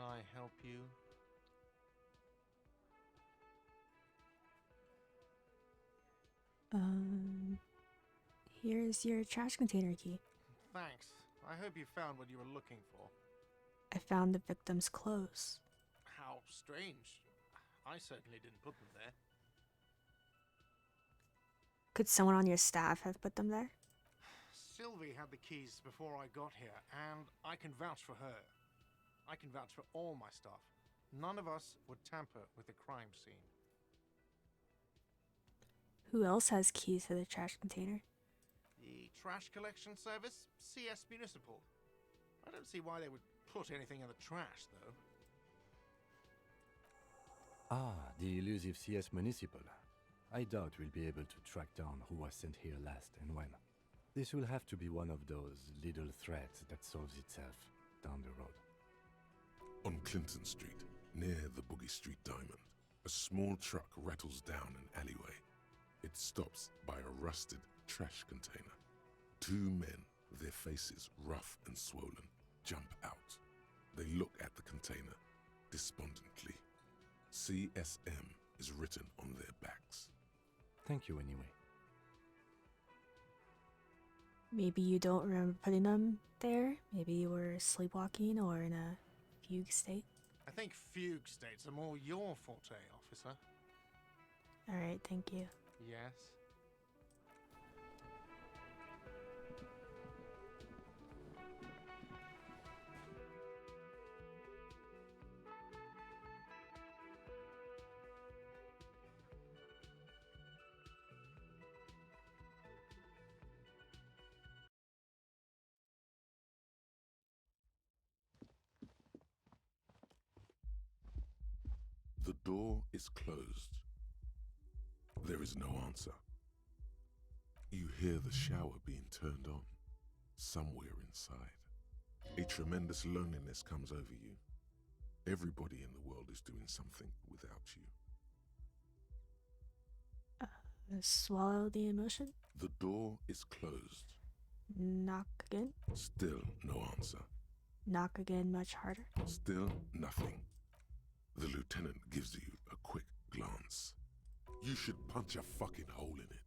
I help you? Um, Here's your trash container key. Thanks. I hope you found what you were looking for. I found the victim's clothes. How strange. I certainly didn't put them there. Could someone on your staff have put them there? Sylvie had the keys before I got here, and I can vouch for her. I can vouch for all my staff. None of us would tamper with the crime scene. Who else has keys to the trash container? The trash collection service? CS Municipal. I don't see why they would put anything in the trash, though. Ah, the elusive CS Municipal. I doubt we'll be able to track down who was sent here last and when. This will have to be one of those little threats that solves itself down the road. On Clinton Street, near the Boogie Street Diamond, a small truck rattles down an alleyway. It stops by a rusted trash container. Two men, their faces rough and swollen, jump out. They look at the container despondently. CSM is written on their backs. Thank you anyway. Maybe you don't remember putting them there. Maybe you were sleepwalking or in a fugue state. I think fugue states are more your forte, officer. Alright, thank you. Yes? The door is closed. There is no answer. You hear the shower being turned on, somewhere inside. A tremendous loneliness comes over you. Everybody in the world is doing something without you. Swallow the emotion. The door is closed. Knock again. Still no answer. Knock again much harder. Still nothing. The lieutenant gives you a quick glance. You should punch a fucking hole in it.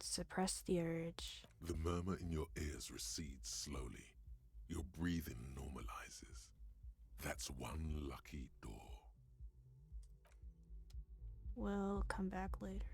Suppress the urge. The murmur in your ears recedes slowly. Your breathing normalizes. That's one lucky door. We'll come back later.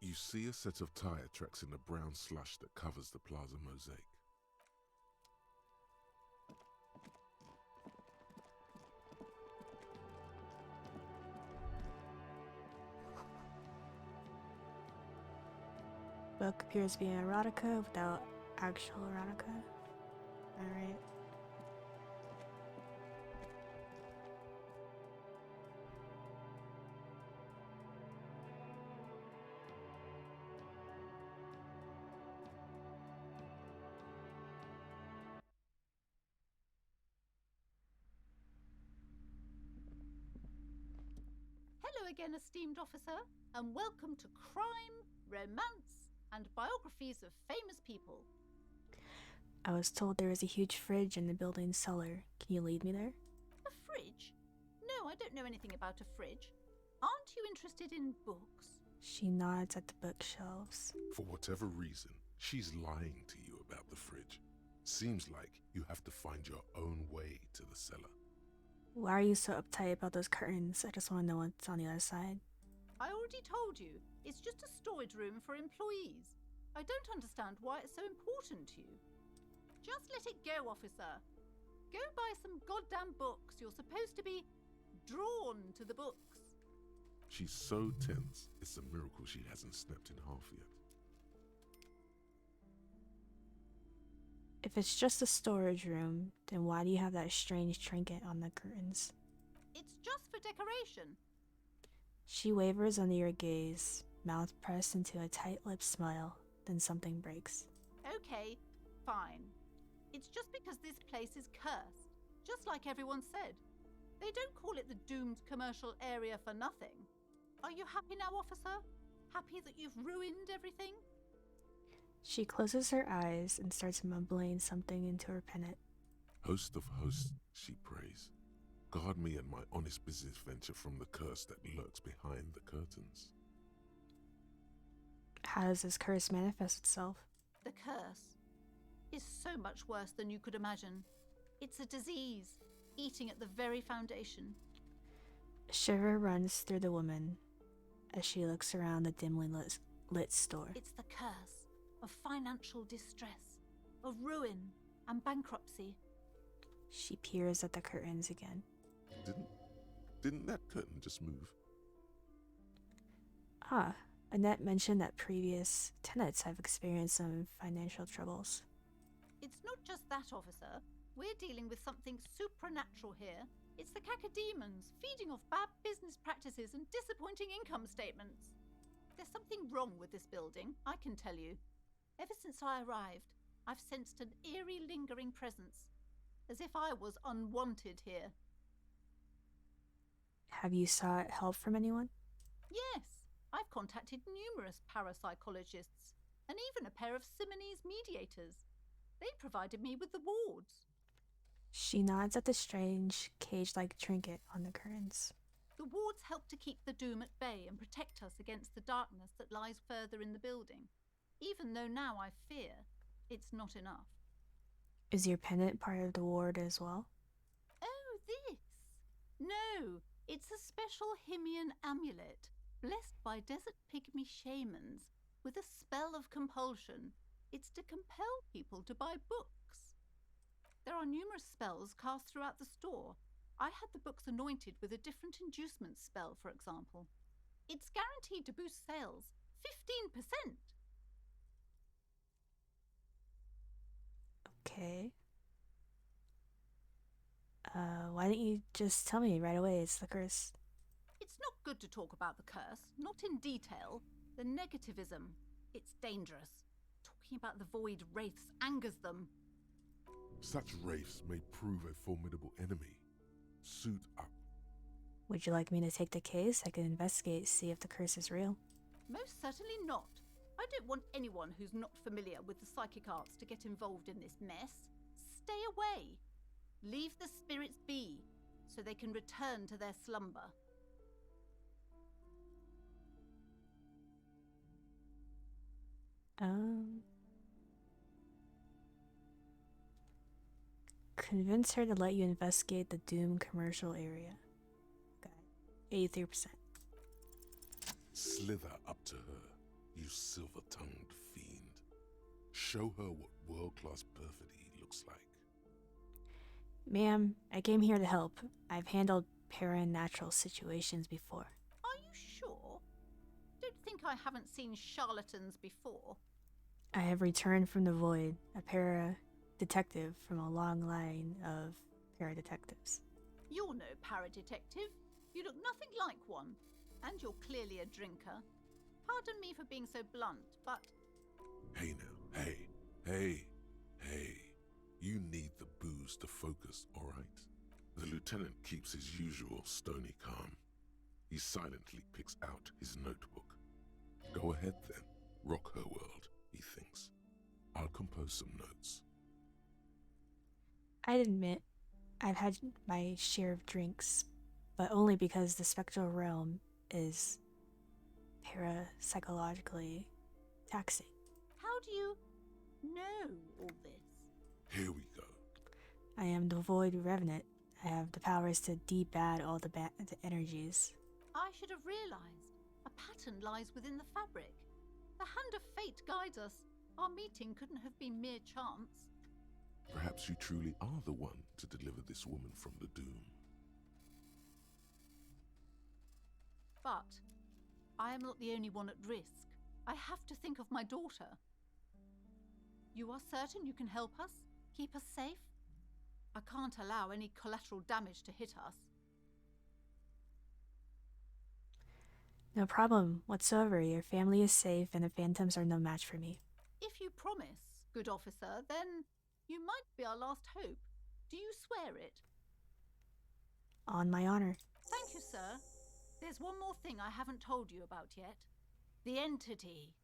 You see a set of tire tracks in the brown slush that covers the plaza mosaic. Book appears to be erotica without actual erotica. Alright. Hello again, esteemed officer, and welcome to Crime, Romance, and Biographies of Famous People. I was told there was a huge fridge in the building's cellar. Can you lead me there? A fridge? No, I don't know anything about a fridge. Aren't you interested in books? She nods at the bookshelves. For whatever reason, she's lying to you about the fridge. Seems like you have to find your own way to the cellar. Why are you so uptight about those curtains? I just want to know what's on the other side. I already told you, it's just a storage room for employees. I don't understand why it's so important to you. Just let it go, officer. Go buy some goddamn books. You're supposed to be drawn to the books. She's so tense, it's a miracle she hasn't snapped in half yet. If it's just a storage room, then why do you have that strange trinket on the curtains? It's just for decoration. She wavers under your gaze, mouth pressed into a tight-lipped smile, then something breaks. Okay, fine. It's just because this place is cursed, just like everyone said. They don't call it the doomed commercial area for nothing. Are you happy now, officer? Happy that you've ruined everything? She closes her eyes and starts mumbling something into her pennant. Host of hosts, she prays. Guard me and my honest business venture from the curse that lurks behind the curtains. How does this curse manifest itself? The curse is so much worse than you could imagine. It's a disease, eating at the very foundation. A shiver runs through the woman as she looks around the dimly lit store. It's the curse of financial distress, of ruin and bankruptcy. She peers at the curtains again. Didn't that curtain just move? Ah, Annette mentioned that previous tenants have experienced some financial troubles. It's not just that, officer. We're dealing with something supernatural here. It's the cacodemons feeding off bad business practices and disappointing income statements. There's something wrong with this building, I can tell you. Ever since I arrived, I've sensed an eerie lingering presence, as if I was unwanted here. Have you sought help from anyone? Yes, I've contacted numerous parapsychologists and even a pair of Simonese mediators. They provided me with the wards. She nods at the strange, cage-like trinket on the curtains. The wards help to keep the doom at bay and protect us against the darkness that lies further in the building, even though now I fear it's not enough. Is your pendant part of the ward as well? Oh, this? No, it's a special Himian amulet, blessed by desert pygmy shamans, with a spell of compulsion. It's to compel people to buy books. There are numerous spells cast throughout the store. I had the books anointed with a different inducement spell, for example. It's guaranteed to boost sales 15%. Okay. Why didn't you just tell me right away it's the curse? It's not good to talk about the curse, not in detail. The negativism, it's dangerous. Talking about the void wraiths angers them. Such wraiths may prove a formidable enemy. Suit up. Would you like me to take the case? I can investigate, see if the curse is real. Most certainly not. I don't want anyone who's not familiar with the psychic arts to get involved in this mess. Stay away. Leave the spirits be, so they can return to their slumber. Convince her to let you investigate the Doom commercial area. Okay. 83%. Slither up to her, you silver-tongued fiend. Show her what world-class perfidy looks like. Ma'am, I came here to help. I've handled paranatural situations before. Are you sure? Don't think I haven't seen charlatans before. I have returned from the void, a para-detective from a long line of para-detectives. You're no paradetective. You look nothing like one. And you're clearly a drinker. Pardon me for being so blunt, but... Hey now, hey. You need the booze to focus, all right? The lieutenant keeps his usual stony calm. He silently picks out his notebook. Go ahead then, rock her world, he thinks. I'll compose some notes. I'd admit, I've had my share of drinks, but only because the spectral realm is parapsychologically taxing. How do you know all this? Here we go. I am the Void Revenant. I have the powers to debad all the energies. I should have realized. A pattern lies within the fabric. The hand of fate guides us. Our meeting couldn't have been mere chance. Perhaps you truly are the one to deliver this woman from the doom. But I am not the only one at risk. I have to think of my daughter. You are certain you can help us? Keep us safe? I can't allow any collateral damage to hit us. No problem whatsoever. Your family is safe and the phantoms are no match for me. If you promise, good officer, then you might be our last hope. Do you swear it? On my honor. Thank you, sir. There's one more thing I haven't told you about yet. The entity.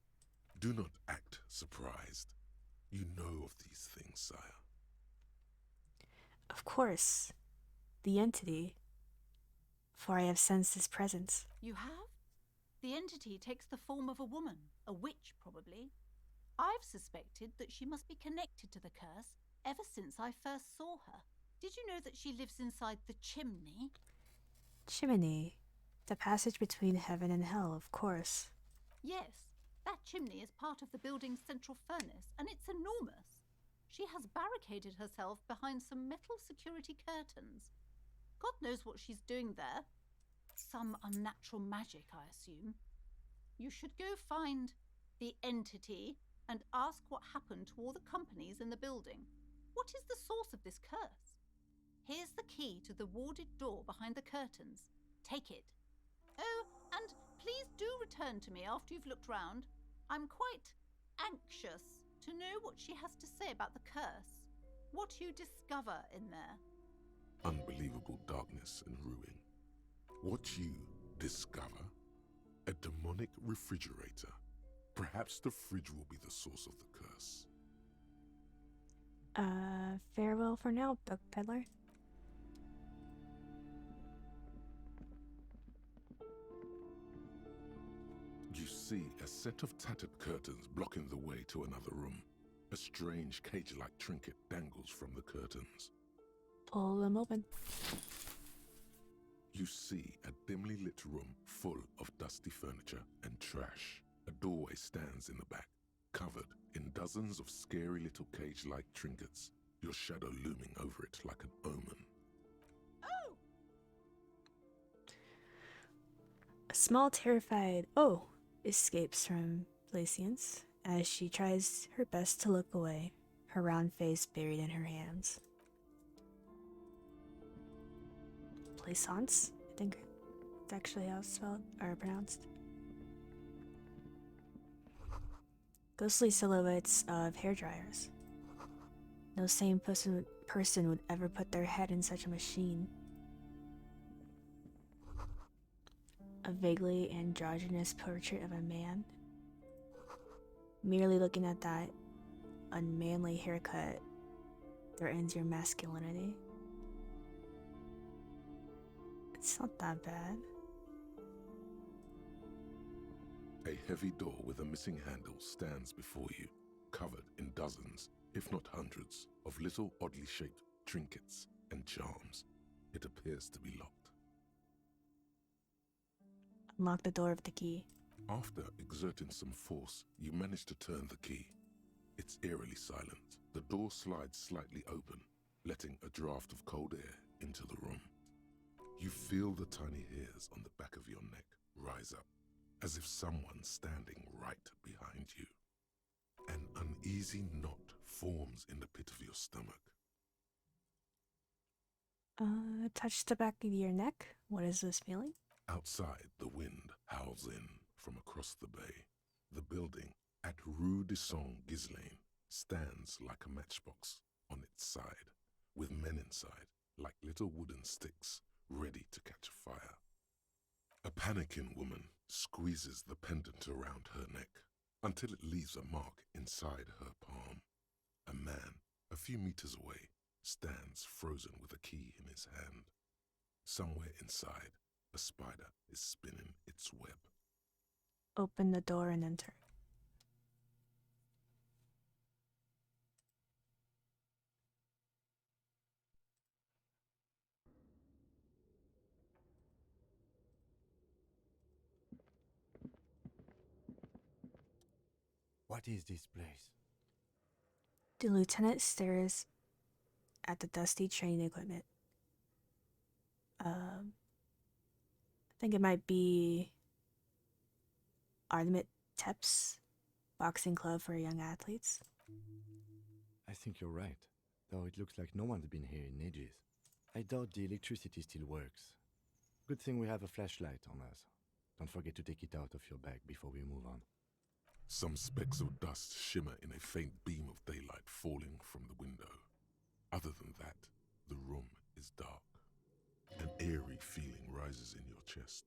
Do not act surprised. You know of these things, sire. Of course. The entity. For I have sensed his presence. You have? The entity takes the form of a woman, a witch probably. I've suspected that she must be connected to the curse ever since I first saw her. Did you know that she lives inside the chimney? Chimney. The passage between heaven and hell, of course. Yes, that chimney is part of the building's central furnace, and it's enormous. She has barricaded herself behind some metal security curtains. God knows what she's doing there. Some unnatural magic, I assume. You should go find the entity and ask what happened to all the companies in the building. What is the source of this curse? Here's the key to the warded door behind the curtains. Take it. Oh, and please do return to me after you've looked round. I'm quite anxious to know what she has to say about the curse. What you discover in there. Unbelievable darkness and ruin. What you discover? A demonic refrigerator. Perhaps the fridge will be the source of the curse. Farewell for now, book peddler. You see a set of tattered curtains blocking the way to another room. A strange cage-like trinket dangles from the curtains. Pull them open. You see a dimly lit room full of dusty furniture and trash. A doorway stands in the back, covered in dozens of scary little cage-like trinkets, your shadow looming over it like an omen. Oh! A small terrified "oh" escapes from Placience as she tries her best to look away, her round face buried in her hands. Plaisance, I think it's actually how it's spelled or pronounced. Ghostly silhouettes of hairdryers. No sane person would ever put their head in such a machine. A vaguely androgynous portrait of a man. Merely looking at that unmanly haircut threatens your masculinity. It's not that bad. A heavy door with a missing handle stands before you, covered in dozens, if not hundreds, of little oddly shaped trinkets and charms. It appears to be locked. Unlock the door with the key. After exerting some force, you manage to turn the key. It's eerily silent. The door slides slightly open, letting a draft of cold air into the room. You feel the tiny hairs on the back of your neck rise up, as if someone's standing right behind you. An uneasy knot forms in the pit of your stomach. Touch the back of your neck. What is this feeling? Outside, the wind howls in from across the bay. The building at Rue de Saint-Ghislain stands like a matchbox on its side, with men inside, like little wooden sticks, ready to catch fire. A panicking woman squeezes the pendant around her neck until it leaves a mark inside her palm. A man, a few meters away, stands frozen with a key in his hand. Somewhere inside, a spider is spinning its web. Open the door and enter. What is this place? The lieutenant stares at the dusty training equipment. I think it might be Artemis Tep's boxing club for young athletes. I think you're right, though it looks like no one's been here in ages. I doubt the electricity still works. Good thing we have a flashlight on us. Don't forget to take it out of your bag before we move on. Some specks of dust shimmer in a faint beam of daylight falling from the window. Other than that, the room is dark. An eerie feeling rises in your chest.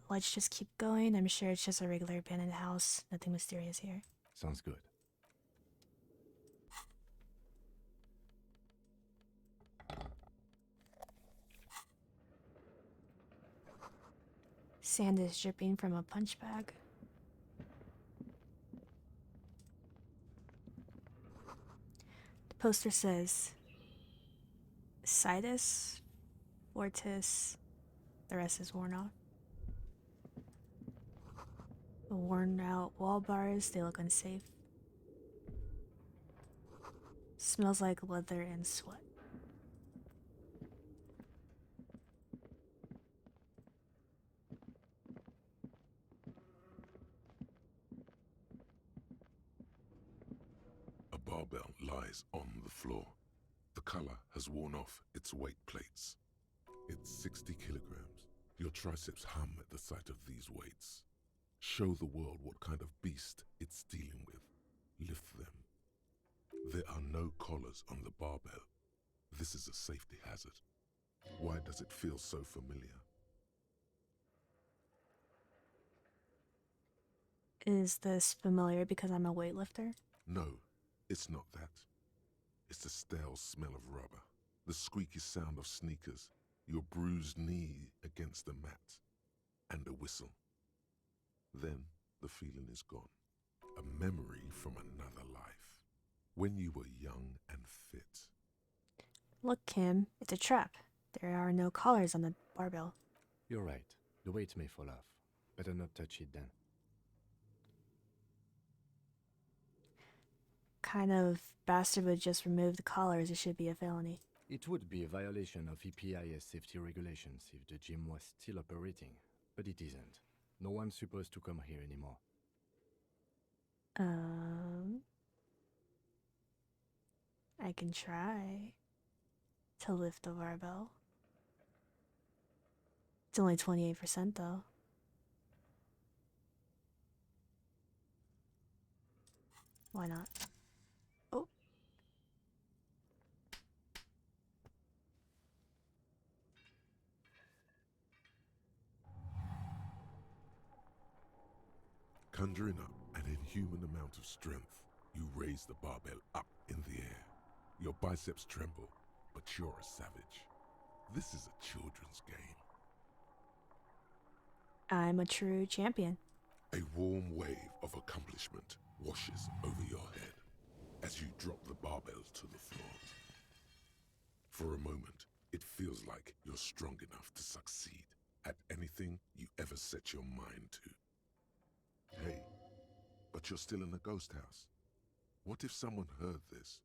Let's just keep going. I'm sure it's just a regular abandoned house. Nothing mysterious here. Sounds good. Sand is dripping from a punch bag. The poster says Sidus, Fortis, the rest is worn off. The worn out wall bars, they look unsafe. Smells like leather and sweat. A barbell lies on the floor. The color has worn off its weight plates. It's 60 kilograms. Your triceps hum at the sight of these weights. Show the world what kind of beast it's dealing with. Lift them. There are no collars on the barbell. This is a safety hazard. Why does it feel so familiar? Is this familiar because I'm a weightlifter? No, it's not that. It's the stale smell of rubber, the squeaky sound of sneakers, your bruised knee against the mat, and a whistle. Then the feeling is gone. A memory from another life. When you were young and fit. Look, Kim, it's a trap. There are no collars on the barbell. You're right. The weight may fall off. Better not touch it then. Kind of bastard would just remove the collars. It should be a felony. It would be a violation of EPIS safety regulations if the gym was still operating, but it isn't. No one's supposed to come here anymore. I can try to lift the barbell. It's only 28% though. Why not? Oh. Conjuring up an inhuman amount of strength, you raise the barbell up in the air. Your biceps tremble, but you're a savage. This is a children's game. I'm a true champion. A warm wave of accomplishment washes over your head as you drop the barbell to the floor. For a moment, it feels like you're strong enough to succeed at anything you ever set your mind to. Hey, but you're still in a ghost house. What if someone heard this?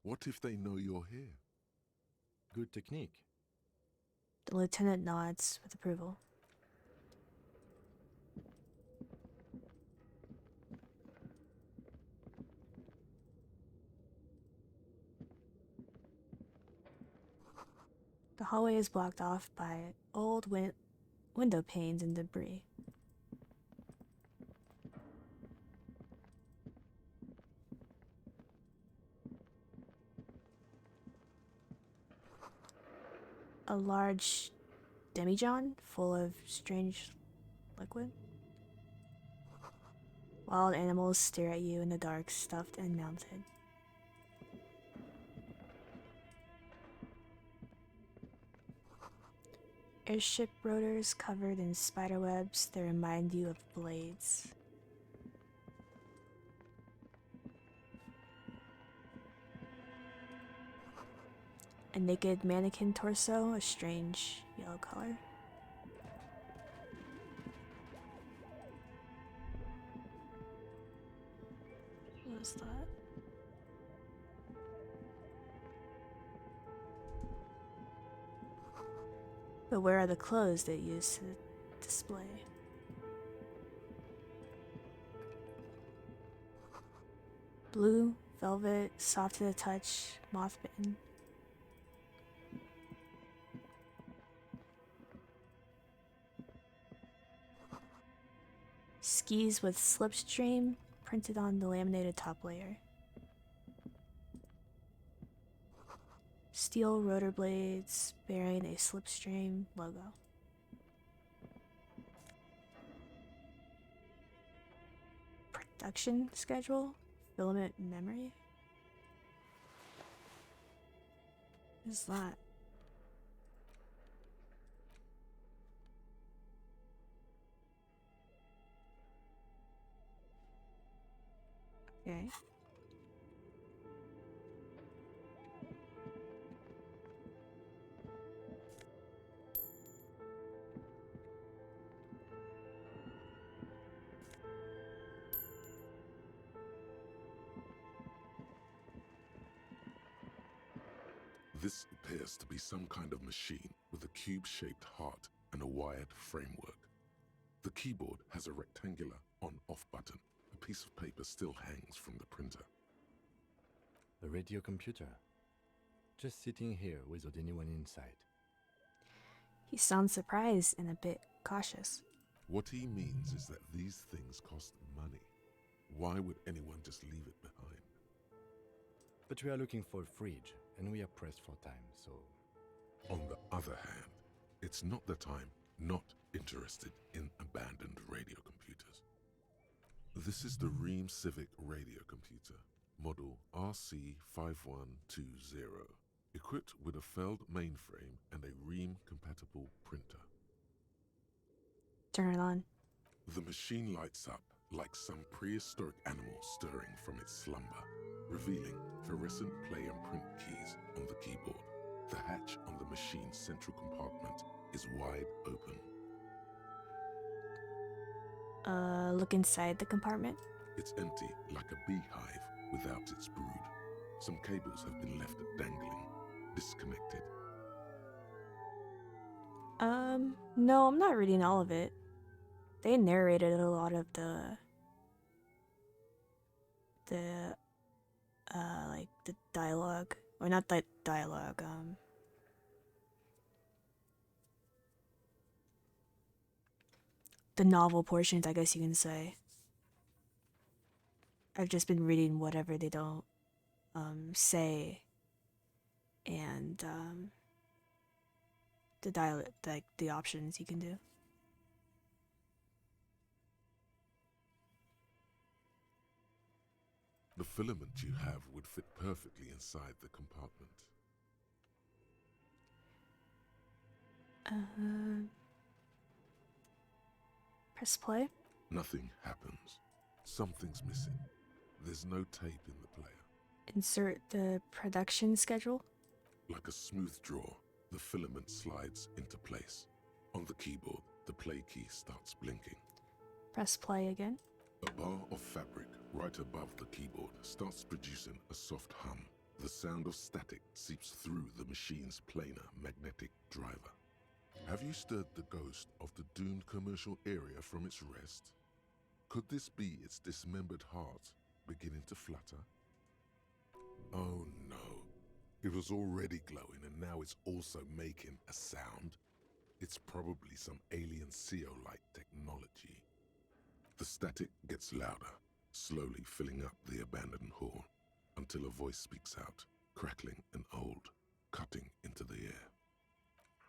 What if they know you're here? Good technique. The lieutenant nods with approval. The hallway is blocked off by old window panes and debris. A large demijohn full of strange liquid. Wild animals stare at you in the dark, stuffed and mounted. Airship rotors covered in spiderwebs that remind you of blades. A naked mannequin torso, a strange yellow color. close that. But where are the clothes they use to display? Blue, velvet, soft to the touch, moth bitten. Skis with slipstream printed on the laminated top layer. Steel rotor blades bearing a slipstream logo. Production schedule? Filament memory? What is that? Okay. This appears to be some kind of machine with a cube-shaped heart and a wired framework. The keyboard has a rectangular on-off button. A piece of paper still hangs from the printer. A radio computer. Just sitting here without anyone inside. He sounds surprised and a bit cautious. What he means is that these things cost money. Why would anyone just leave it behind? But we are looking for a fridge, and we are pressed for time, so... On the other hand, it's not that I'm not interested in abandoned radio computers. This is the Ream Civic radio computer, model RC5120, equipped with a Feld mainframe and a Ream-compatible printer. Turn it on. The machine lights up like some prehistoric animal stirring from its slumber, revealing fluorescent play and print keys on the keyboard. The hatch on the machine's central compartment is wide open. Look inside the compartment. It's empty like a beehive without its brood. Some cables have been left dangling, disconnected. No, I'm not reading all of it. They narrated a lot of like the dialogue, or not the dialogue, the novel portions, I guess you can say. I've just been reading whatever they don't, say, and, the dialect, like, the options you can do. The filament you have would fit perfectly inside the compartment. Press play. Nothing happens. Something's missing. There's no tape in the player. Insert the production schedule. Like a smooth draw, the filament slides into place. On the keyboard, the play key starts blinking. Press play again. A bar of fabric right above the keyboard starts producing a soft hum. The sound of static seeps through the machine's planar magnetic driver. Have you stirred the ghost of the doomed commercial area from its rest? Could this be its dismembered heart beginning to flutter? Oh no. It was already glowing and now it's also making a sound. It's probably some alien CO-like technology. The static gets louder, slowly filling up the abandoned hall, until a voice speaks out, crackling and old, cutting into the air.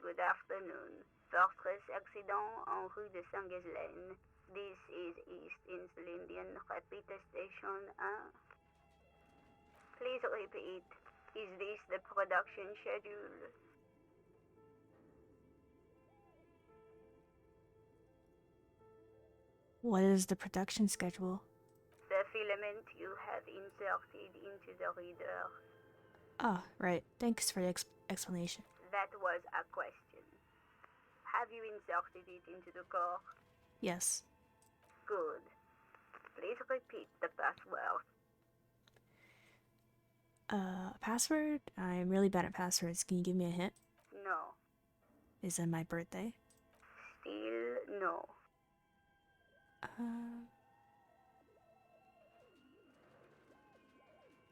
Good afternoon. Fortress accident en rue de Saint-Ghislaine. This is East Insulindian Repeater Station 1. Please repeat. Is this the production schedule? What is the production schedule? The filament you have inserted into the reader. Ah, right. Thanks for the explanation. That was a question. Have you inserted it into the core? Yes. Good. Please repeat the password. Password? I'm really bad at passwords. Can you give me a hint? No. Is it my birthday? Still no.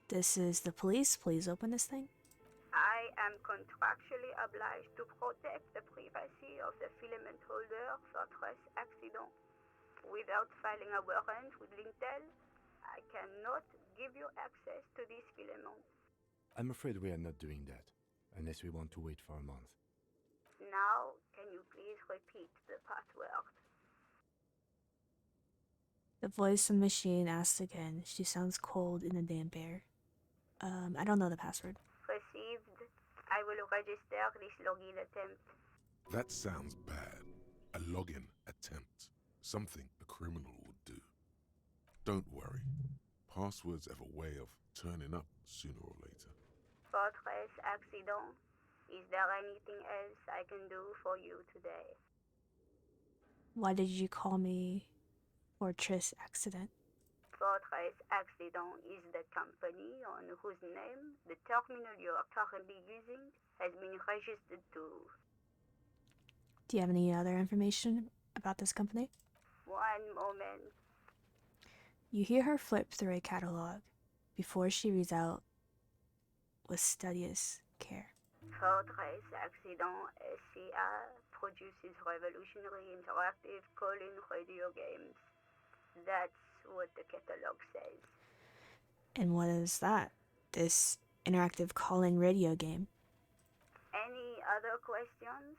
This is the police. Please open this thing. I am contractually obliged to protect the privacy of the filament holder Fortress Accident. Without filing a warrant with Lintel, I cannot give you access to this filament. I'm afraid we are not doing that, unless we want to wait for a month. Now, can you please repeat the password? The voice of the machine asks again. She sounds cold in a damp air. I don't know the password. Received. I will register this login attempt. That sounds bad. A login attempt. Something a criminal would do. Don't worry. Passwords have a way of turning up sooner or later. Fortress Accident. Is there anything else I can do for you today? Why did you call me Fortress Accident? Fortress Accident is the company on whose name the terminal you are currently using has been registered to. Do you have any other information about this company? One moment. You hear her flip through a catalog before she reads out with studious care. Fortress Accident SCA produces revolutionary interactive call-in radio games. That's what the catalog says. And what is that? This interactive call-in radio game? Any other questions?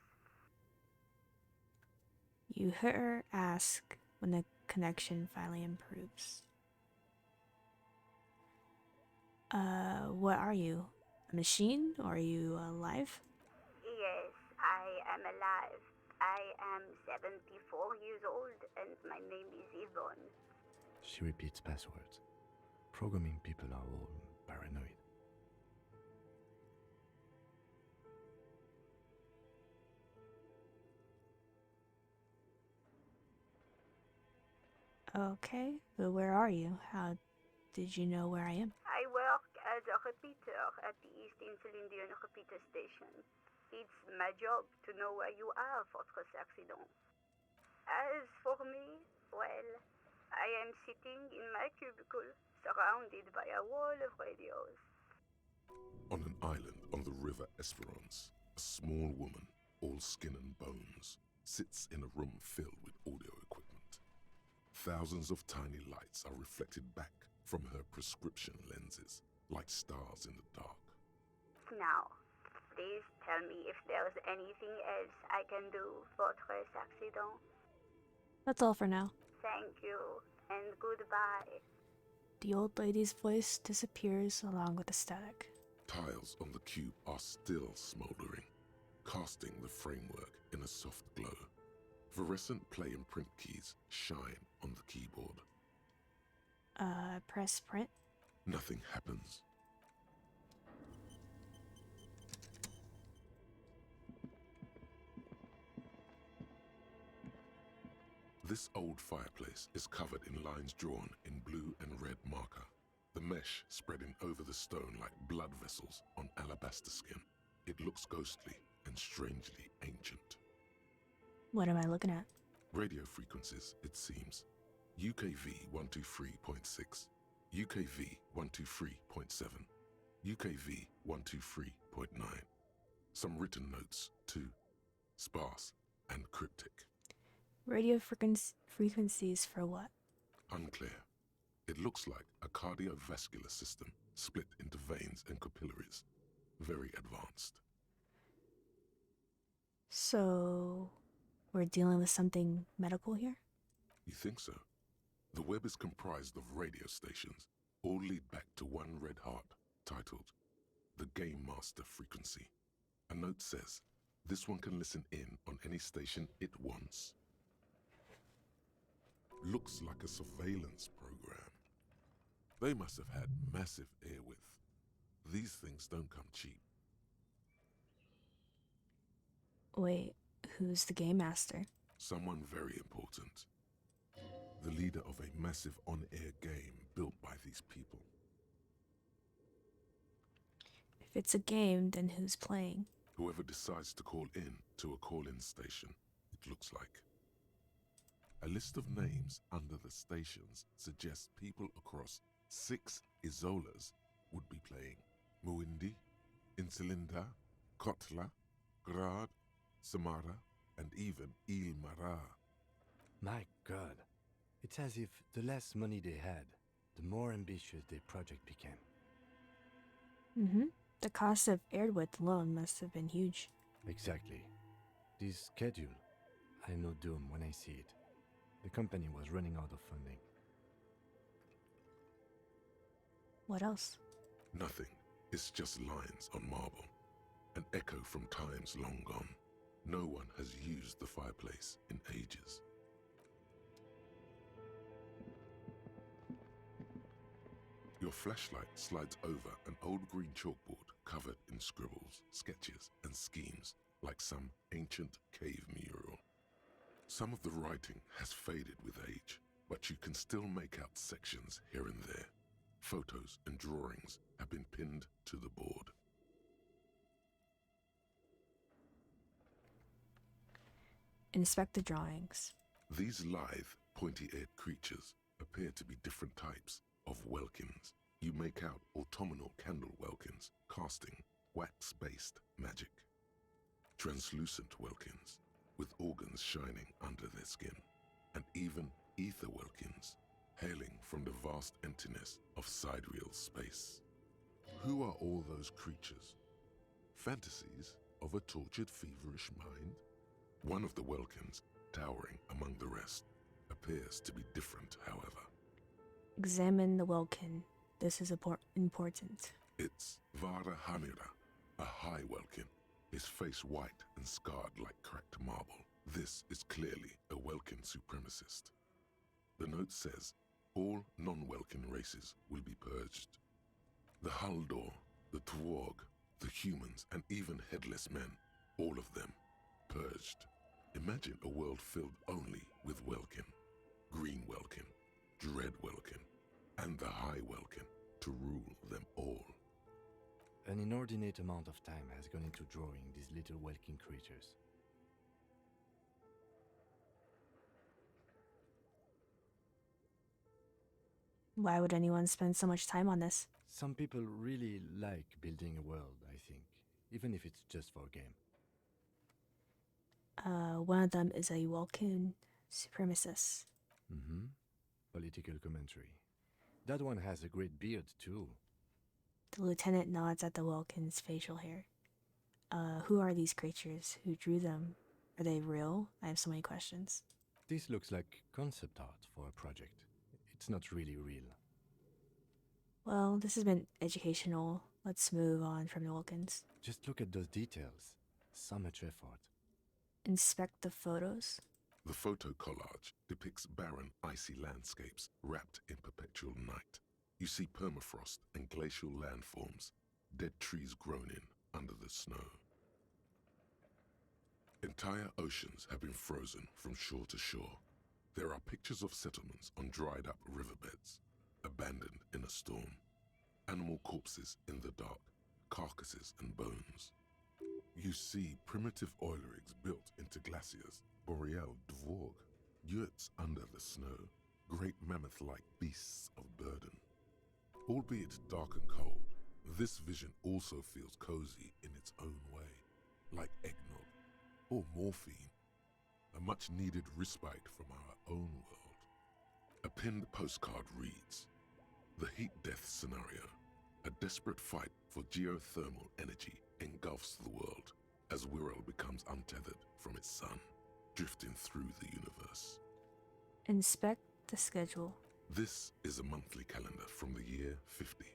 You hear her ask when the connection finally improves. What are you? A machine? Or are you alive? Yes, I am alive. I am 74 years old and my name is Yvonne. She repeats passwords. Programming people are all paranoid. Okay, but where are you? How did you know where I am? I work as a repeater at the East Insulindian repeater station. It's my job to know where you are, Fortress Accident. As for me, well, I am sitting in my cubicle, surrounded by a wall of radios. On an island on the river Esperance, a small woman, all skin and bones, sits in a room filled with audio equipment. Thousands of tiny lights are reflected back from her prescription lenses, like stars in the dark. Now, please tell me if there's anything else I can do, Fortress Accident. That's all for now. Thank you, and goodbye. The old lady's voice disappears along with the static. Tiles on the cube are still smoldering, casting the framework in a soft glow. Fluorescent play and print keys shine on the keyboard. Press print. Nothing happens. This old fireplace is covered in lines drawn in blue and red marker, the mesh spreading over the stone like blood vessels on alabaster skin. It looks ghostly and strangely ancient. What am I looking at? Radio frequencies, it seems. UKV 123.6, UKV 123.7, UKV 123.9. Some written notes, too. Sparse and cryptic. Radio frequencies for what? Unclear. It looks like a cardiovascular system split into veins and capillaries. Very advanced. So, we're dealing with something medical here? You think so? The web is comprised of radio stations, all lead back to one red heart, titled the Game Master Frequency. A note says, this one can listen in on any station it wants. Looks like a surveillance program. They must have had massive airwidth. These things don't come cheap. Wait, who's the game master? Someone very important. The leader of a massive on-air game built by these people. it's a game, then who's playing? Whoever decides to call in to a call-in station, it looks like. A list of names under the stations suggests people across 6 Isolas would be playing. Muindi, Insulinda, Kotla, Grad, Samara, and even Ilmara. My god. It's as if the less money they had, the more ambitious their project became. Mm-hmm. The cost of air width alone must have been huge. Exactly. This schedule, I know doom when I see it. The company was running out of funding. What else? Nothing. It's just lines on marble. An echo from times long gone. No one has used the fireplace in ages. Your flashlight slides over an old green chalkboard covered in scribbles, sketches, and schemes like some ancient cave mural. Some of the writing has faded with age, but you can still make out sections here and there. Photos and drawings have been pinned to the board. Inspect the drawings. These lithe, pointy-eared creatures appear to be different types of welkins. You make out autumnal candle welkins casting wax-based magic. Translucent welkins with organs shining under their skin, and even ether welkins hailing from the vast emptiness of sidereal space. Who are all those creatures? Fantasies of a tortured, feverish mind? One of the welkins, towering among the rest, appears to be different, however. Examine the welkin. This is important. It's Vara Hamira, a high welkin, his face white and scarred like cracked marble. This is clearly a welkin supremacist. The note says, all non-welkin races will be purged. The Haldor, the Twarg, the humans, and even headless men, all of them, purged. Imagine a world filled only with welkin, green welkin, dread welkin, and the high welkin to rule them all. An inordinate amount of time has gone into drawing these little welkin creatures. Why would anyone spend so much time on this? Some people really like building a world, I think, even if it's just for a game. One of them is a Welkin supremacist. Mm-hmm. Political commentary. That one has a great beard, too. The lieutenant nods at the Welkin's facial hair. Who are these creatures? Who drew them? Are they real? I have so many questions. This looks like concept art for a project. It's not really real. Well, this has been educational. Let's move on from the Welkins. Just look at those details. So much effort. Inspect the photos. The photo collage depicts barren, icy landscapes wrapped in perpetual night. You see permafrost and glacial landforms, dead trees grown in under the snow. Entire oceans have been frozen from shore to shore. There are pictures of settlements on dried-up riverbeds, abandoned in a storm. Animal corpses in the dark, carcasses and bones. You see primitive oil rigs built into glaciers, boreal dvorg, yurts under the snow, great mammoth-like beasts of burden. Albeit dark and cold, this vision also feels cozy in its own way, like eggnog or morphine, a much-needed respite from our own world. A pinned postcard reads, "The heat death scenario, a desperate fight for geothermal energy engulfs the world as Wirral becomes untethered from its sun, drifting through the universe." Inspect the schedule. This is a monthly calendar from the year 50.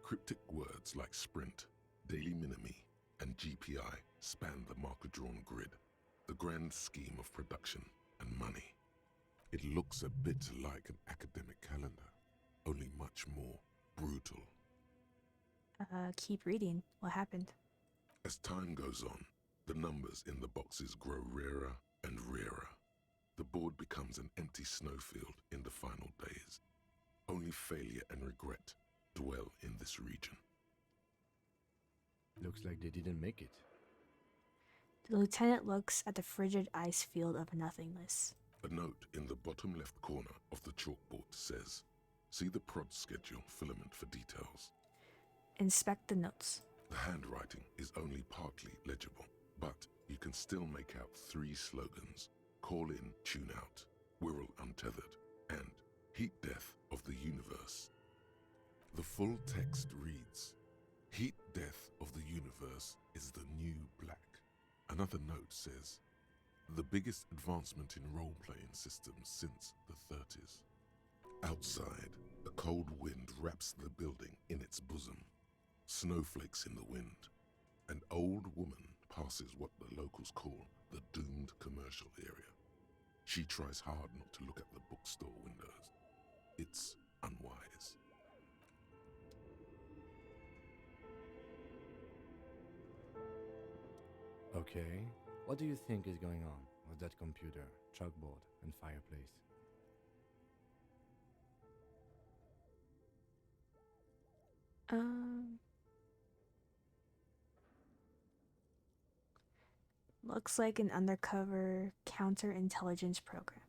Cryptic words like sprint, daily minimi, and GPI span the marker-drawn grid, the grand scheme of production and money. It looks a bit like an academic calendar, only much more brutal. Keep reading. What happened? As time goes on, the numbers in the boxes grow rarer and rarer. The board becomes an empty snowfield in the final days. Only failure and regret dwell in this region. Looks like they didn't make it. The lieutenant looks at the frigid ice field of nothingness. A note in the bottom left corner of the chalkboard says, "See the prod schedule filament for details." Inspect the notes. The handwriting is only partly legible, but you can still make out 3 slogans: Call in, Tune Out, Wirral Untethered, and Heat Death of the Universe. The full text reads, "Heat Death of the Universe is the new black." Another note says, "The biggest advancement in role-playing systems since the 30s. Outside, a cold wind wraps the building in its bosom. Snowflakes in the wind. An old woman passes what the locals call the doomed commercial area. She tries hard not to look at the bookstore windows. It's unwise." Okay. What do you think is going on with that computer, chalkboard, and fireplace? Looks like an undercover counterintelligence program.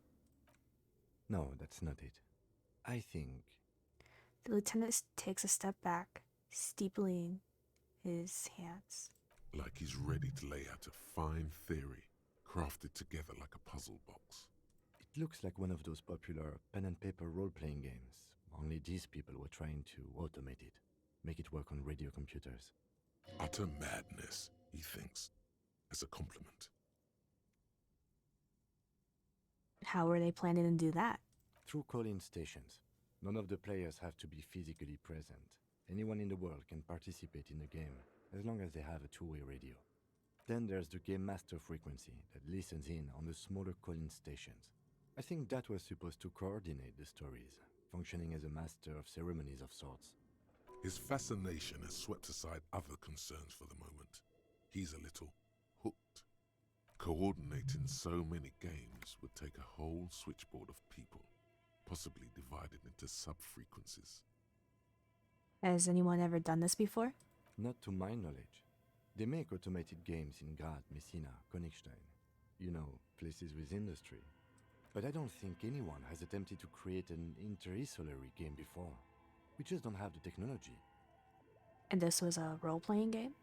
No, that's not it. I think... The lieutenant takes a step back, steepling his hands. Like he's ready to lay out a fine theory, crafted together like a puzzle box. It looks like one of those popular pen and paper role-playing games, only these people were trying to automate it, make it work on radio computers. Utter madness, he thinks, as a compliment. How were they planning to do that? Through call-in stations. None of the players have to be physically present. Anyone in the world can participate in the game, as long as they have a two-way radio. Then there's the Game Master frequency that listens in on the smaller call-in stations. I think that was supposed to coordinate the stories, functioning as a master of ceremonies of sorts. His fascination has swept aside other concerns for the moment. He's a little hooked. Coordinating so many games would take a whole switchboard of people, possibly divided into sub-frequencies. Has anyone ever done this before? Not to my knowledge. They make automated games in Grad, Messina, Königstein. You know, places with industry. But I don't think anyone has attempted to create an interinsulary game before. We just don't have the technology. And this was a role-playing game?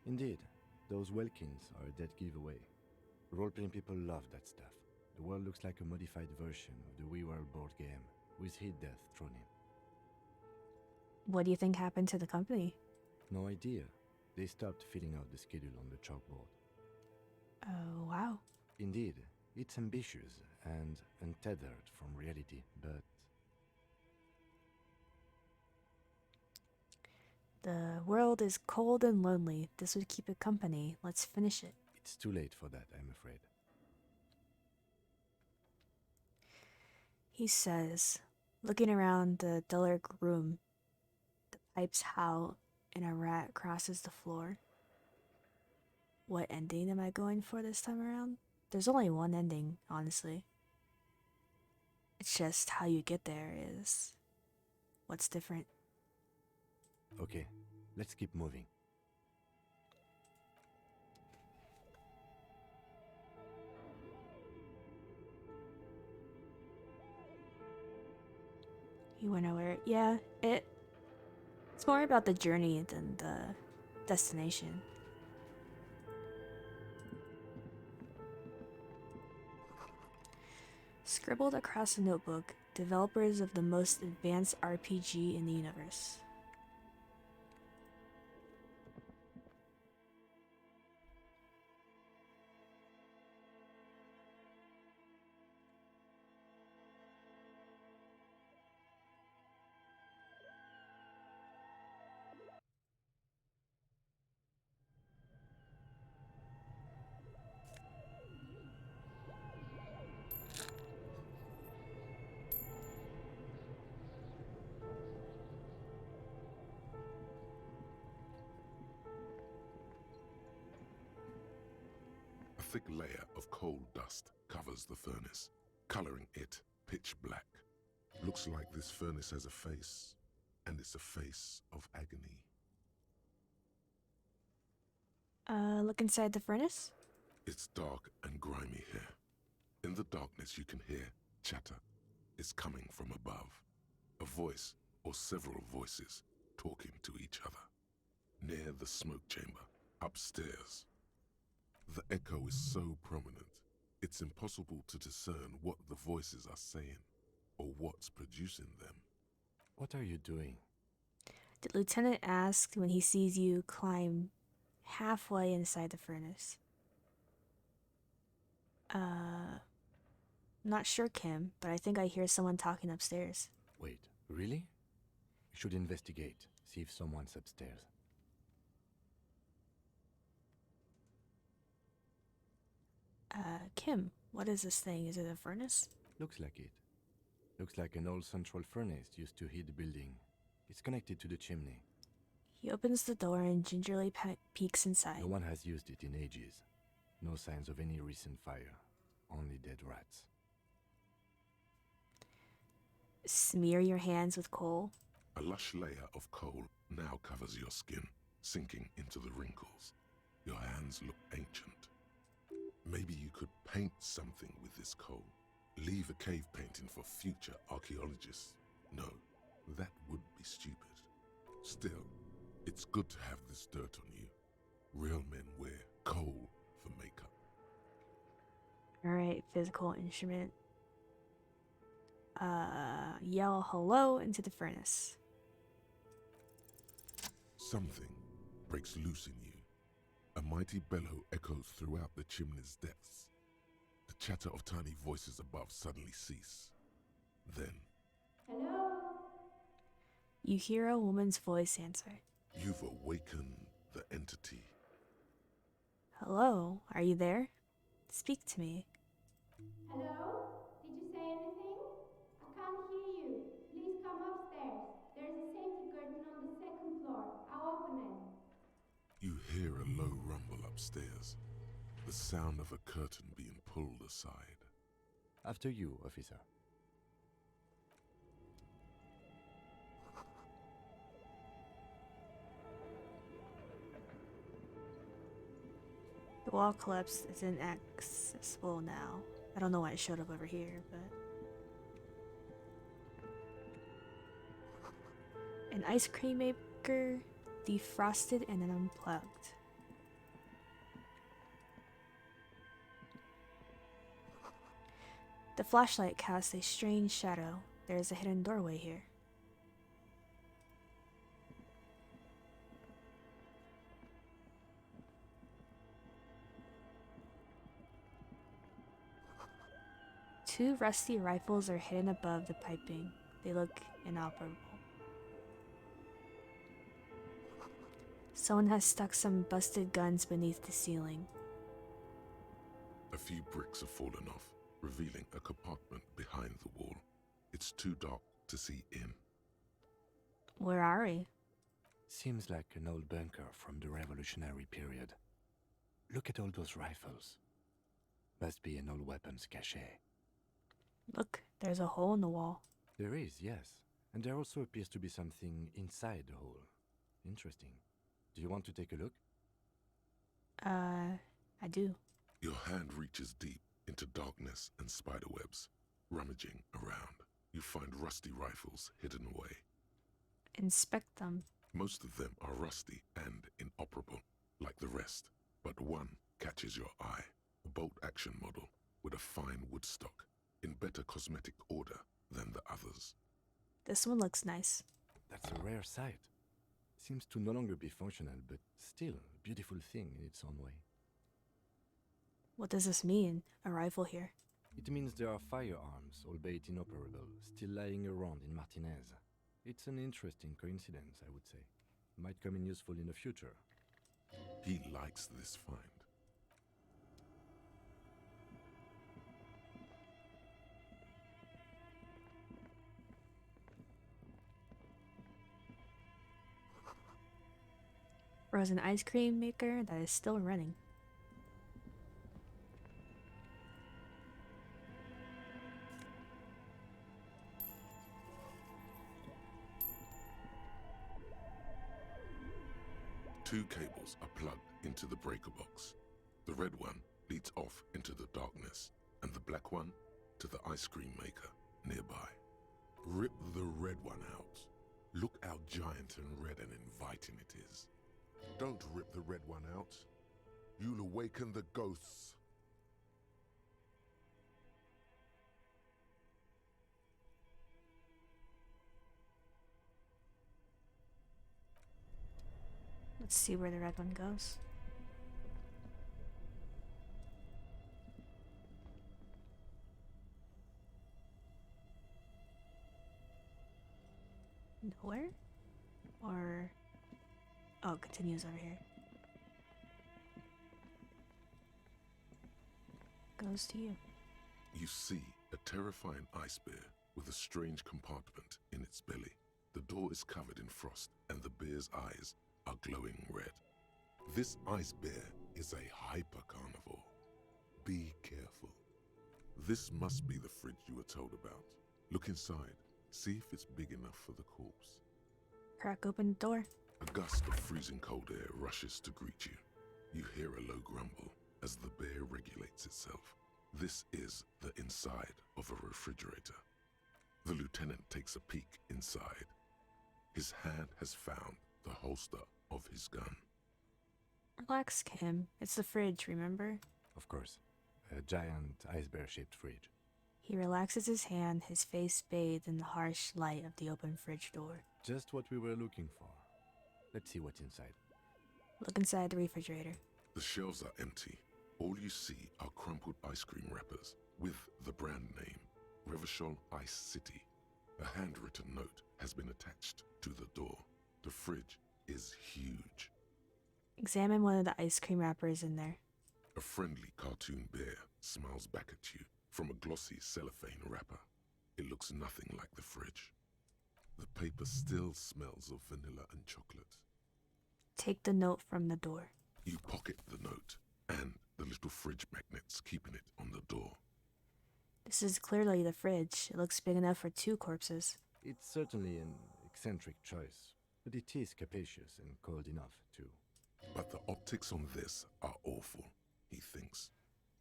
Indeed, those Welkins are a dead giveaway. Role-playing people love that stuff. The world looks like a modified version of the WeWorld board game, with Heat Death thrown in. What do you think happened to the company? No idea. They stopped filling out the schedule on the chalkboard. Oh, wow. Indeed, it's ambitious and untethered from reality, but... The world is cold and lonely. This would keep it company. Let's finish it. It's too late for that, I'm afraid. He says, looking around the duller room. The pipes howl and a rat crosses the floor. What ending am I going for this time around? There's only one ending, honestly. It's just how you get there is what's different. Okay, let's keep moving. You wanna wear it? Yeah, it's more about the journey than the destination. Scribbled across a notebook, developers of the most advanced RPG in the universe. A thick layer of coal dust covers the furnace, coloring it pitch black. Looks like this furnace has a face, and it's a face of agony. Look inside the furnace? It's dark and grimy here. In the darkness you can hear chatter. It's coming from above. A voice or several voices talking to each other. Near the smoke chamber, upstairs. The echo is so prominent, it's impossible to discern what the voices are saying or what's producing them. What are you doing? The lieutenant asked when he sees you climb halfway inside the furnace. Not sure, Kim, but I think I hear someone talking upstairs. Wait, really? We should investigate, see if someone's upstairs. Kim, what is this thing? Is it a furnace? Looks like it. Looks like an old central furnace used to heat the building. It's connected to the chimney. He opens the door and gingerly peeks inside. No one has used it in ages. No signs of any recent fire. Only dead rats. Smear your hands with coal. A lush layer of coal now covers your skin, sinking into the wrinkles. Your hands look ancient. Maybe you could paint something with this coal. Leave a cave painting for future archaeologists. No, that would be stupid. Still, it's good to have this dirt on you. Real men wear coal for makeup. Alright, physical instrument. Yell hello into the furnace. Something breaks loose in you. A mighty bellow echoes throughout the chimney's depths. The chatter of tiny voices above suddenly cease. Then, Hello? You hear a woman's voice answer. you've awakened the entity. Hello, are you there? Speak to me. Hello? Did you say anything? I can't hear you. Please come upstairs. There's a safety curtain on the second floor. I'll open it. You hear a low rumble upstairs, the sound of a curtain being pulled aside. After you, officer. The wall collapsed is inaccessible now. I don't know why it showed up over here, but... An ice cream maker, defrosted and then unplugged. The flashlight casts a strange shadow. There is a hidden doorway here. Two rusty rifles are hidden above the piping. They look inoperable. Someone has stuck some busted guns beneath the ceiling. A few bricks have fallen off, revealing a compartment behind the wall. It's too dark to see in. Where are we? Seems like an old bunker from the revolutionary period. Look at all those rifles. Must be an old weapons cache. Look, there's a hole in the wall. There is, yes. And there also appears to be something inside the hole. Interesting. Do you want to take a look? I do. Your hand reaches deep into darkness and spiderwebs. Rummaging around, you find rusty rifles hidden away. Inspect them. Most of them are rusty and inoperable, like the rest, but one catches your eye. A bolt-action model with a fine wood stock, in better cosmetic order than the others. This one looks nice. That's a rare sight. Seems to no longer be functional, but still a beautiful thing in its own way. What does this mean? A rifle here. It means there are firearms, albeit inoperable, still lying around in Martinez. It's an interesting coincidence, I would say. Might come in useful in the future. He likes this find. Frozen ice cream maker that is still running. 2 cables are plugged into the breaker box. The red one leads off into the darkness, and the black one to the ice cream maker nearby. Rip the red one out. Look how giant and red and inviting it is. Don't rip the red one out. You'll awaken the ghosts. Let's see where the red one goes. Nowhere? Or... oh, it continues over here. Goes to you. You see a terrifying ice bear with a strange compartment in its belly. The door is covered in frost, and the bear's eyes are glowing red. This ice bear is a hyper carnivore. Be careful. This must be the fridge you were told about. Look inside. See if it's big enough for the corpse. Crack open the door. A gust of freezing cold air rushes to greet you. You hear a low grumble as the bear regulates itself. This is the inside of a refrigerator. The lieutenant takes a peek inside. His hand has found the holster of his gun. Relax, Kim. It's the fridge, remember? Of course. A giant ice bear-shaped fridge. He relaxes his hand, his face bathed in the harsh light of the open fridge door. Just what we were looking for. Let's see what's inside. Look inside the refrigerator. The shelves are empty. All you see are crumpled ice cream wrappers with the brand name, Revachol Ice City. A handwritten note has been attached to the door. The fridge is huge. Examine one of the ice cream wrappers in there. A friendly cartoon bear smiles back at you from a glossy cellophane wrapper. It looks nothing like the fridge. The paper still smells of vanilla and chocolate. Take the note from the door. You pocket the note and the little fridge magnets keeping it on the door. This is clearly the fridge. It looks big enough for 2 corpses. It's certainly an eccentric choice, but it is capacious and cold enough, too. But the optics on this are awful, he thinks.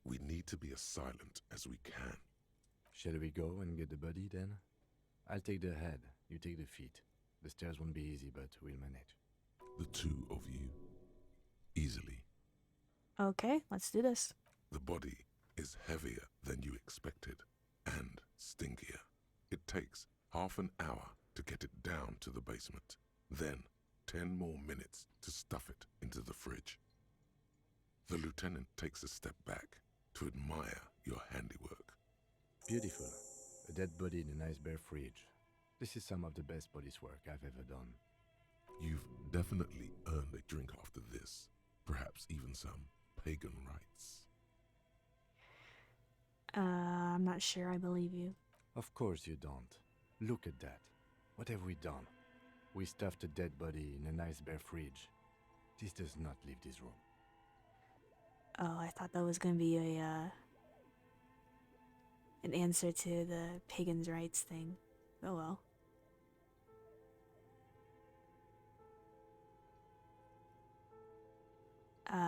We need to be as silent as we can. Shall we go and get the body, then? I'll take the head, you take the feet. The stairs won't be easy, but we'll manage. The 2 of you. Easily. Okay, let's do this. The body is heavier than you expected and stinkier. It takes half an hour to get it down to the basement, then 10 more minutes to stuff it into the fridge. The lieutenant takes a step back to admire your handiwork. Beautiful. A dead body in an ice bear fridge. This is some of the best police work I've ever done. You've definitely earned a drink after this, perhaps even some pagan rites. I'm not sure I believe you. Of course you don't. Look at that. What have we done? We stuffed a dead body in an ice bear fridge. This does not leave this room. Oh, I thought that was gonna be an answer to the pagan's rights thing. Oh well.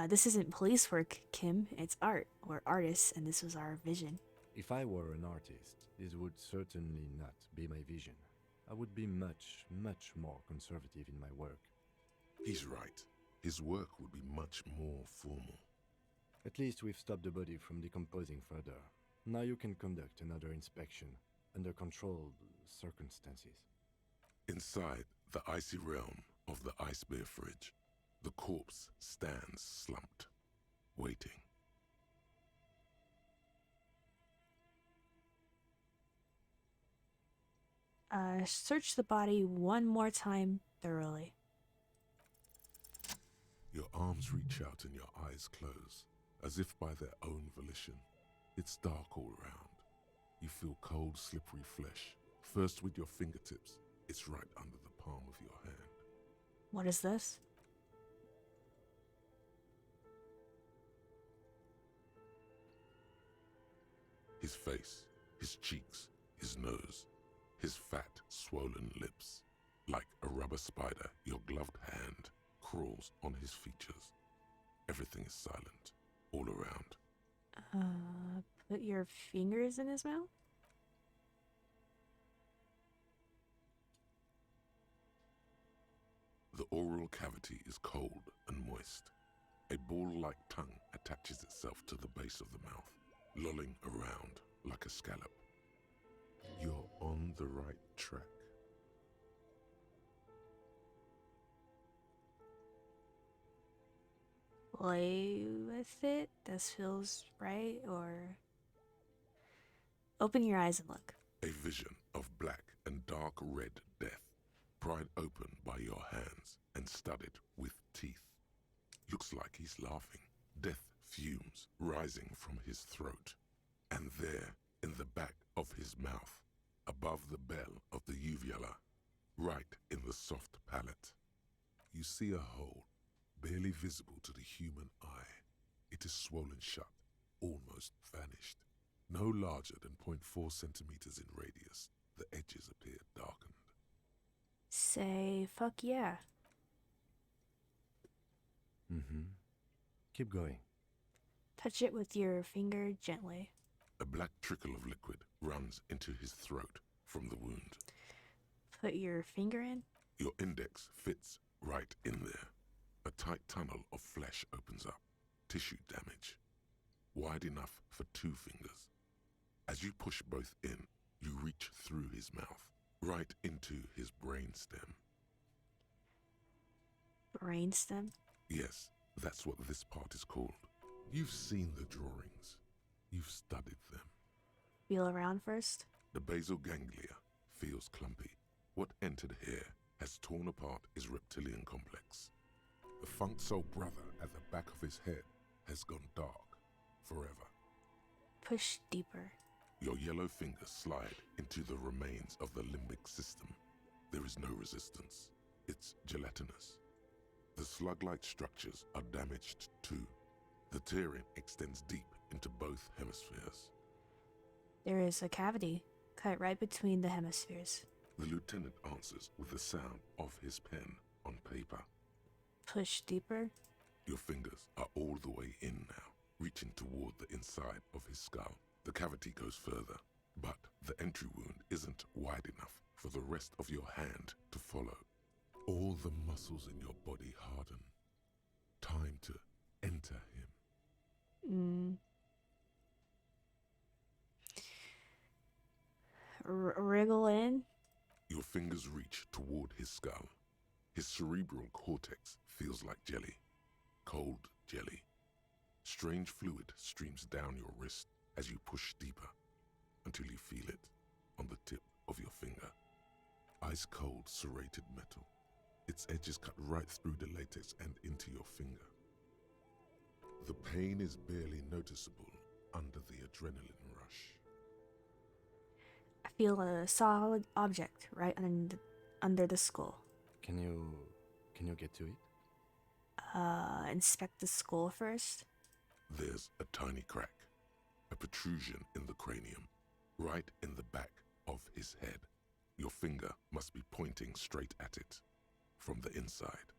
This isn't police work, Kim. It's art. We're artists, and this was our vision. If I were an artist, this would certainly not be my vision. I would be much, much more conservative in my work. He's right. His work would be much more formal. At least we've stopped the body from decomposing further. Now you can conduct another inspection under controlled circumstances. Inside the icy realm of the ice bear fridge, the corpse stands slumped, waiting. Search the body one more time thoroughly. Your arms reach out and your eyes close, as if by their own volition. It's dark all around. You feel cold, slippery flesh. First with your fingertips, it's right under the palm of your hand. What is this? His face, his cheeks, his nose, his fat, swollen lips. Like a rubber spider, your gloved hand crawls on his features. Everything is silent, all around. Put your fingers in his mouth? The oral cavity is cold and moist. A ball-like tongue attaches itself to the base of the mouth, lolling around like a scallop. You're on the right track. Play with it? This feels right, or... Open your eyes and look. A vision of black and dark red death, pried open by your hands and studded with teeth. Looks like he's laughing. Death fumes rising from his throat. And there, in the back of his mouth, above the bell of the uvula, right in the soft palate, you see a hole, barely visible to the human eye. It is swollen shut, almost vanished. No larger than 0.4 centimeters in radius, the edges appear darkened. Say, fuck yeah. Keep going. Touch it with your finger gently. A black trickle of liquid runs into his throat from the wound. Put your finger in. Your index fits right in there. A tight tunnel of flesh opens up. Tissue damage. Wide enough for 2 fingers. As you push both in, you reach through his mouth, right into his brainstem. Brainstem? Yes, that's what this part is called. You've seen the drawings. You've studied them. Feel around first. The basal ganglia feels clumpy. What entered here has torn apart his reptilian complex. The funk soul brother at the back of his head has gone dark forever. Push deeper. Your yellow fingers slide into the remains of the limbic system. There is no resistance. It's gelatinous. The slug-like structures are damaged too. The tearing extends deep into both hemispheres. There is a cavity cut right between the hemispheres. The lieutenant answers with the sound of his pen on paper. Push deeper. Your fingers are all the way in now, reaching toward the inside of his skull. The cavity goes further, but the entry wound isn't wide enough for the rest of your hand to follow. All the muscles in your body harden. Time to enter him. Wriggle in. Your fingers reach toward his skull. His cerebral cortex feels like jelly. Cold jelly. Strange fluid streams down your wrist as you push deeper until you feel it on the tip of your finger. Ice cold serrated metal. Its edges cut right through the latex and into your finger. The pain is barely noticeable under the adrenaline rush. I feel a solid object right under the skull. Can you get to it? Inspect the skull first. There's a tiny crack, a protrusion in the cranium, right in the back of his head. Your finger must be pointing straight at it, from the inside.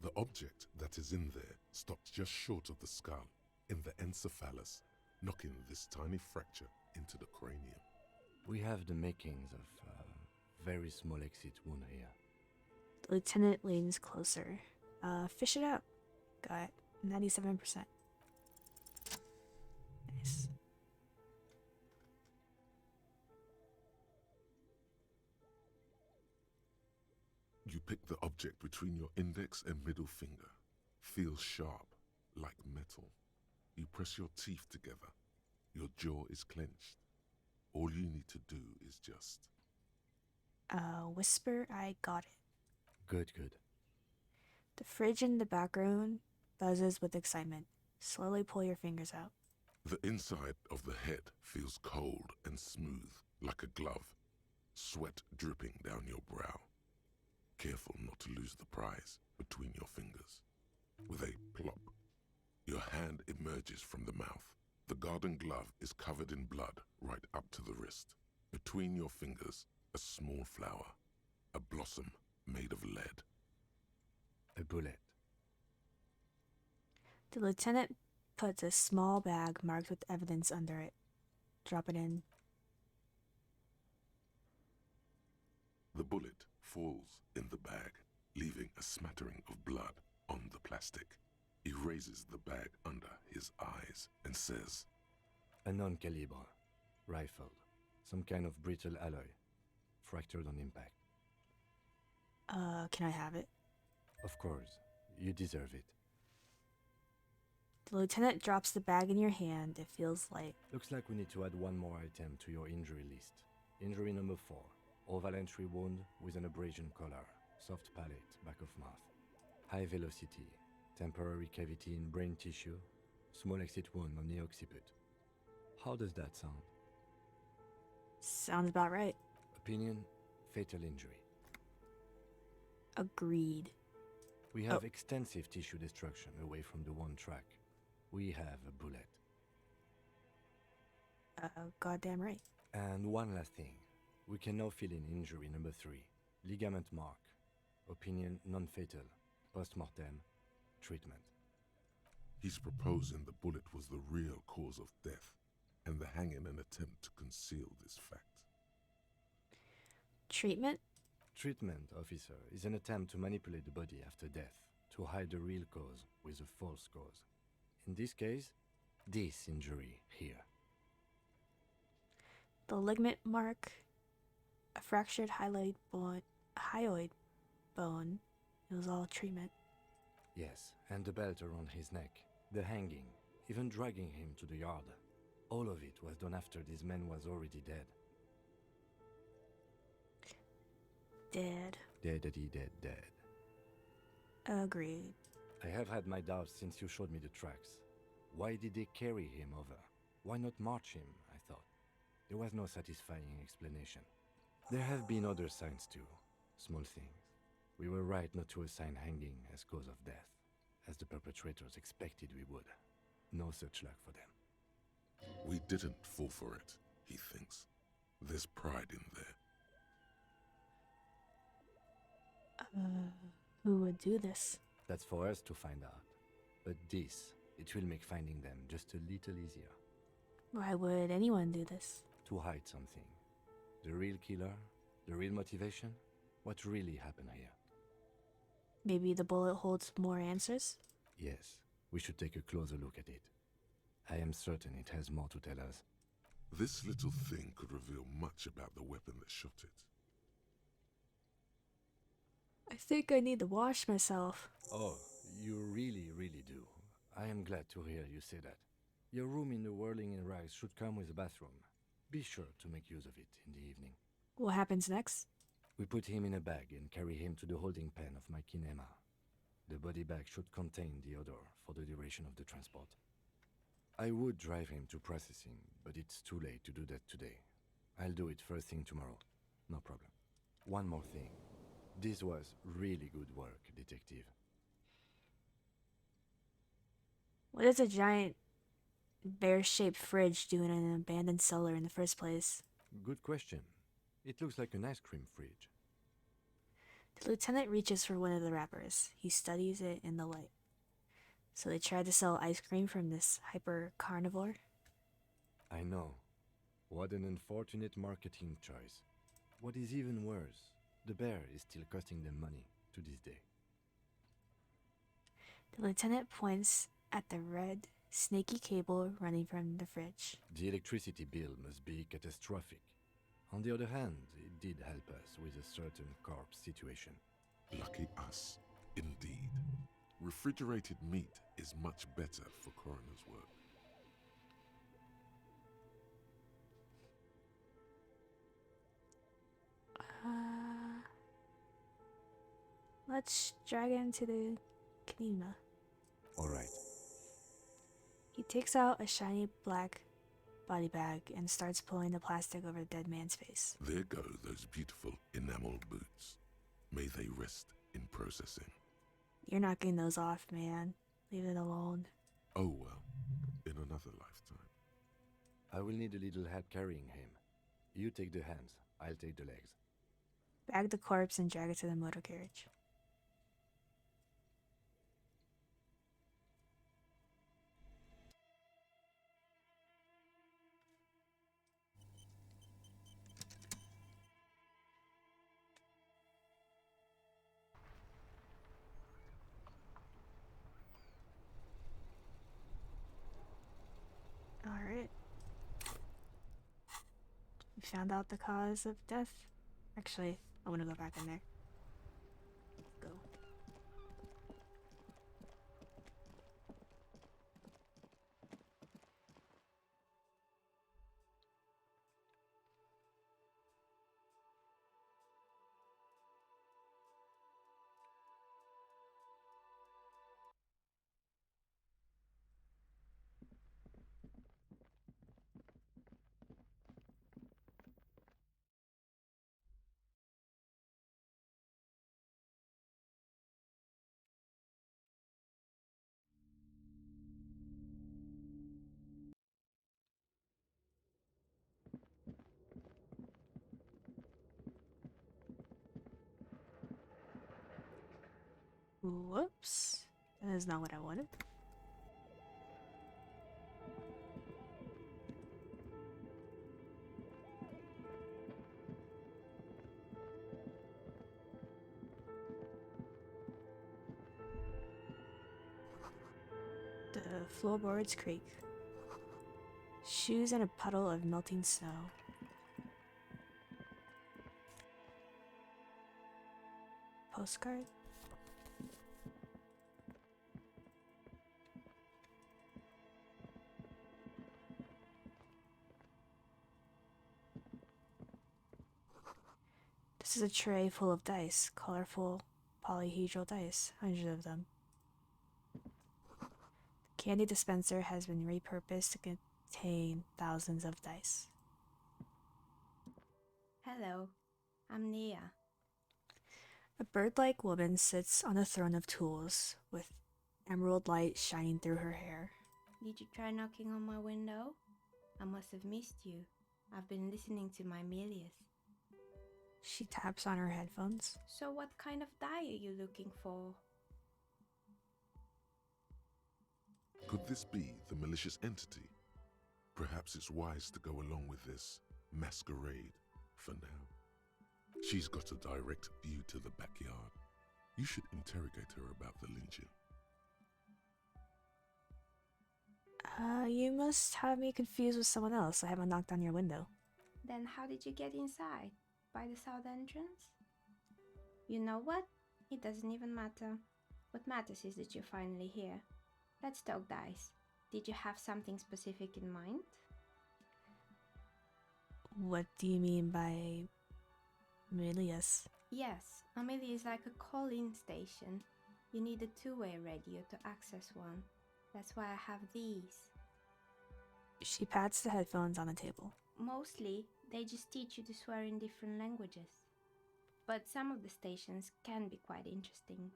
The object that is in there stops just short of the skull, in the encephalus, knocking this tiny fracture into the cranium. We have the makings of a very small exit wound here. The lieutenant leans closer. Fish it out. Got 97%. Nice. You pick the object between your index and middle finger. Feels sharp, like metal. You press your teeth together. Your jaw is clenched. All you need to do is just... Whisper, I got it. Good. The fridge in the background buzzes with excitement. Slowly pull your fingers out. The inside of the head feels cold and smooth, like a glove. Sweat dripping down your brow. Careful not to lose the prize between your fingers. With a plop, your hand emerges from the mouth. The garden glove is covered in blood right up to the wrist. Between your fingers, a small flower, a blossom made of lead. A bullet. The lieutenant puts a small bag marked with evidence under it. Drop it in. The bullet falls in the bag, leaving a smattering of blood on the plastic. He raises the bag under his eyes and says, A non-calibre. Rifle. Some kind of brittle alloy. Fractured on impact. Can I have it? Of course. You deserve it. The lieutenant drops the bag in your hand. It feels light. Looks like we need to add one more item to your injury list. Injury number 4. Oval entry wound with an abrasion collar. Soft palate, back of mouth. High velocity. Temporary cavity in brain tissue. Small exit wound on the occiput. How does that sound? Sounds about right. Opinion, fatal injury. Agreed. We have extensive tissue destruction away from the one track. We have a bullet. Goddamn right. And one last thing. We can now fill in injury number 3. Ligament mark. Opinion non-fatal. Post-mortem. Treatment. he's proposing the bullet was the real cause of death, and the hanging an attempt to conceal this fact. Treatment? Treatment, officer, is an attempt to manipulate the body after death, to hide the real cause with a false cause. In this case, this injury here. The ligament mark, a fractured hyoid bone. It was all treatment. Yes, and the belt around his neck, the hanging, even dragging him to the yard. All of it was done after this man was already dead. Dead. Dead. Agreed. I have had my doubts since you showed me the tracks. Why did they carry him over? Why not march him, I thought. There was no satisfying explanation. There have been other signs too, small things. We were right not to assign hanging as cause of death, as the perpetrators expected we would. No such luck for them. We didn't fall for it, he thinks. There's pride in there. Who would do this? That's for us to find out. But this, it will make finding them just a little easier. Why would anyone do this? To hide something. The real killer, the real motivation, what really happened here. Maybe the bullet holds more answers? Yes, we should take a closer look at it. I am certain it has more to tell us. This little thing could reveal much about the weapon that shot it. I think I need to wash myself. Oh, you really do. I am glad to hear you say that. Your room in the Whirling in Rags should come with a bathroom. Be sure to make use of it in the evening. What happens next? We put him in a bag and carry him to the holding pen of my kinema. The body bag should contain the odor for the duration of the transport. I would drive him to processing, but it's too late to do that today. I'll do it first thing tomorrow. No problem. One more thing. This was really good work, detective. What does a giant bear-shaped fridge do in an abandoned cellar in the first place? Good question. It looks like an ice cream fridge. The lieutenant reaches for one of the wrappers. He studies it in the light. So they tried to sell ice cream from this hyper carnivore? I know. What an unfortunate marketing choice. What is even worse, the bear is still costing them money to this day. The lieutenant points at the red, snaky cable running from the fridge. The electricity bill must be catastrophic. On the other hand, it did help us with a certain corpse situation. Lucky us, indeed. Refrigerated meat is much better for coroner's work. Let's drag him to the kinema. All right. He takes out a shiny black body bag and starts pulling the plastic over the dead man's face. There go those beautiful enamel boots. May they rest in processing. You're knocking those off, man. Leave it alone. Oh well, in another lifetime. I will need a little help carrying him. You take the hands, I'll take the legs. Bag the corpse and drag it to the motor carriage. found out the cause of death. Actually, I want to go back in there. Let's go. Whoops. That is not what I wanted. The floorboards creak. Shoes in a puddle of melting snow. Postcard? This is a tray full of dice, colorful polyhedral dice, hundreds of them. The candy dispenser has been repurposed to contain thousands of dice. Hello, I'm Nia. A bird-like woman sits on a throne of tools, with emerald light shining through her hair. Did you try knocking on my window? I must have missed you. I've been listening to my Melius. She taps on her headphones. So what kind of die are you looking for? Could this be the malicious entity? Perhaps it's wise to go along with this masquerade for now. She's got a direct view to the backyard. You should interrogate her about the lynching. You must have me confused with someone else. I haven't knocked on your window. Then how did you get inside? By the south entrance? You know what? It doesn't even matter. What matters is that you're finally here. Let's talk dice. Did you have something specific in mind? What do you mean by Melius? Yes, Amelia is like a call-in station. You need a two-way radio to access one. That's why I have these. She pats the headphones on the table. Mostly, they just teach you to swear in different languages. But some of the stations can be quite interesting.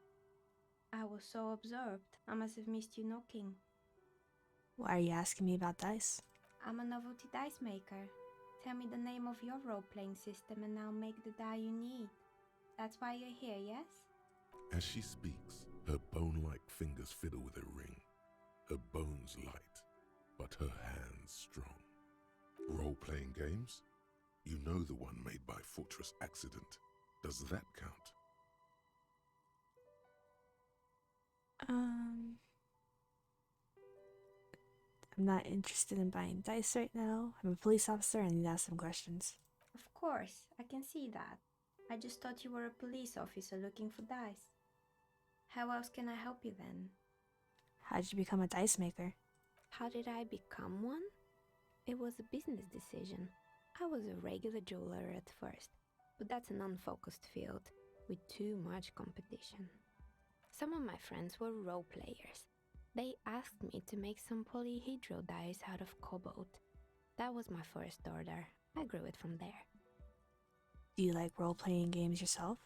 I was so absorbed, I must have missed you knocking. Why are you asking me about dice? I'm a novelty dice maker. Tell me the name of your role-playing system and I'll make the die you need. That's why you're here, yes? As she speaks, her bone-like fingers fiddle with a ring. Her bones light, but her hands strong. Role-playing games? You know the one made by Fortress Accident. Does that count? I'm not interested in buying dice right now. I'm a police officer and I need to ask some questions. Of course, I can see that. I just thought you were a police officer looking for dice. How else can I help you then? How'd you become a dice maker? How did I become one? It was a business decision. I was a regular jeweler at first, but that's an unfocused field with too much competition. Some of my friends were role players. They asked me to make some polyhedral dice out of cobalt. That was my first order. I grew it from there. Do you like role-playing games yourself?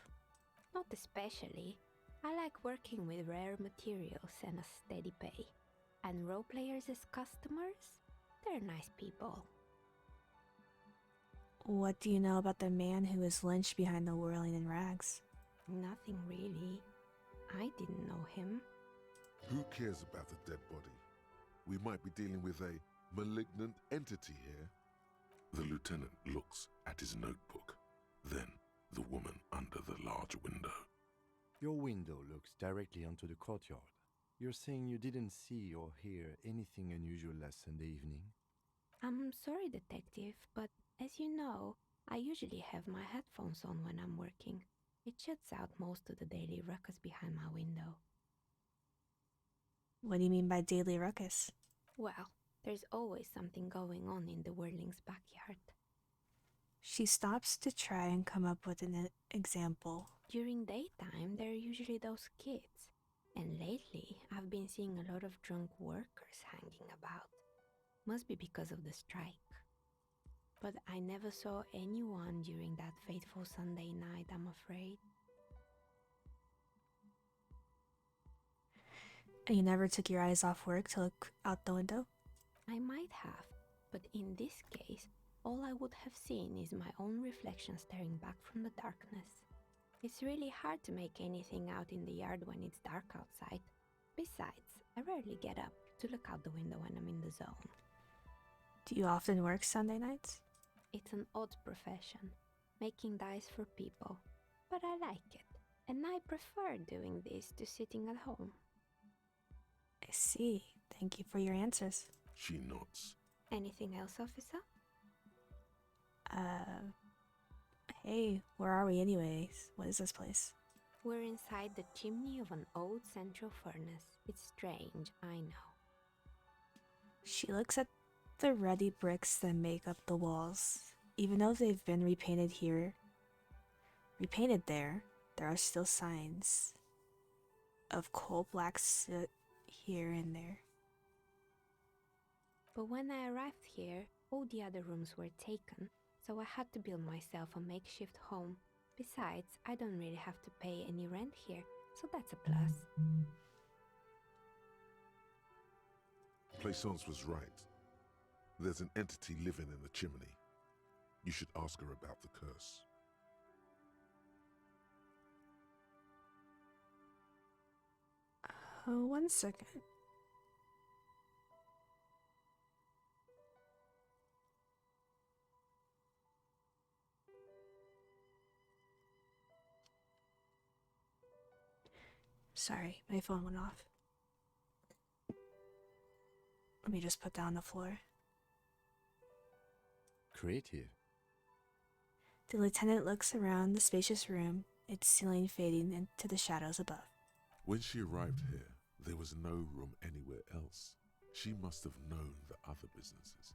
Not especially. I like working with rare materials and a steady pay. And role players as customers? They're nice people. What do you know about the man who was lynched behind the whirling in rags? Nothing really. I didn't know him. Who cares about the dead body? We might be dealing with a malignant entity here. The lieutenant looks at his notebook, then the woman under the large window. Your window looks directly onto the courtyard. You're saying you didn't see or hear anything unusual last Sunday evening? I'm sorry, detective, but As you know, I usually have my headphones on when I'm working. It shuts out most of the daily ruckus behind my window. What do you mean by daily ruckus? Well, there's always something going on in the Whirling's backyard. She stops to try and come up with an example. During daytime, there are usually those kids. And lately, I've been seeing a lot of drunk workers hanging about. Must be because of the strike. But I never saw anyone during that fateful Sunday night, I'm afraid. And you never took your eyes off work to look out the window? I might have, but in this case, all I would have seen is my own reflection staring back from the darkness. It's really hard to make anything out in the yard when it's dark outside. Besides, I rarely get up to look out the window when I'm in the zone. Do you often work Sunday nights? It's an odd profession, making dice for people, but I like it, and I prefer doing this to sitting at home. I see. Thank you for your answers. She nods. Anything else, officer? Hey, where are we anyways? What is this place? We're inside the chimney of an old central furnace. It's strange, I know. She looks at the ruddy bricks that make up the walls. Even though they've been repainted there are still signs of coal black soot here and there. But when I arrived here, all the other rooms were taken, so I had to build myself a makeshift home. Besides, I don't really have to pay any rent here, so that's a plus. Plaisance was right. There's an entity living in the chimney. You should ask her about the curse. One second. Sorry, my phone went off. Let me just put down the floor. Creative. The lieutenant looks around the spacious room, its ceiling fading into the shadows above. When she arrived here, there was no room anywhere else. She must have known the other businesses.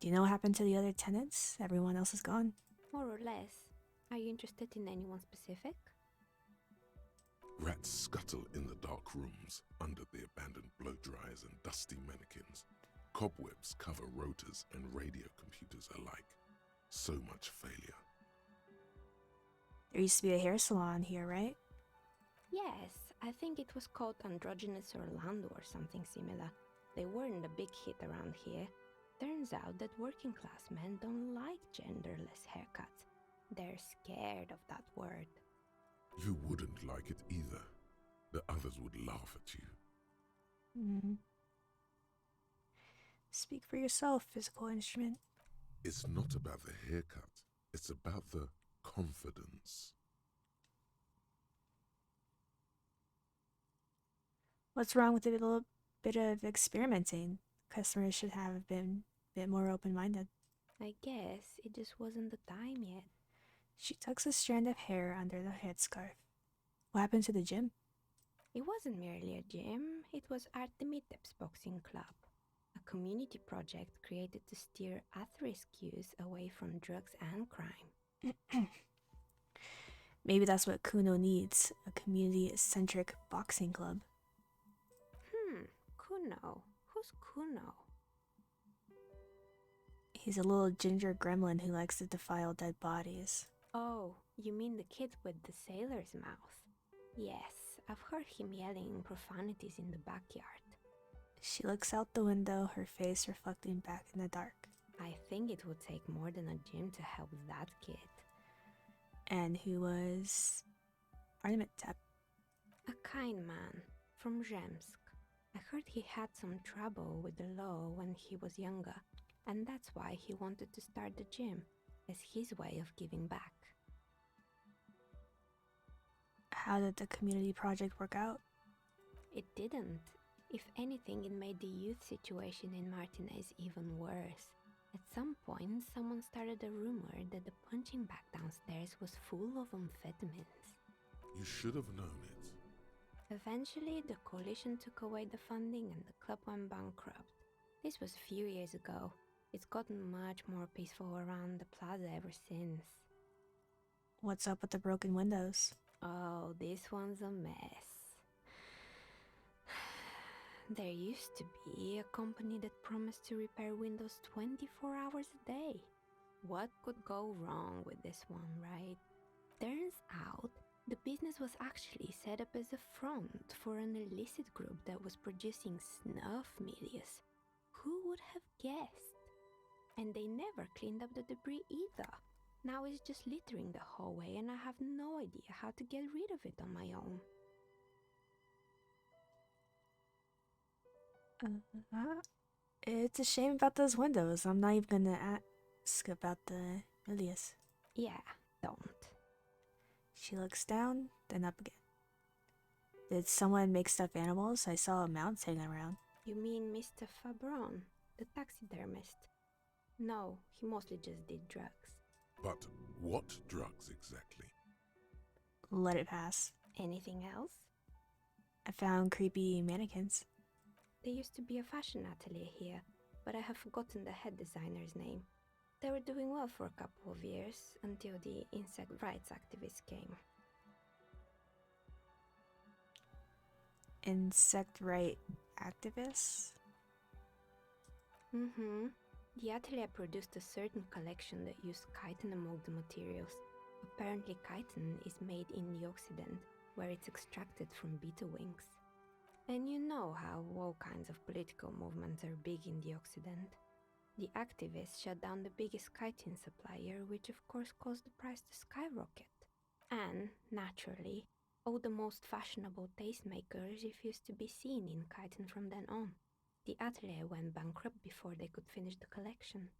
Do you know what happened to the other tenants? Everyone else is gone. More or less. Are you interested in anyone specific? Rats scuttle in the dark rooms under the abandoned blow dryers and dusty mannequins. Cobwebs cover rotors and radio computers alike. So much failure. There used to be a hair salon here, right? Yes, I think it was called Androgynous Orlando or something similar. They weren't a big hit around here. Turns out that working class men don't like genderless haircuts. They're scared of that word. You wouldn't like it either. The others would laugh at you. Speak for yourself, physical instrument. It's not about the haircut. It's about the confidence. What's wrong with a little bit of experimenting? Customers should have been a bit more open-minded. I guess it just wasn't the time yet. She tucks a strand of hair under the headscarf. What happened to the gym? It wasn't merely a gym, it was Artemidep's boxing club. A community project created to steer at-risk youth away from drugs and crime. Maybe that's what Kuno needs, a community-centric boxing club. Kuno. Who's Kuno? He's a little ginger gremlin who likes to defile dead bodies. Oh, you mean the kid with the sailor's mouth? Yes, I've heard him yelling profanities in the backyard. She looks out the window, her face reflecting back in the dark. I think it would take more than a gym to help that kid. And who was Artemidep? A kind man from Zemsk. I heard he had some trouble with the law when he was younger, and that's why he wanted to start the gym, as his way of giving back. How did the community project work out? It didn't. If anything, it made the youth situation in Martinez even worse. At some point, someone started a rumor that the punching bag downstairs was full of amphetamines. You should have known it. Eventually, the coalition took away the funding and the club went bankrupt. This was a few years ago. It's gotten much more peaceful around the plaza ever since. What's up with the broken windows? Oh, this one's a mess. There used to be a company that promised to repair windows 24 hours a day. What could go wrong with this one, right? Turns out, the business was actually set up as a front for an illicit group that was producing snuff medias. Who would have guessed? And they never cleaned up the debris either. Now it's just littering the hallway and I have no idea how to get rid of it on my own. It's a shame about those windows. I'm not even gonna ask about the Milius. Yeah, don't. She looks down, then up again. Did someone make stuffed animals? I saw a mount hanging around. You mean Mr. Fabron, the taxidermist? No, he mostly just did drugs. But what drugs exactly? Let it pass. Anything else? I found creepy mannequins. There used to be a fashion atelier here, but I have forgotten the head designer's name. They were doing well for a couple of years, until the insect rights activists came. Insect right activists? Mm-hmm. The atelier produced a certain collection that used chitin among the materials. Apparently chitin is made in the Occident, where it's extracted from beetle wings. And you know how all kinds of political movements are big in the Occident. The activists shut down the biggest chitin supplier, which of course caused the price to skyrocket. And, naturally, all the most fashionable tastemakers refused to be seen in chitin from then on. The atelier went bankrupt before they could finish the collection.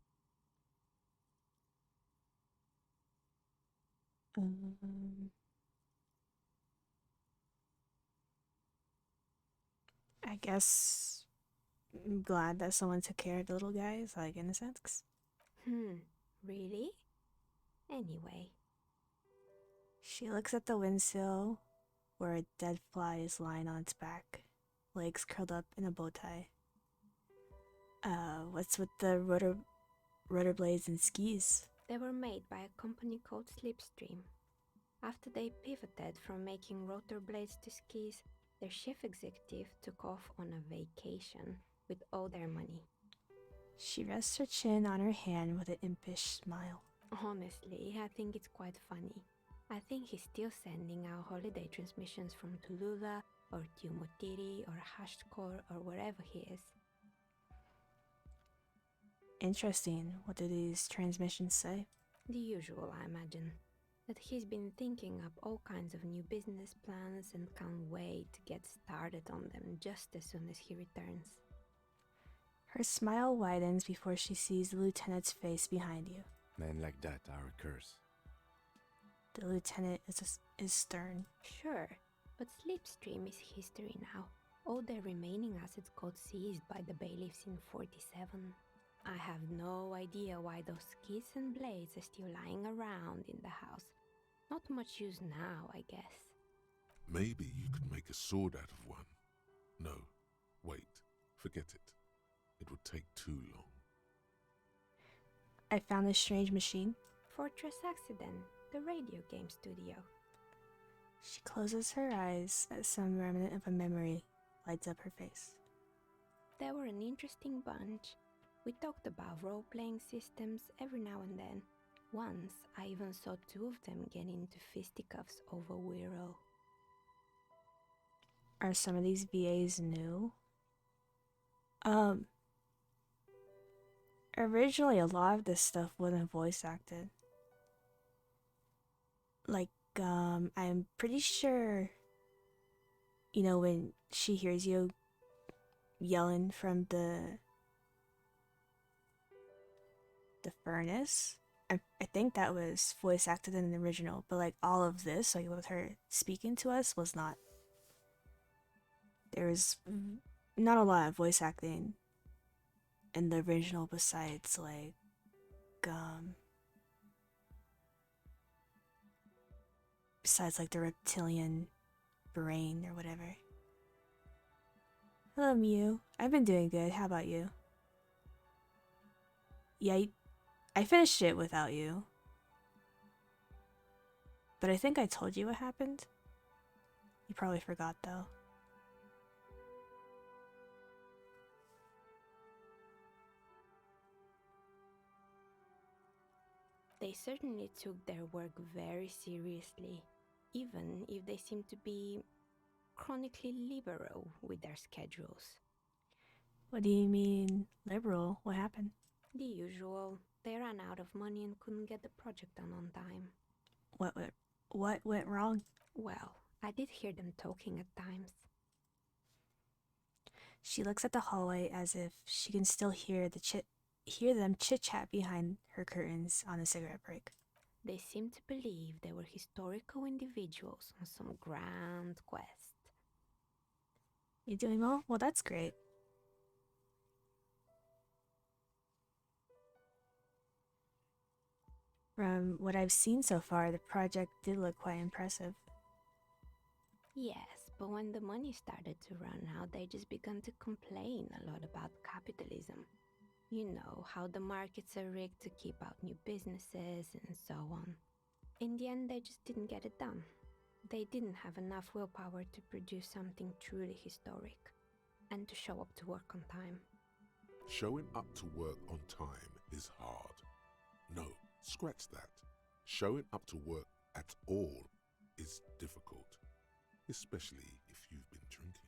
I guess I'm glad that someone took care of the little guys, like, in a sense. Really? Anyway. She looks at the windsill, where a dead fly is lying on its back, legs curled up in a bow tie. What's with the rotor blades and skis? They were made by a company called Slipstream. After they pivoted from making rotor blades to skis, their chief executive took off on a vacation with all their money. She rests her chin on her hand with an impish smile. Honestly, I think it's quite funny. I think he's still sending out holiday transmissions from Tulula or Tiumotiri or Hashtkor or wherever he is. Interesting. What do these transmissions say? The usual, I imagine. That he's been thinking up all kinds of new business plans and can't wait to get started on them just as soon as he returns. Her smile widens before she sees the lieutenant's face behind you. Men like that are a curse. The lieutenant is stern. Sure, but Slipstream is history now. All their remaining assets got seized by the bailiffs in 47. I have no idea why those skis and blades are still lying around in the house. Not much use now, I guess. Maybe you could make a sword out of one. No, wait, forget it. It would take too long. I found this strange machine. Fortress Accident, the radio game studio. She closes her eyes as some remnant of a memory lights up her face. They were an interesting bunch. We talked about role-playing systems every now and then. Once, I even saw two of them get into fisticuffs over Wirral. Are some of these VAs new? Originally a lot of this stuff wasn't voice acted. Like, I'm pretty sure, you know, when she hears you yelling from the furnace, I think that was voice acted in the original, but like all of this, like with her speaking to us, was not. There was not a lot of voice acting in the original besides like um besides like the reptilian brain or whatever. Hello, Mew. I've been doing good. How about you? Yeah, I finished it without you. But I think I told you what happened. You probably forgot though. They certainly took their work very seriously, even if they seem to be chronically liberal with their schedules. What do you mean, liberal? What happened? The usual. They ran out of money and couldn't get the project done on time. What went wrong? Well, I did hear them talking at times. She looks at the hallway as if she can still hear them chit-chat behind her curtains on a cigarette break. They seemed to believe they were historical individuals on some grand quest. You doing well? Well, that's great. From what I've seen so far, the project did look quite impressive. Yes, but when the money started to run out, they just began to complain a lot about capitalism. You know, how the markets are rigged to keep out new businesses and so on. In the end, they just didn't get it done. They didn't have enough willpower to produce something truly historic and to show up to work on time. Showing up to work on time is hard. No, scratch that. Showing up to work at all is difficult, especially if you've been drinking.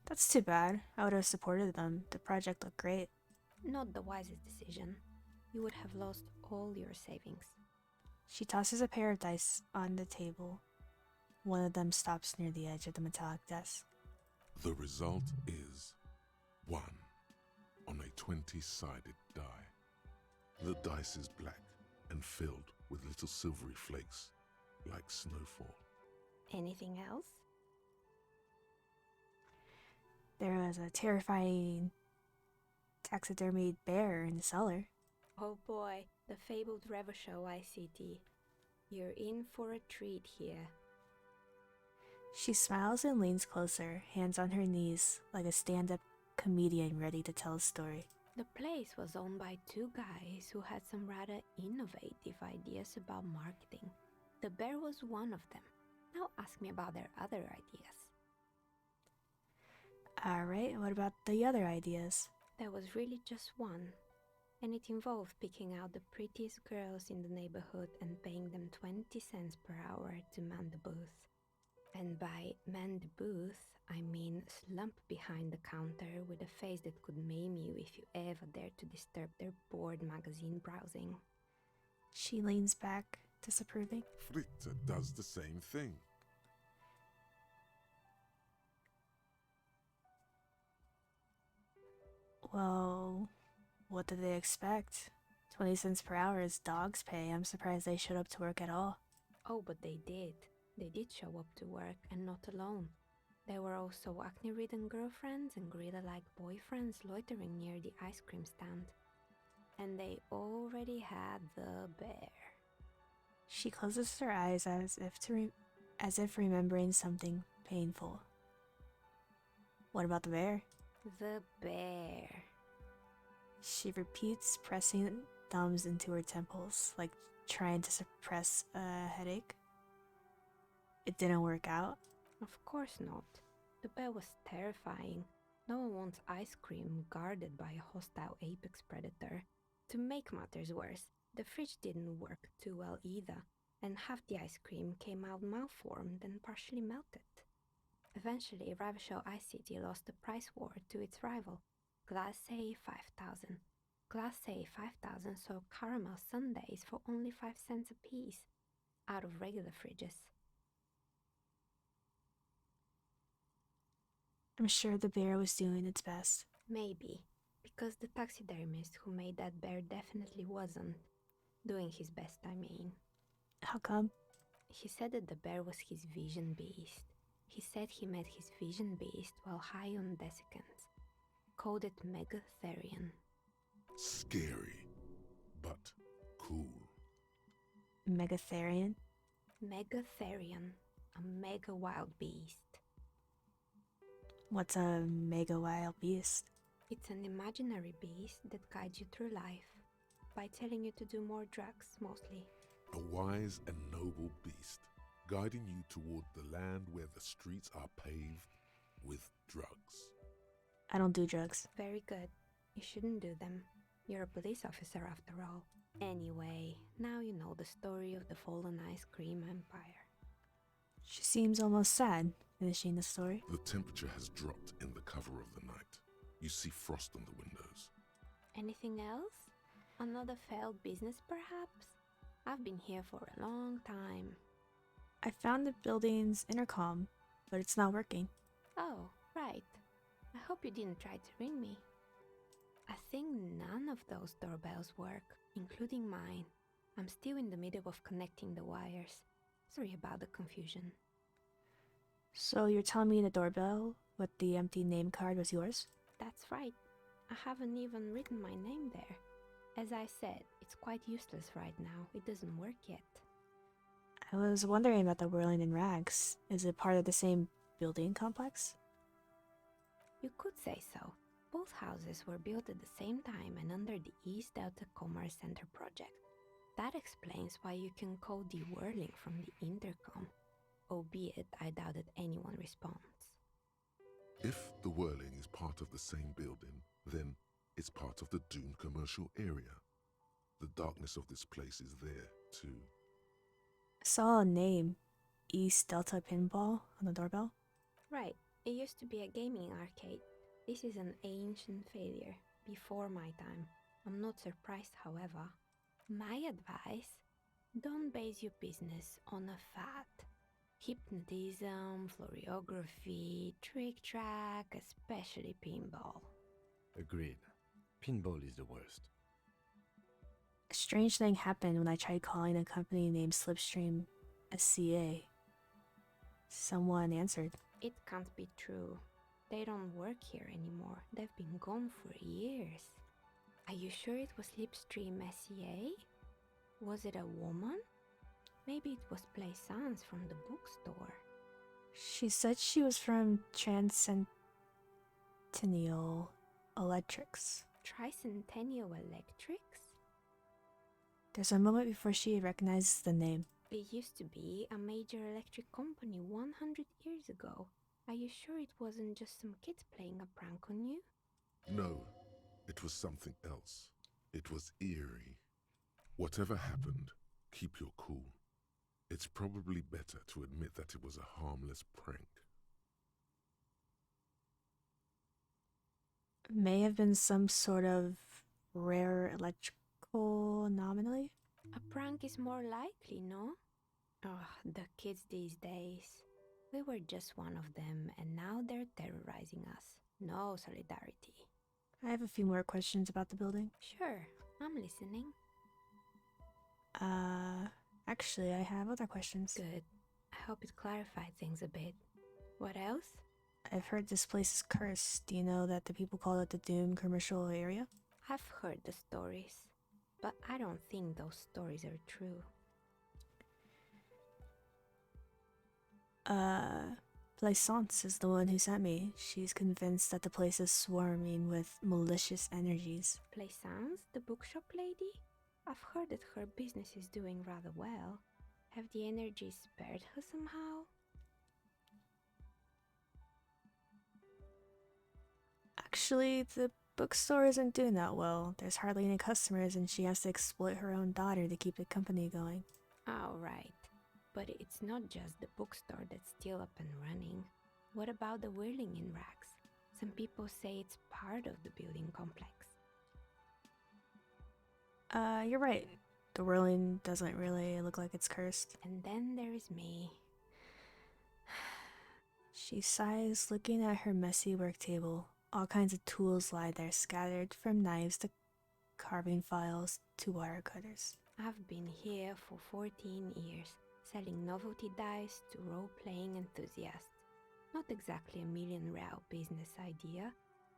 That's too bad. I would have supported them. The project looked great. Not the wisest decision. You would have lost all your savings. She tosses a pair of dice on the table. One of them stops near the edge of the metallic desk. The result is 1 on a 20-sided die. The dice is black and filled with little silvery flakes, like snowfall. Anything else? There was a terrifying taxidermied bear in the cellar. Oh boy, the fabled Revachol ICT. You're in for a treat here. She smiles and leans closer, hands on her knees, like a stand-up comedian ready to tell a story. The place was owned by two guys who had some rather innovative ideas about marketing. The bear was one of them. Now ask me about their other ideas. Alright, what about the other ideas? There was really just one, and it involved picking out the prettiest girls in the neighborhood and paying them 20 cents per hour to man the booth. And by man the booth, I mean slump behind the counter with a face that could maim you if you ever dared to disturb their bored magazine browsing. She leans back, disapproving. Fritta does the same thing. Well, what did they expect? 20 cents per hour is dog's pay. I'm surprised they showed up to work at all. Oh, but they did. They did show up to work, and not alone. There were also acne-ridden girlfriends and gorilla-like boyfriends loitering near the ice cream stand. And they already had the bear. She closes her eyes as if remembering something painful. What about the bear? The bear. She repeats, pressing thumbs into her temples, like trying to suppress a headache. It didn't work out. Of course not. The bear was terrifying. No one wants ice cream guarded by a hostile apex predator. To make matters worse, the fridge didn't work too well either, and half the ice cream came out malformed and partially melted. Eventually, Revachol ICT lost the price war to its rival, Glace 5000. Glace 5000 sold caramel sundaes for only 5 cents a piece, out of regular fridges. I'm sure the bear was doing its best. Maybe, because the taxidermist who made that bear definitely wasn't. Doing his best, I mean. How come? He said that the bear was his vision beast. He said he met his vision beast while high on desiccants. Called it Megatherian. Scary, but cool. Megatherian? Megatherian, a mega wild beast. What's a mega wild beast? It's an imaginary beast that guides you through life by telling you to do more drugs, mostly. A wise and noble beast, guiding you toward the land where the streets are paved with drugs. I don't do drugs. Very good. You shouldn't do them. You're a police officer after all. Anyway, now you know the story of the fallen ice cream empire. She seems almost sad, finishing the story. The temperature has dropped in the cover of the night. You see frost on the windows. Anything else? Another failed business, perhaps? I've been here for a long time. I found the building's intercom, but it's not working. Oh, right. I hope you didn't try to ring me. I think none of those doorbells work, including mine. I'm still in the middle of connecting the wires. Sorry about the confusion. So you're telling me the doorbell with the empty name card was yours? That's right. I haven't even written my name there. As I said, it's quite useless right now. It doesn't work yet. I was wondering about the whirling in rags. Is it part of the same building complex? You could say so. Both houses were built at the same time and under the East Delta Commerce Center project. That explains why you can call the whirling from the intercom, albeit I doubt that anyone responds. If the whirling is part of the same building, then it's part of the Dune commercial area. The darkness of this place is there, too. I saw a name, East Delta Pinball, on the doorbell. Right. It used to be a gaming arcade. This is an ancient failure, before my time. I'm not surprised, however. My advice, don't base your business on a fad. Hypnotism, floriography, trick track, especially pinball. Agreed. Pinball is the worst. A strange thing happened when I tried calling a company named Slipstream SCA. Someone answered. It can't be true. They don't work here anymore. They've been gone for years. Are you sure it was Slipstream SCA? Was it a woman? Maybe it was Plaisance from the bookstore. She said she was from Transcendennial Electrics. Tricentennial Electrics? There's a moment before she recognizes the name. It used to be a major electric company 100 years ago. Are you sure it wasn't just some kids playing a prank on you? No, it was something else. It was eerie. Whatever happened, keep your cool. It's probably better to admit that it was a harmless prank. May have been some sort of rare electrical anomaly. A prank is more likely, no? Oh, the kids these days. We were just one of them, and now they're terrorizing us. No solidarity. I have a few more questions about the building. Sure, I'm listening. Actually, I have other questions. Good. I hope it clarified things a bit. What else? I've heard this place is cursed. Do you know that the people call it the Doom commercial area? I've heard the stories, but I don't think those stories are true. Plaisance is the one who sent me. She's convinced that the place is swarming with malicious energies. Plaisance, the bookshop lady? I've heard that her business is doing rather well. Have the energies spared her somehow? Actually, the bookstore isn't doing that well. There's hardly any customers and she has to exploit her own daughter to keep the company going. Oh, right. But it's not just the bookstore that's still up and running. What about the whirling in rags? Some people say it's part of the building complex. You're right. The whirling doesn't really look like it's cursed. And then there is me. She sighs, looking at her messy work table. All kinds of tools lie there, scattered from knives to carving files to wire cutters. I've been here for 14 years, selling novelty dice to role-playing enthusiasts. Not exactly a million-real business idea,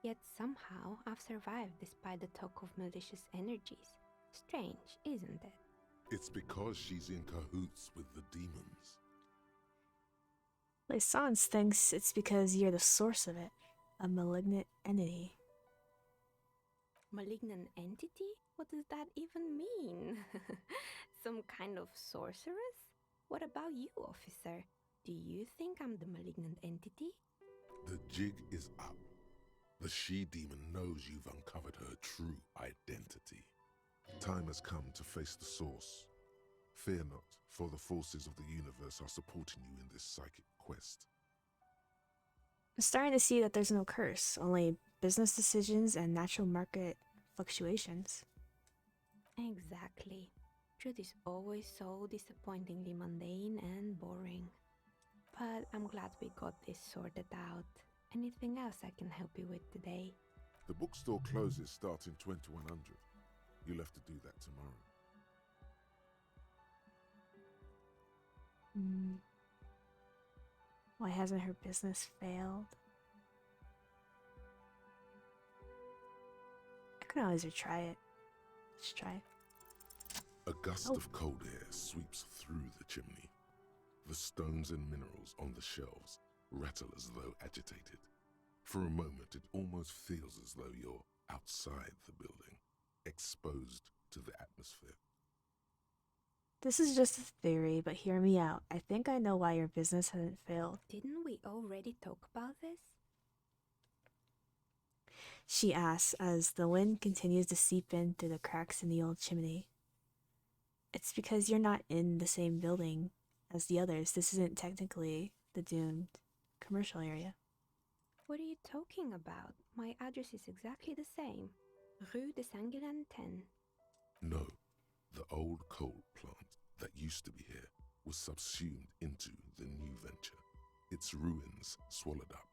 yet somehow I've survived despite the talk of malicious energies. Strange, isn't it? It's because she's in cahoots with the demons. Lysance thinks it's because you're the source of it, a malignant entity. Malignant entity? What does that even mean? Some kind of sorceress? What about you, officer? Do you think I'm the malignant entity? The jig is up. The she-demon knows you've uncovered her true identity. Time has come to face the source. Fear not, for the forces of the universe are supporting you in this psychic quest. I'm starting to see that there's no curse, only business decisions and natural market fluctuations. Exactly. Truth is always so disappointingly mundane and boring. But I'm glad we got this sorted out. Anything else I can help you with today? The bookstore closes starting 2100. You'll have to do that tomorrow. Why hasn't her business failed? I can always retry it. Let's try it. A gust of cold air sweeps through the chimney. The stones and minerals on the shelves rattle as though agitated. For a moment, it almost feels as though you're outside the building, exposed to the atmosphere. This is just a theory, but hear me out. I think I know why your business hasn't failed. Didn't we already talk about this? She asks as the wind continues to seep in through the cracks in the old chimney. It's because you're not in the same building as the others. This isn't technically the doomed commercial area. What are you talking about? My address is exactly the same. Rue de Saint-Guilain 10. No, the old coal plant that used to be here was subsumed into the new venture. Its ruins swallowed up.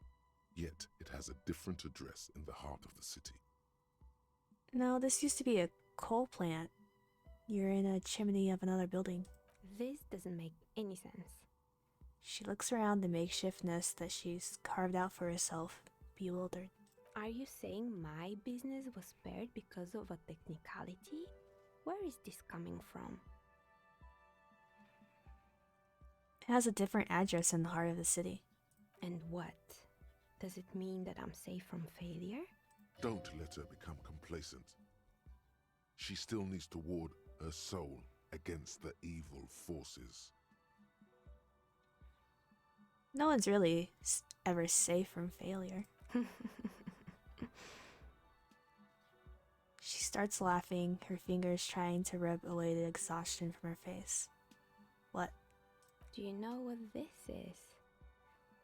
Yet it has a different address in the heart of the city. No, this used to be a coal plant. You're in a chimney of another building. This doesn't make any sense. She looks around the makeshift nest that she's carved out for herself, bewildered. Are you saying my business was spared because of a technicality? Where is this coming from? It has a different address in the heart of the city. And what? Does it mean that I'm safe from failure? Don't let her become complacent. She still needs to ward her soul against the evil forces. No one's really ever safe from failure. She starts laughing, her fingers trying to rub away the exhaustion from her face. What? Do you know what this is?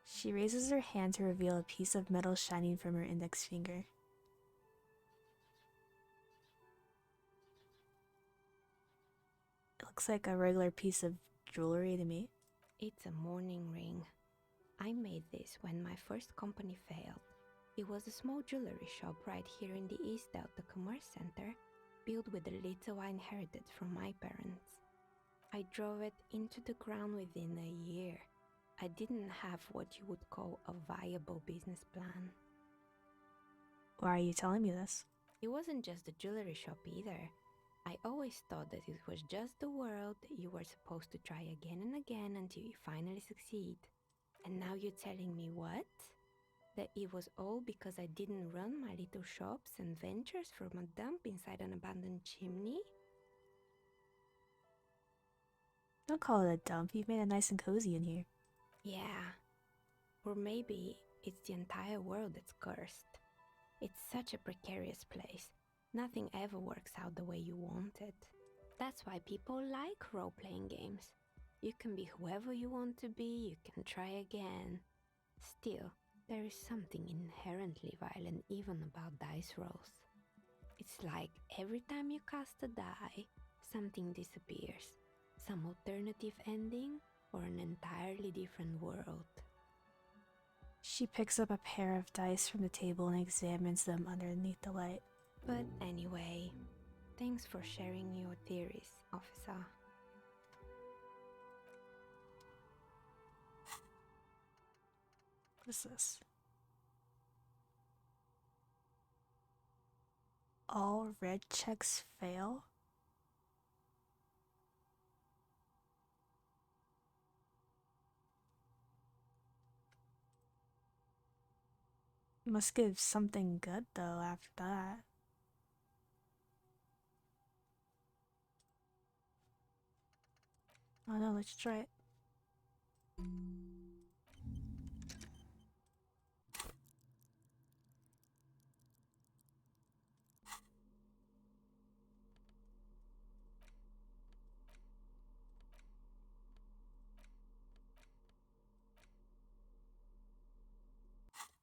She raises her hand to reveal a piece of metal shining from her index finger. It looks like a regular piece of jewelry to me. It's a mourning ring. I made this when my first company failed. It was a small jewelry shop right here in the East Delta Commerce Center, built with the little I inherited from my parents. I drove it into the ground within a year. I didn't have what you would call a viable business plan. Why are you telling me this? It wasn't just the jewelry shop either. I always thought that it was just the world that you were supposed to try again and again until you finally succeed. And now you're telling me what? That it was all because I didn't run my little shops and ventures from a dump inside an abandoned chimney? Don't call it a dump. You've made it nice and cozy in here. Yeah. Or maybe it's the entire world that's cursed. It's such a precarious place. Nothing ever works out the way you want it. That's why people like role-playing games. You can be whoever you want to be, you can try again. Still, there is something inherently violent even about dice rolls. It's like every time you cast a die, something disappears. Some alternative ending or an entirely different world. She picks up a pair of dice from the table and examines them underneath the light. But anyway, thanks for sharing your theories, officer. What's this? All red checks fail? Must give something good though after that. Oh no, let's try it.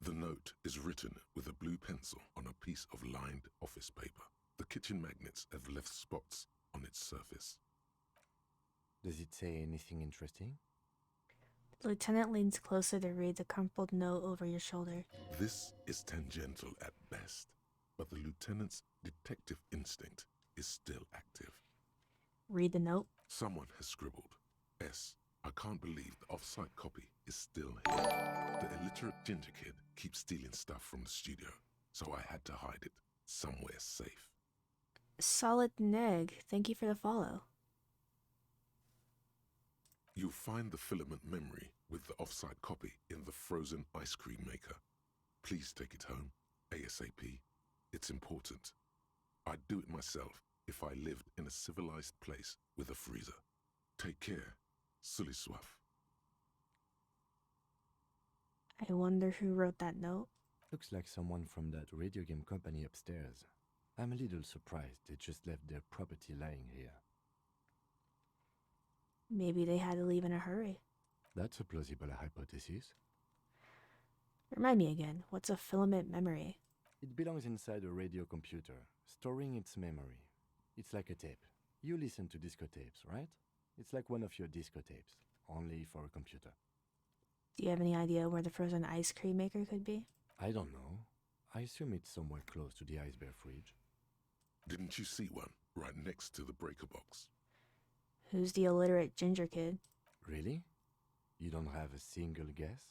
The note is written with a blue pencil on a piece of lined office paper. The kitchen magnets have left spots on its surface. Does it say anything interesting? The lieutenant leans closer to read the crumpled note over your shoulder. This is tangential at best, but the lieutenant's detective instinct is still active. Read the note. Someone has scribbled, S. I can't believe the off-site copy is still here. The illiterate ginger kid keeps stealing stuff from the studio, so I had to hide it somewhere safe. Solid neg. Thank you for the follow. You'll find the filament memory with the off-site copy in the frozen ice cream maker. Please take it home, ASAP. It's important. I'd do it myself if I lived in a civilized place with a freezer. Take care. Sully Soif. I wonder who wrote that note. Looks like someone from that radio game company upstairs. I'm a little surprised they just left their property lying here. Maybe they had to leave in a hurry. That's a plausible hypothesis. Remind me again, what's a filament memory? It belongs inside a radio computer, storing its memory. It's like a tape. You listen to disco tapes, right? It's like one of your disco tapes, only for a computer. Do you have any idea where the frozen ice cream maker could be? I don't know. I assume it's somewhere close to the ice bear fridge. Didn't you see one right next to the breaker box? Who's the illiterate ginger kid? Really? You don't have a single guess?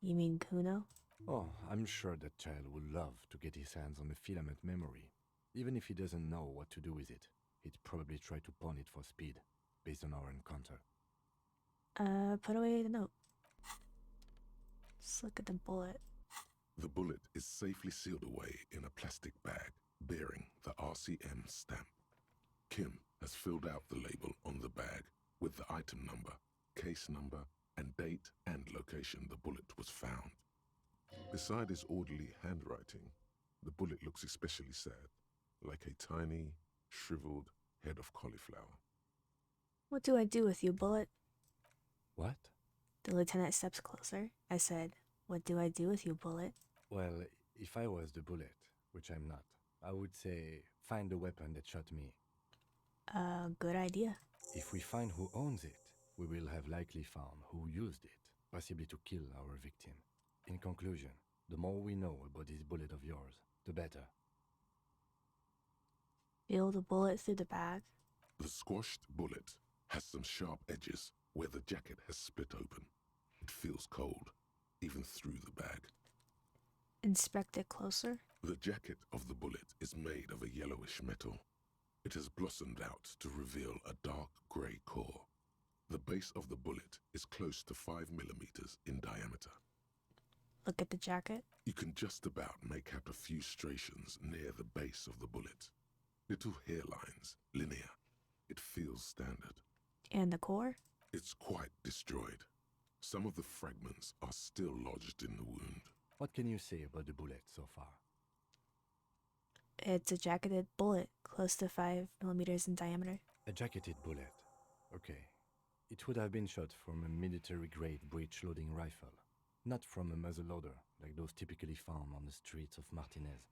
You mean Kuno? Oh, I'm sure that child would love to get his hands on the filament memory. Even if he doesn't know what to do with it, he'd probably try to pawn it for speed, based on our encounter. Put away the note. Let's look at the bullet. The bullet is safely sealed away in a plastic bag bearing the RCM stamp. Kim has filled out the label on the bag with the item number, case number, and date and location the bullet was found. Beside his orderly handwriting, the bullet looks especially sad, like a tiny, shriveled head of cauliflower. What do I do with you, bullet? What? The lieutenant steps closer. I said, what do I do with you, bullet? Well, if I was the bullet, which I'm not, I would say, find the weapon that shot me. Good idea. If we find who owns it, we will have likely found who used it, possibly to kill our victim. In conclusion, the more we know about this bullet of yours, the better. Feel the bullet through the bag. The squashed bullet has some sharp edges where the jacket has split open. It feels cold, even through the bag. Inspect it closer. The jacket of the bullet is made of a yellowish metal. It has blossomed out to reveal a dark grey core. The base of the bullet is close to 5 millimeters in diameter. Look at the jacket. You can just about make out a few striations near the base of the bullet. Little hairlines, linear. It feels standard. And the core? It's quite destroyed. Some of the fragments are still lodged in the wound. What can you say about the bullet so far? It's a jacketed bullet, close to 5 millimeters in diameter. A jacketed bullet. Okay. It would have been shot from a military-grade breech-loading rifle, not from a muzzleloader like those typically found on the streets of Martinez.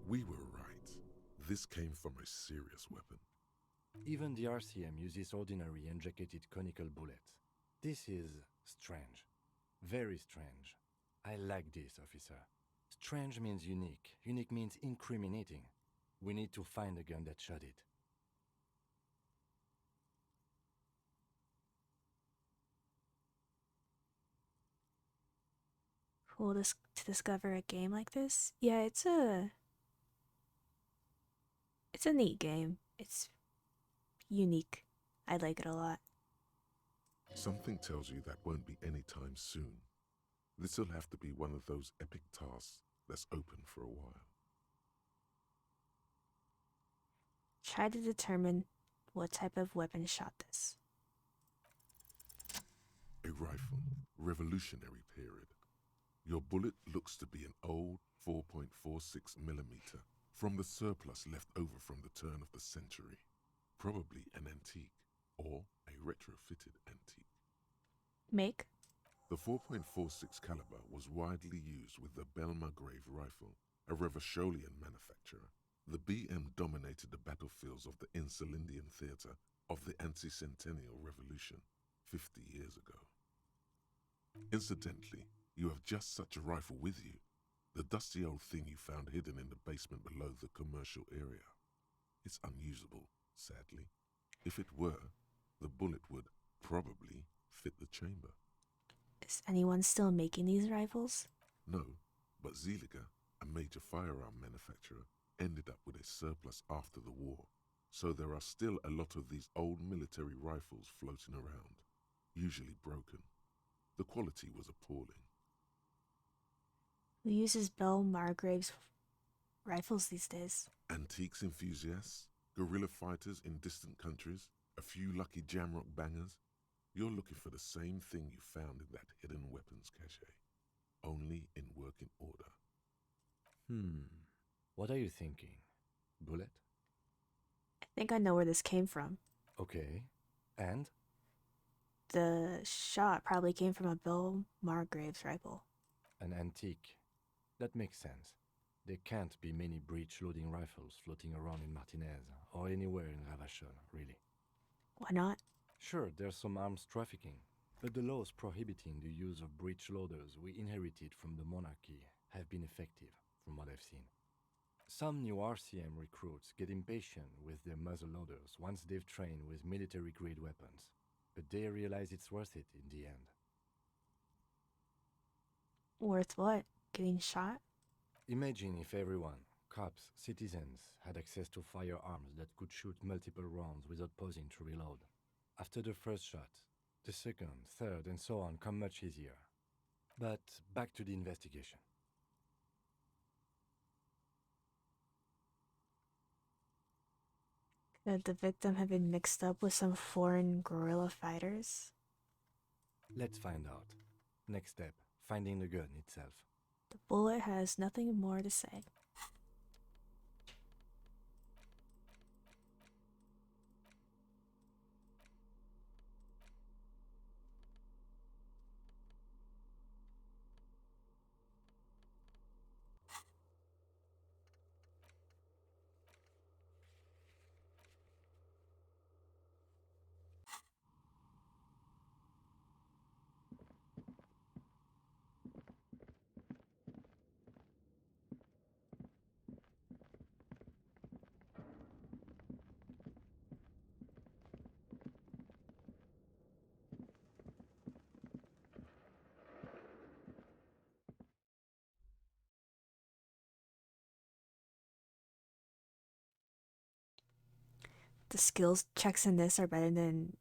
We were right. This came from a serious weapon. Even the RCM uses ordinary unjacketed conical bullets. This is strange. Very strange. I like this, officer. Strange means unique. Unique means incriminating. We need to find the gun that shot it. cool to discover a game like this. Yeah, it's a neat game. It's unique. I like it a lot. Something tells you that won't be any time soon. This'll have to be one of those epic tasks that's open for a while. Try to determine what type of weapon shot this. A rifle, Revolutionary period. Your bullet looks to be an old 4.46mm from the surplus left over from the turn of the century. Probably an antique or a retrofitted antique. Make? The 4.46 caliber was widely used with the Belmargrave rifle, a Revacholian manufacturer. The BM dominated the battlefields of the Insulindian theatre of the anti-centennial revolution 50 years ago. Incidentally, you have just such a rifle with you, the dusty old thing you found hidden in the basement below the commercial area. It's unusable, sadly. If it were, the bullet would probably fit the chamber. Is anyone still making these rifles? No, but Zeliger, a major firearm manufacturer, ended up with a surplus after the war, so there are still a lot of these old military rifles floating around, usually broken. The quality was appalling. Who uses Bell Margrave's rifles these days? Antiques enthusiasts, guerrilla fighters in distant countries, a few lucky jamrock bangers. You're looking for the same thing you found in that hidden weapons cache, only in working order. What are you thinking? Bullet? I think I know where this came from. Okay. And? The shot probably came from a Bill Margrave's rifle. An antique. That makes sense. There can't be many breech-loading rifles floating around in Martinez, or anywhere in Ravachol, really. Why not? Sure, there's some arms trafficking, but the laws prohibiting the use of breech loaders we inherited from the monarchy have been effective, from what I've seen. Some new RCM recruits get impatient with their muzzle loaders once they've trained with military-grade weapons, but they realize it's worth it in the end. Worth what? Getting shot? Imagine if everyone, cops, citizens, had access to firearms that could shoot multiple rounds without pausing to reload. After the first shot, the second, third, and so on come much easier. But back to the investigation. Could the victim have been mixed up with some foreign guerrilla fighters? Let's find out. Next step, finding the gun itself. The bullet has nothing more to say. The skills checks in this are better than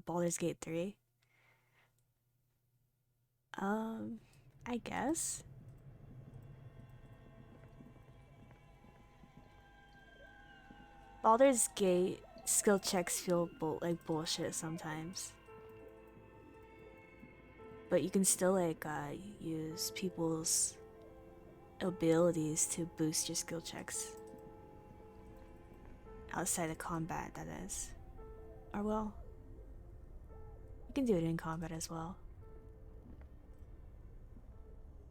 Baldur's Gate 3. I guess. Baldur's Gate skill checks feel like bullshit sometimes. But you can still use people's abilities to boost your skill checks. Outside of combat, that is. Or well, you can do it in combat as well.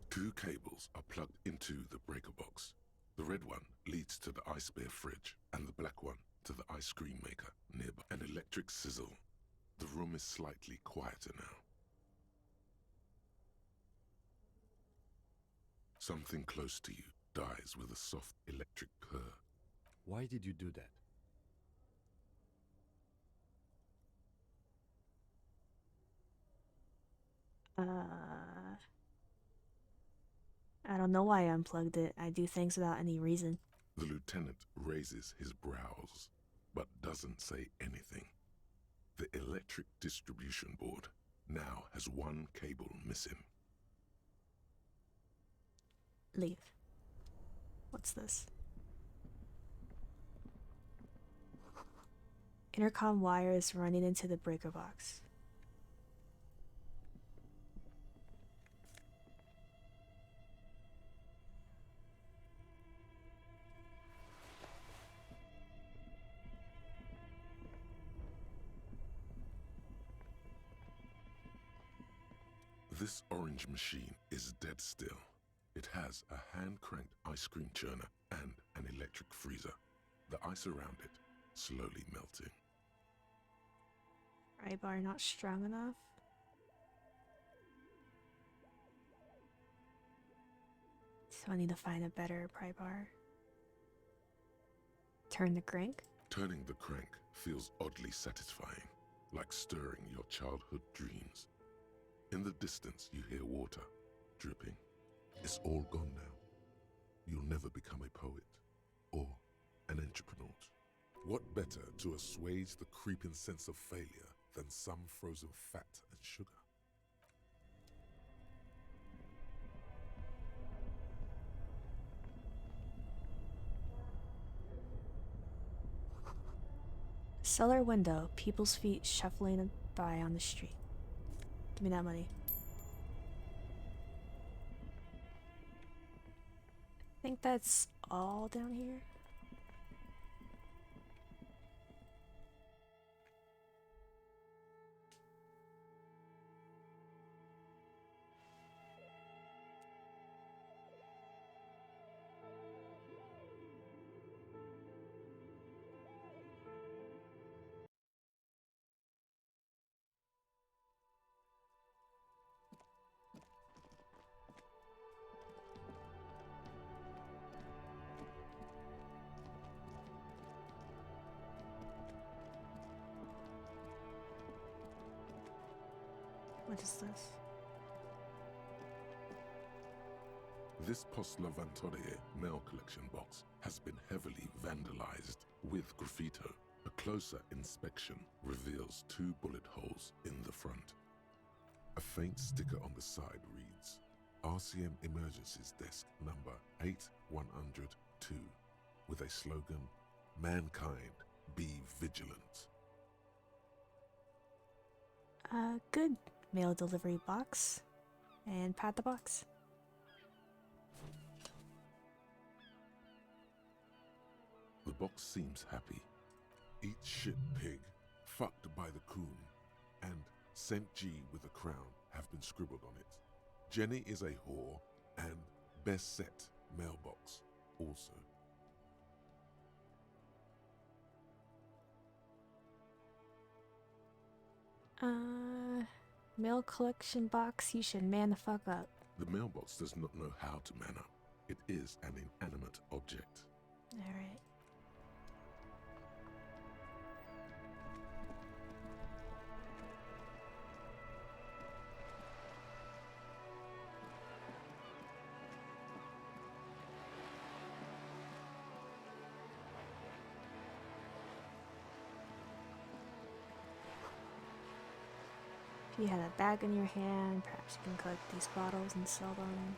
2 cables are plugged into the breaker box. The red one leads to the ice bear fridge, and the black one to the ice cream maker nearby. An electric sizzle. The room is slightly quieter now. Something close to you dies with a soft electric purr. Why did you do that? I don't know why I unplugged it. I do things without any reason. The lieutenant raises his brows, but doesn't say anything. The electric distribution board now has one cable missing. Leave. What's this? Intercom wire is running into the breaker box. This orange machine is dead still. It has a hand-cranked ice cream churner and an electric freezer. The ice around it slowly melting. Pry bar not strong enough. So I need to find a better pry bar. Turn the crank. Turning the crank feels oddly satisfying, like stirring your childhood dreams. In the distance, you hear water dripping. It's all gone now. You'll never become a poet or an entrepreneur. What better to assuage the creeping sense of failure than some frozen fat and sugar? Cellar window. People's feet shuffling by on the street. Give me that money. I think that's all down here. What is this? This Post Lavantorie mail collection box has been heavily vandalized with graffito. A closer inspection reveals 2 bullet holes in the front. A faint sticker on the side reads, RCM Emergencies Desk number 8102, with a slogan, Mankind, be vigilant. Good. Mail delivery box. And pat the box. The box seems happy. Eat shit pig, fucked by the coon, and Saint G with a crown have been scribbled on it. Jenny is a whore, and best set mailbox also. Mail collection box, you should man the fuck up. The mailbox does not know how to man up. It is an inanimate object. Alright. If you had a bag in your hand, perhaps you can collect these bottles and sell them.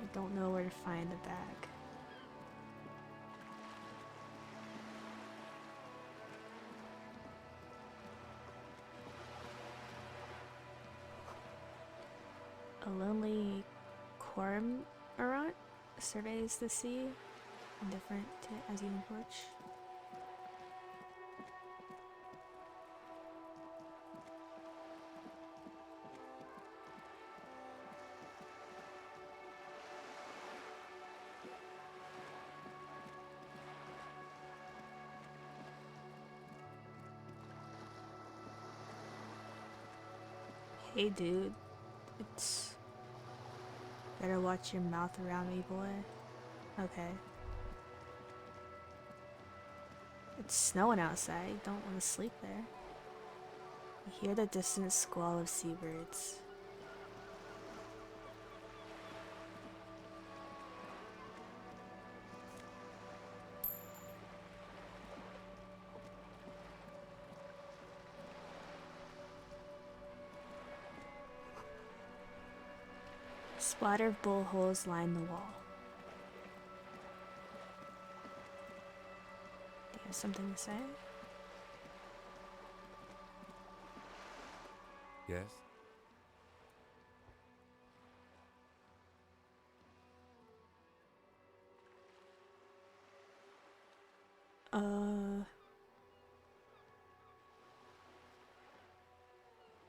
I don't know where to find the bag. A lonely cormorant surveys the sea, indifferent to as you approach. Hey dude, it's... Better watch your mouth around me, boy. Okay. It's snowing outside, don't want to sleep there. You hear the distant squall of seabirds. Splatter of bullet holes line the wall. Do you have something to say? Yes?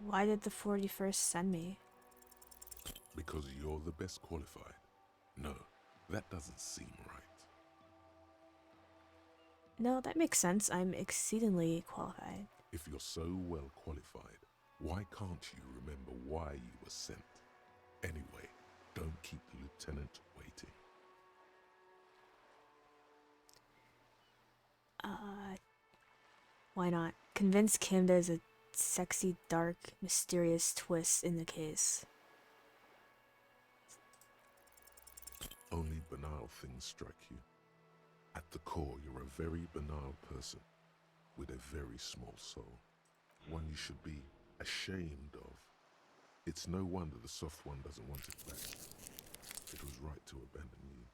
Why did the 41st send me? Because you're the best qualified. No, that doesn't seem right. No, that makes sense. I'm exceedingly qualified. If you're so well qualified, why can't you remember why you were sent? Anyway, don't keep the lieutenant waiting. Why not? Convince Kim there's a sexy, dark, mysterious twist in the case. Only banal things strike you. At the core, you're a very banal person with a very small soul. One you should be ashamed of. It's no wonder the soft one doesn't want it back. It was right to abandon you.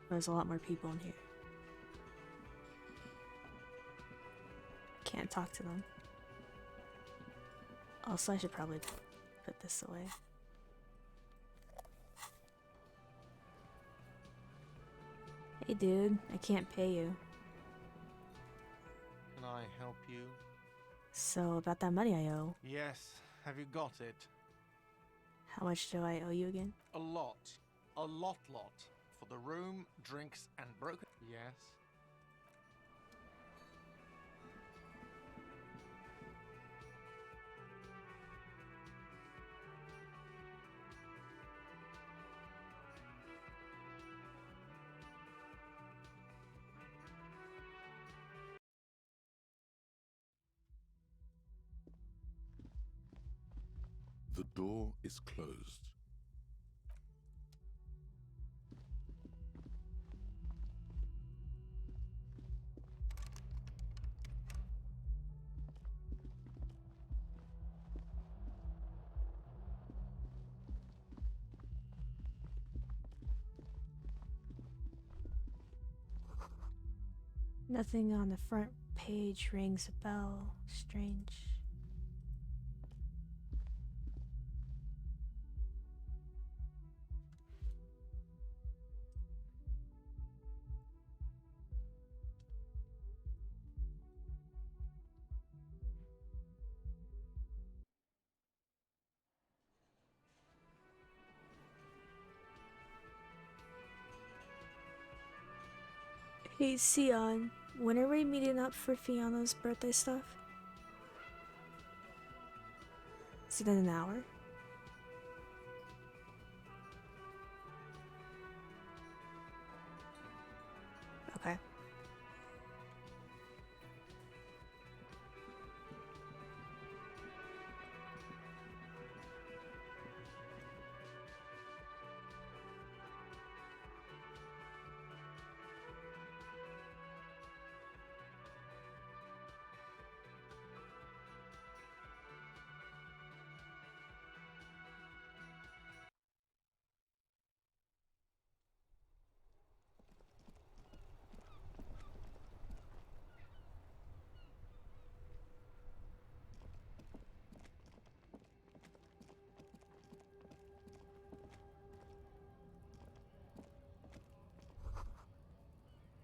There's a lot more people in here. Can't talk to them. Also, I should probably put this away. Hey dude, I can't pay you. Can I help you? So, about that money I owe, Yes. Have you got it? how much do I owe you again? A lot. A lot. For the room, drinks, and broken. Yes. The door is closed. Nothing on the front page rings a bell. Strange. Hey, Sion, when are we meeting up for Fiona's birthday stuff? Is it in an hour? Okay.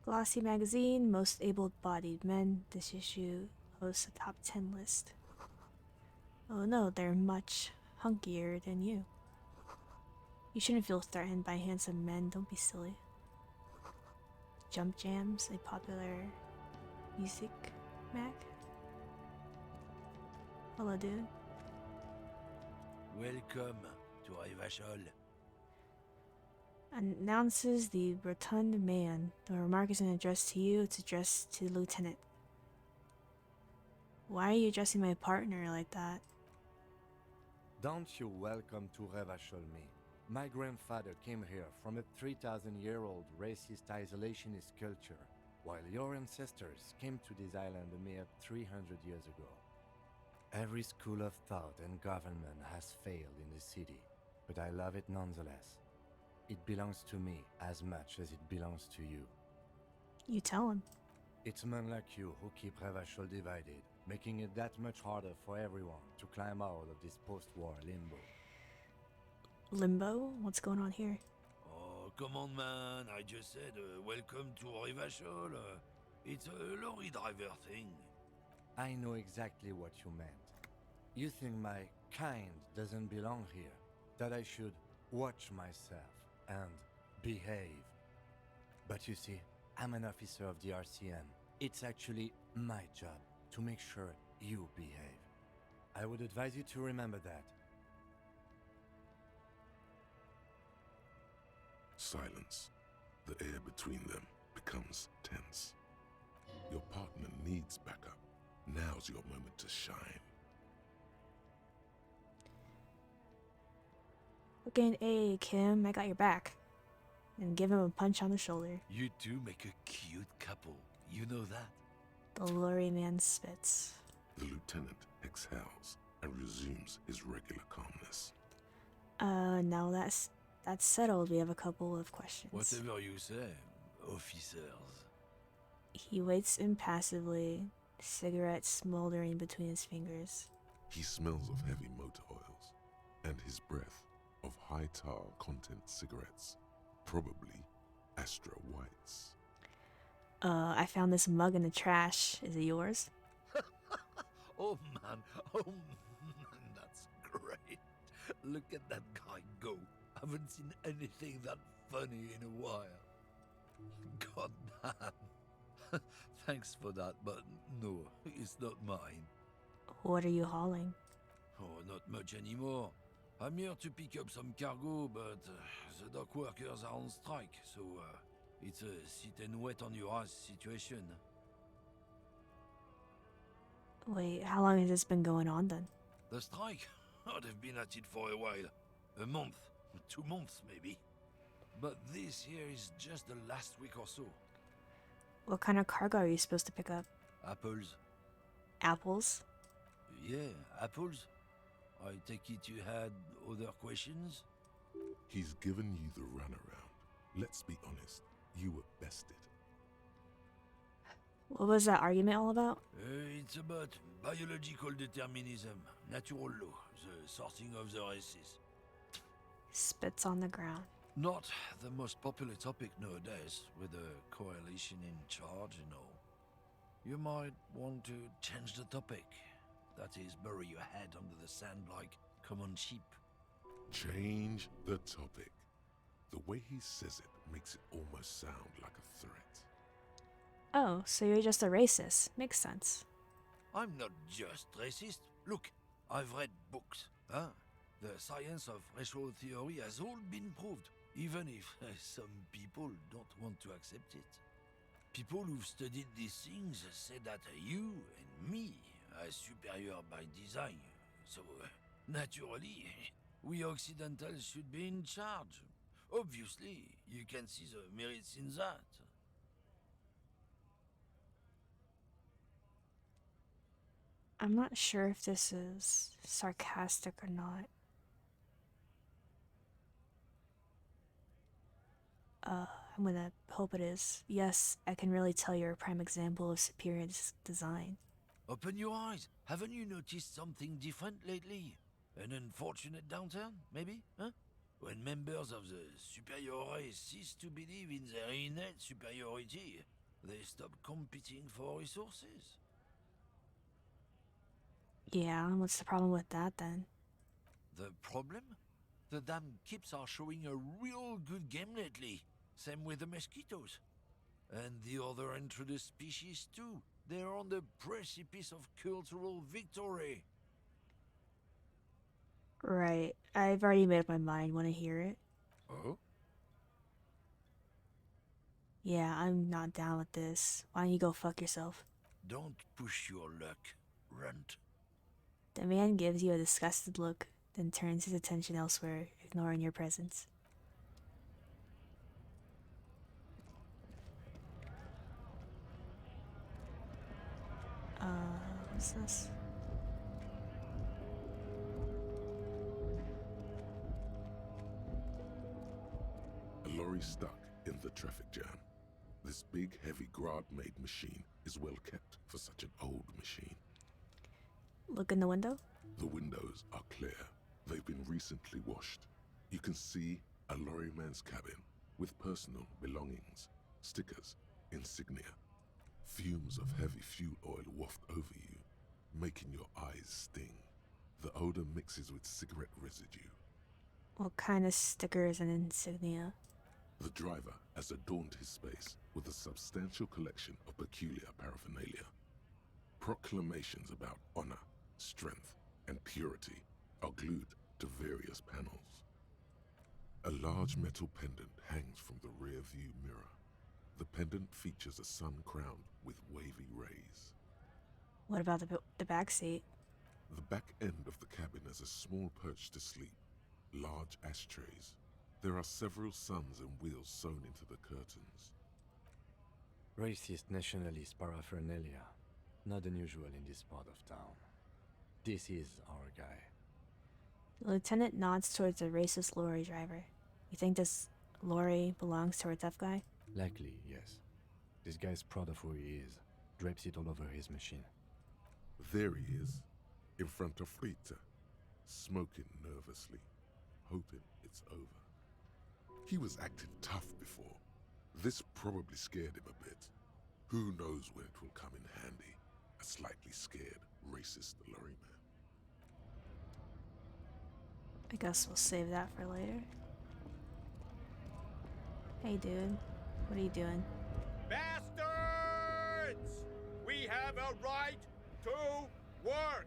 Glossy magazine, most able-bodied men. This issue hosts a top 10 list. Oh no, they're much hunkier than you. You shouldn't feel threatened by handsome men. Don't be silly. Jump Jams, a popular music mag. Hello, dude. Welcome to Rivachol. Announces the rotund man. The remark isn't addressed to you, it's addressed to the lieutenant. Why are you addressing my partner like that? Don't you welcome to Revachol me. My grandfather came here from a 3,000-year-old racist isolationist culture, while your ancestors came to this island a mere 300 years ago. Every school of thought and government has failed in the city, but I love it nonetheless. It belongs to me as much as it belongs to you. You tell him. It's men like you who keep Revachol divided, making it that much harder for everyone to climb out of this post-war limbo. Limbo? What's going on here? Oh, come on, man. I just said welcome to Rivachol. It's a lorry driver thing. I know exactly what you meant. You think my kind doesn't belong here, that I should watch myself and behave. But you see, I'm an officer of the RCM. It's actually my job to make sure you behave. I would advise you to remember that. Silence. The air between them becomes tense. Your partner needs backup. Now's your moment to shine. Okay, hey, Kim, I got your back. And give him a punch on the shoulder. You two make a cute couple. You know that? The lorry man spits. The lieutenant exhales and resumes his regular calmness. Now that's settled. We have a couple of questions. Whatever you say, officers. He waits impassively, cigarette smoldering between his fingers. He smells of heavy motor oils and his breath of high tar content cigarettes, probably Astra Whites. I found this mug in the trash. Is it yours? Oh man, that's great. Look at that guy go. Haven't seen anything that funny in a while. God damn. Thanks for that, but no, it's not mine. What are you hauling? Oh, not much anymore. I'm here to pick up some cargo, but the dock workers are on strike, so it's a sit and wait on your ass situation. Wait, how long has this been going on then? The strike? Oh, they've been at it for a while. A month, 2 months maybe. But this here is just the last week or so. What kind of cargo are you supposed to pick up? Apples. Apples? Yeah, apples. I take it you had other questions? He's given you the runaround. Let's be honest, you were bested. What was that argument all about? It's about biological determinism, natural law, the sorting of the races. Spits on the ground. Not the most popular topic nowadays, with the coalition in charge and all. You might want to change the topic. That is, bury your head under the sand like common sheep. Change the topic. The way he says it makes it almost sound like a threat. Oh, so you're just a racist. Makes sense. I'm not just racist. Look, I've read books. Huh? The science of racial theory has all been proved, even if some people don't want to accept it. People who've studied these things say that you and me are superior by design. So, naturally, we Occidentals should be in charge. Obviously, you can see the merits in that. I'm not sure if this is sarcastic or not. I'm gonna hope it is. Yes, I can really tell you're a prime example of superior design. Open your eyes. Haven't you noticed something different lately? An unfortunate downturn, maybe? Huh? When members of the superior race cease to believe in their innate superiority, they stop competing for resources. Yeah, what's the problem with that then? The problem? The damn kips are showing a real good game lately. Same with the mosquitoes. And the other introduced species too. They're on the precipice of cultural victory. Right. I've already made up my mind. Want to hear it? Oh? Yeah, I'm not down with this. Why don't you go fuck yourself? Don't push your luck, runt. The man gives you a disgusted look, then turns his attention elsewhere, ignoring your presence. What's this? A lorry stuck in the traffic jam. This big, heavy Grad-made machine is well kept for such an old machine. Look in the window? The windows are clear. They've been recently washed. You can see a lorryman's cabin with personal belongings, stickers, insignia. Fumes of heavy fuel oil waft over you, making your eyes sting. The odor mixes with cigarette residue. What kind of stickers and insignia? The driver has adorned his space with a substantial collection of peculiar paraphernalia. Proclamations about honor, strength, and purity are glued to various panels. A large metal pendant hangs from the rear view mirror. The pendant features a sun crowned with wavy rays. What about the back seat? The back end of the cabin has a small perch to sleep, large ashtrays. There are several suns and wheels sewn into the curtains. Racist nationalist paraphernalia. Not unusual in this part of town. This is our guy. The lieutenant nods towards the racist lorry driver. You think this lorry belongs to our tough guy? Likely, yes. This guy's proud of who he is. Drapes it all over his machine. There he is, in front of Rita, smoking nervously, hoping it's over. He was acting tough before. This probably scared him a bit. Who knows when it will come in handy? A slightly scared, racist lorryman. I guess we'll save that for later. Hey dude, what are you doing? Bastards! We have a right to work!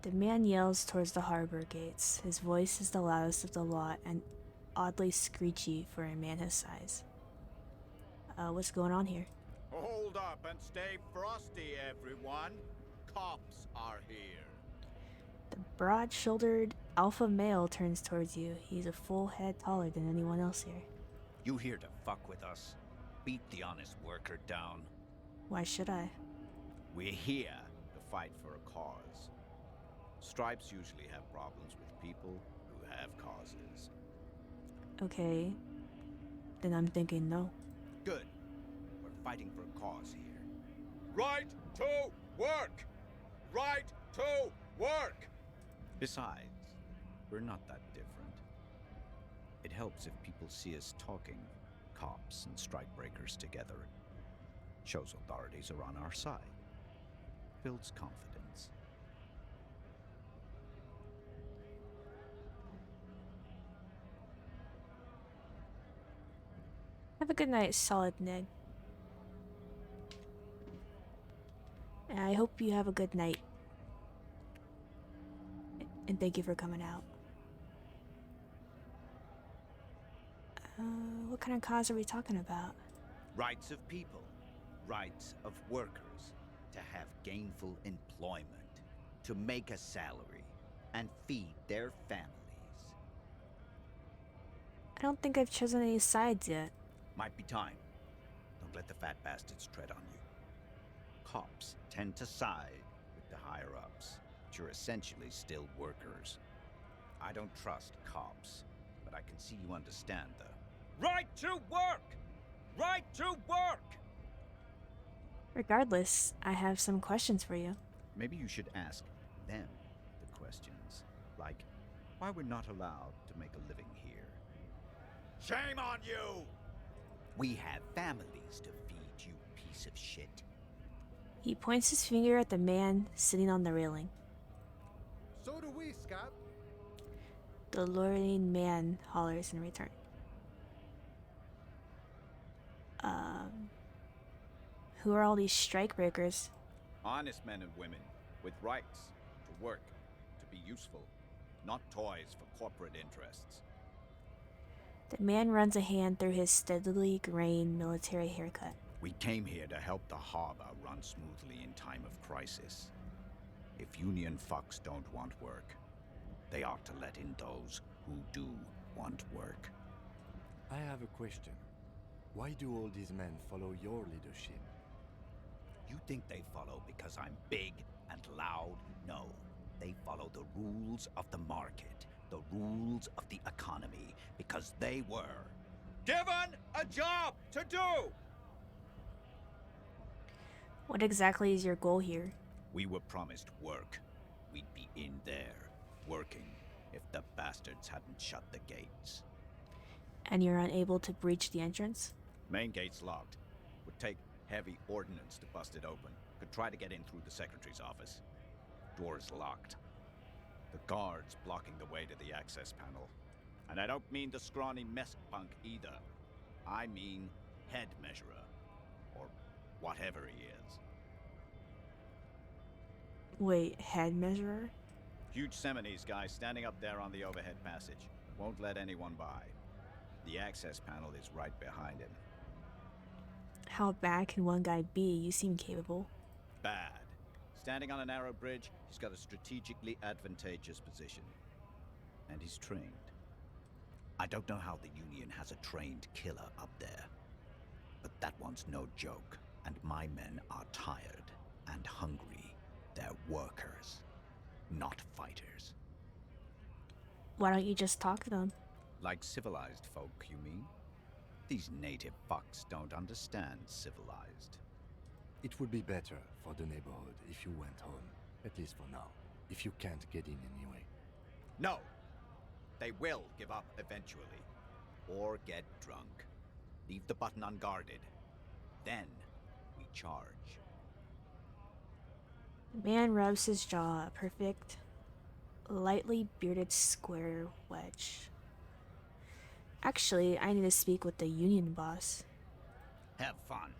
The man yells towards the harbor gates. His voice is the loudest of the lot and oddly screechy for a man his size. What's going on here? Hold up and stay frosty, everyone. Cops are here. The broad-shouldered alpha male turns towards you. He's a full head taller than anyone else here. You here to fuck with us? Beat the honest worker down. Why should I? We're here to fight for a cause. Stripes usually have problems with people who have causes. Okay. Then I'm thinking no. Good. We're fighting for a cause here. Right to work! Right to work! Besides, we're not that different. It helps if people see us talking, cops and strikebreakers together. Shows authorities are on our side. Builds confidence. Have a good night, solid Ned. And I hope you have a good night. And thank you for coming out. What kind of cause are we talking about? Rights of people. Rights of workers. To have gainful employment. To make a salary. And feed their families. I don't think I've chosen any sides yet. Might be time. Don't let the fat bastards tread on you. Cops tend to side with the higher-ups, but you're essentially still workers. I don't trust cops, but I can see you understand the... Right to work! Right to work! Regardless, I have some questions for you. Maybe you should ask them the questions. Like, why we're not allowed to make a living here. Shame on you! We have families to feed, you piece of shit. He points his finger at the man sitting on the railing. So do we, Scott. The luring man hollers in return. Who are all these strikebreakers? Honest men and women with rights to work, to be useful, not toys for corporate interests. The man runs a hand through his steadily graying military haircut. We came here to help the harbor run smoothly in time of crisis. If union fucks don't want work, they ought to let in those who do want work. I have a question. Why do all these men follow your leadership? You think they follow because I'm big and loud? No. They follow the rules of the market, the rules of the economy, because they were given a job to do! What exactly is your goal here? We were promised work. We'd be in there, working, if the bastards hadn't shut the gates. And you're unable to breach the entrance? Main gate's locked. Would take heavy ordnance to bust it open. Could try to get in through the secretary's office. Door's locked. The guard's blocking the way to the access panel. And I don't mean the scrawny mess punk either. I mean head measurer. Or whatever he is. Wait, head measurer? Huge Seminese guy standing up there on the overhead passage. Won't let anyone by. The access panel is right behind him. How bad can one guy be? You seem capable. Bad. Standing on a narrow bridge, he's got a strategically advantageous position. And he's trained. I don't know how the Union has a trained killer up there. But that one's no joke. And my men are tired and hungry. They're workers, not fighters. Why don't you just talk to them? Like civilized folk, you mean? These native fucks don't understand civilized. It would be better for the neighborhood if you went home, at least for now, if you can't get in anyway. No! They will give up eventually. Or get drunk. Leave the button unguarded. Then we charge. The man rubs his jaw, a perfect, lightly bearded square wedge. Actually, I need to speak with the union boss. Have fun.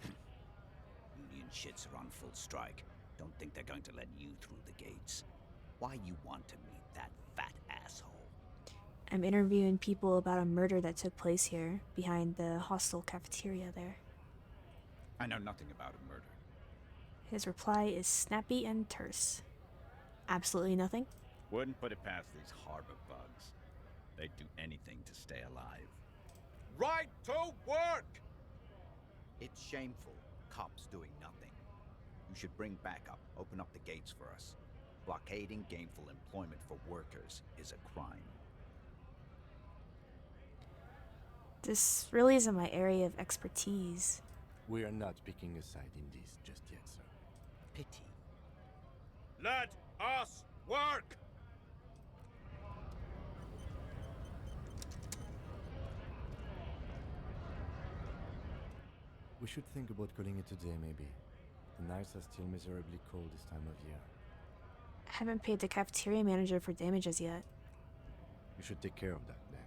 Union shits are on full strike. Don't think they're going to let you through the gates. Why you want to meet that fat asshole? I'm interviewing people about a murder that took place here, behind the hostel cafeteria there. I know nothing about a murder. His reply is snappy and terse. Absolutely nothing? Wouldn't put it past these harbor bugs. They'd do anything to stay alive. Right to work! It's shameful. Cops doing nothing. You should bring backup. Open up the gates for us. Blockading gainful employment for workers is a crime. This really isn't my area of expertise. We are not picking a side in this just yet, sir. Pity. Let us work! We should think about calling it a day, maybe. The nights are still miserably cold this time of year. I haven't paid the cafeteria manager for damages yet, You should take care of that then.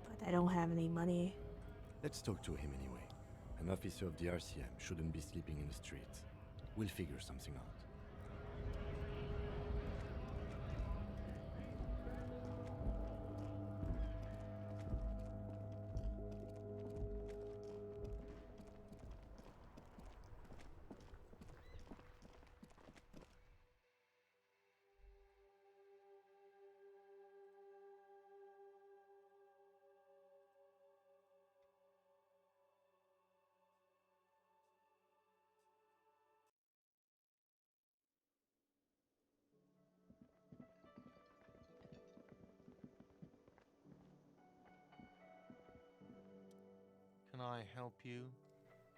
but I don't have any money. Let's talk to him anyway. An officer of the RCM shouldn't be sleeping in the streets. We'll figure something out. Can I help you?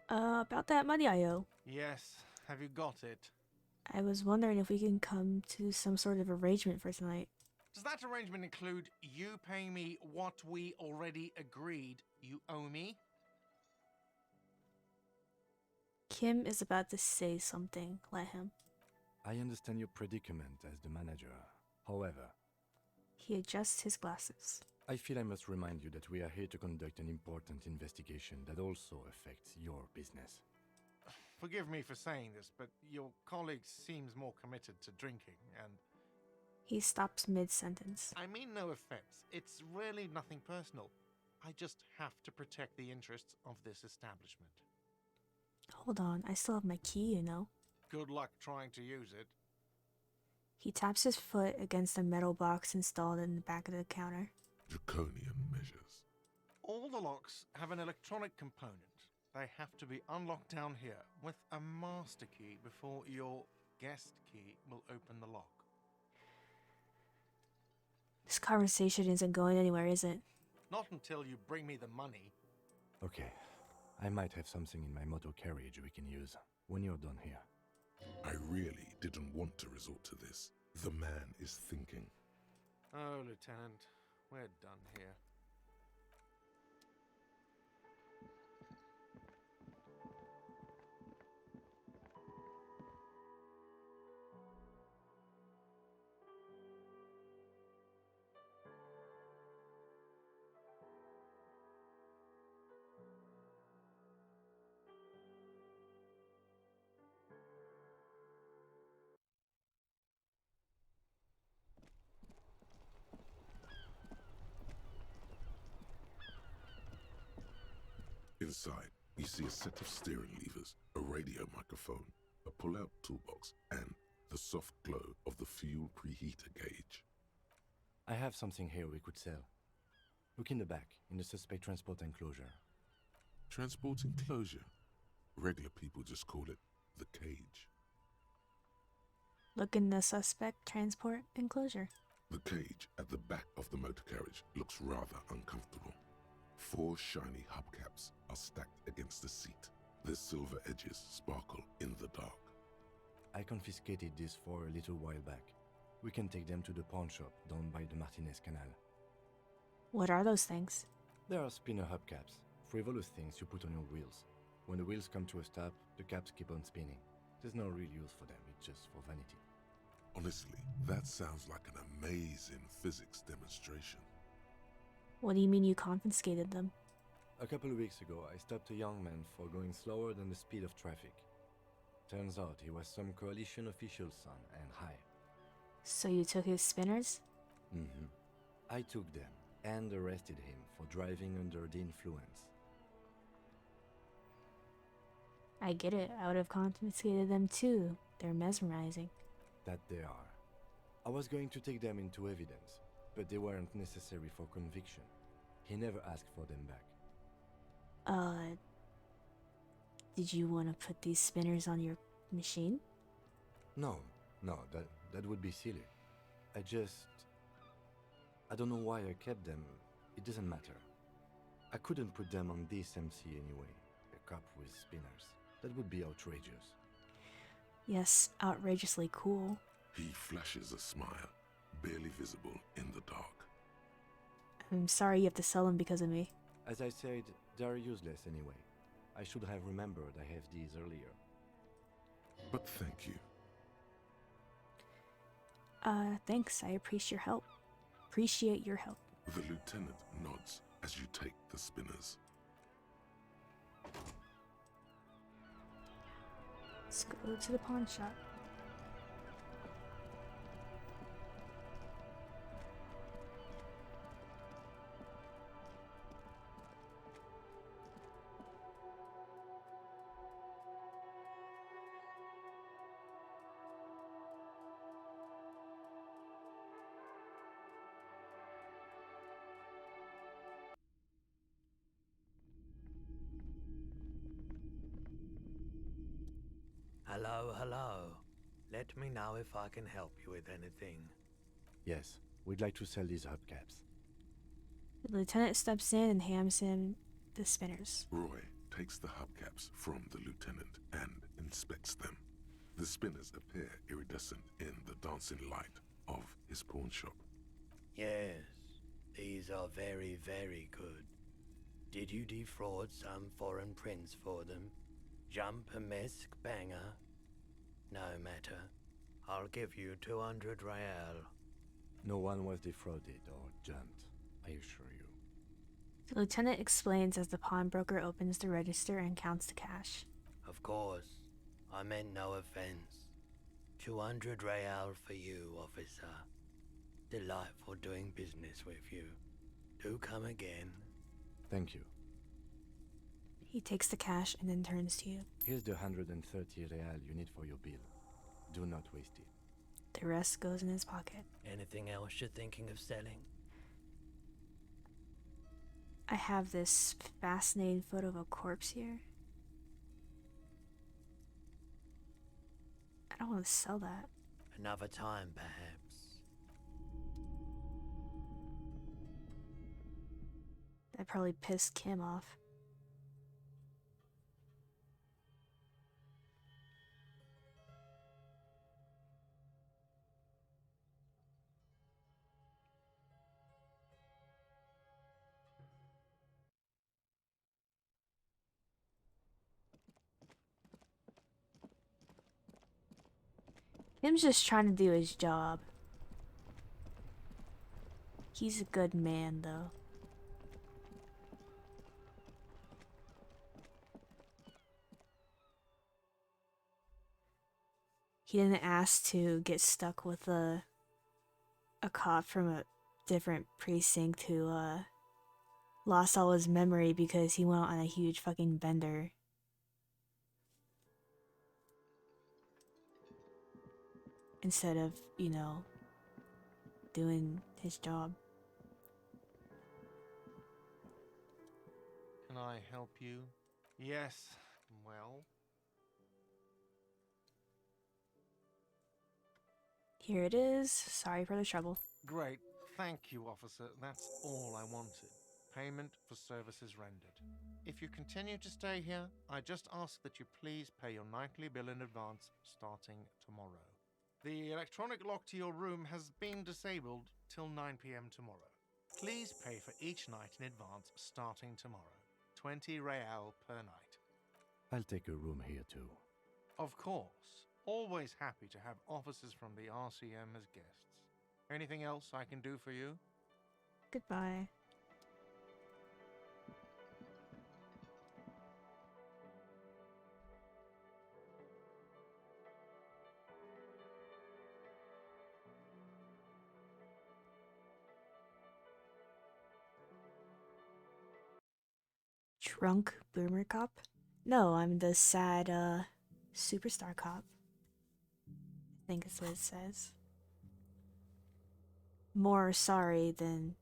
About that money I owe. Yes. Have you got it? I was wondering if we can come to some sort of arrangement for tonight. Does that arrangement include you paying me what we already agreed you owe me? Kim is about to say something. Let him. I understand your predicament as the manager. However, He adjusts his glasses. I feel I must remind you that we are here to conduct an important investigation that also affects your business. Forgive me for saying this, but your colleague seems more committed to drinking, and He stops mid-sentence. I mean no offense. It's really nothing personal. I just have to protect the interests of this establishment. Hold on, I still have my key, you know. Good luck trying to use it. He taps his foot against a metal box installed in the back of the counter. Draconian measures. All the locks have an electronic component. They have to be unlocked down here with a master key before your guest key will open the lock. This conversation isn't going anywhere, is it? Not until you bring me the money. Okay, I might have something in my motor carriage we can use when you're done here. I really didn't want to resort to this. The man is thinking. Oh, Lieutenant, we're done here. Inside, you see a set of steering levers, a radio microphone, a pull-out toolbox, and the soft glow of the fuel preheater gauge. I have something here we could sell. Look in the back, in the suspect transport enclosure. Transport enclosure? Regular people just call it the cage. Look in the suspect transport enclosure. The cage at the back of the motor carriage looks rather uncomfortable. 4 shiny hubcaps are stacked against the seat. Their silver edges sparkle in the dark. I confiscated these 4 a little while back. We can take them to the pawn shop down by the Martinez Canal. What are those things? There are spinner hubcaps, frivolous things you put on your wheels. When the wheels come to a stop, the caps keep on spinning. There's no real use for them, it's just for vanity. Honestly, that sounds like an amazing physics demonstration. What do you mean you confiscated them? A couple of weeks ago, I stopped a young man for going slower than the speed of traffic. Turns out he was some coalition official's son and high. So you took his spinners? Mm-hmm. I took them and arrested him for driving under the influence. I get it. I would have confiscated them too. They're mesmerizing. That they are. I was going to take them into evidence, but they weren't necessary for conviction. He never asked for them back. Did you want to put these spinners on your machine? No, that would be silly. I don't know why I kept them. It doesn't matter. I couldn't put them on this MC anyway. A cop with spinners. That would be outrageous. Yes, outrageously cool. He flashes a smile, barely visible in the dark. I'm sorry you have to sell them because of me. As I said, they are useless anyway. I should have remembered I have these earlier. But thank you. Thanks. I appreciate your help. Appreciate your help. The lieutenant nods as you take the spinners. Let's go to the pawn shop. Hello. Let me know if I can help you with anything. Yes, we'd like to sell these hubcaps. The lieutenant steps in and hands him the spinners. Roy takes the hubcaps from the lieutenant and inspects them. The spinners appear iridescent in the dancing light of his pawn shop. Yes, these are very, very good. Did you defraud some foreign prince for them? Jump-a-mesque banger? No matter. I'll give you 200 real. No one was defrauded or jumped, I assure you. The lieutenant explains as the pawnbroker opens the register and counts the cash. Of course, I meant no offense. 200 real for you, officer. Delightful doing business with you. Do come again. Thank you. He takes the cash and then turns to you. Here's the 130 real you need for your bill. Do not waste it. The rest goes in his pocket. Anything else you're thinking of selling? I have this fascinating photo of a corpse here. I don't want to sell that. Another time, perhaps. That probably pissed Kim off. Kim's just trying to do his job. He's a good man, though. He didn't ask to get stuck with a cop from a different precinct who lost all his memory because he went on a huge fucking bender. Instead of, you know, doing his job. Can I help you? Yes, well... Here it is. Sorry for the trouble. Great. Thank you, officer. That's all I wanted. Payment for services rendered. If you continue to stay here, I just ask that you please pay your nightly bill in advance starting tomorrow. The electronic lock to your room has been disabled till 9 p.m. tomorrow. Please pay for each night in advance starting tomorrow. 20 real per night. I'll take a room here too. Of course. Always happy to have officers from the RCM as guests. Anything else I can do for you? Goodbye. Drunk boomer cop? No, I'm the sad, superstar cop. I think is what it says. More sorry than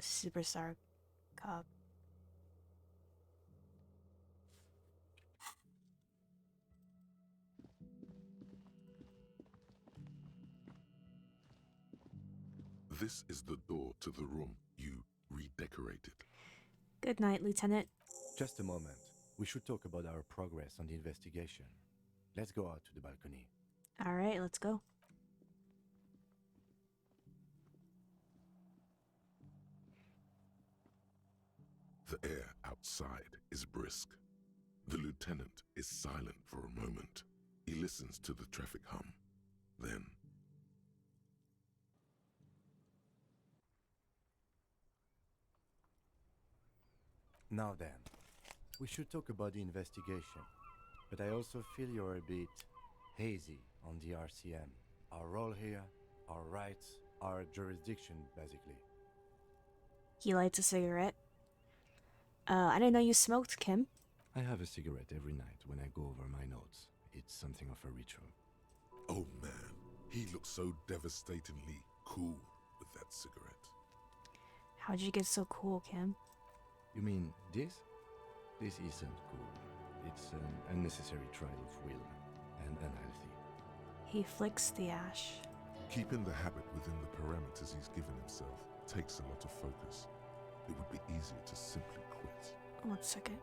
superstar cop. This is the door to the room you redecorated. Good night, Lieutenant. Just a moment. We should talk about our progress on the investigation. Let's go out to the balcony. Alright, let's go. The air outside is brisk. The lieutenant is silent for a moment. He listens to the traffic hum. Then... Now then, we should talk about the investigation. But I also feel you're a bit hazy on the RCM. Our role here, our rights, our jurisdiction, basically. He lights a cigarette. I didn't know you smoked, Kim. I have a cigarette every night when I go over my notes. It's something of a ritual. Oh man, he looks so devastatingly cool with that cigarette. How'd you get so cool, Kim? You mean this? This isn't cool. It's an unnecessary trial of will and unhealthy. He flicks the ash. Keeping the habit within the parameters he's given himself takes a lot of focus. It would be easier to simply quit. 1 second.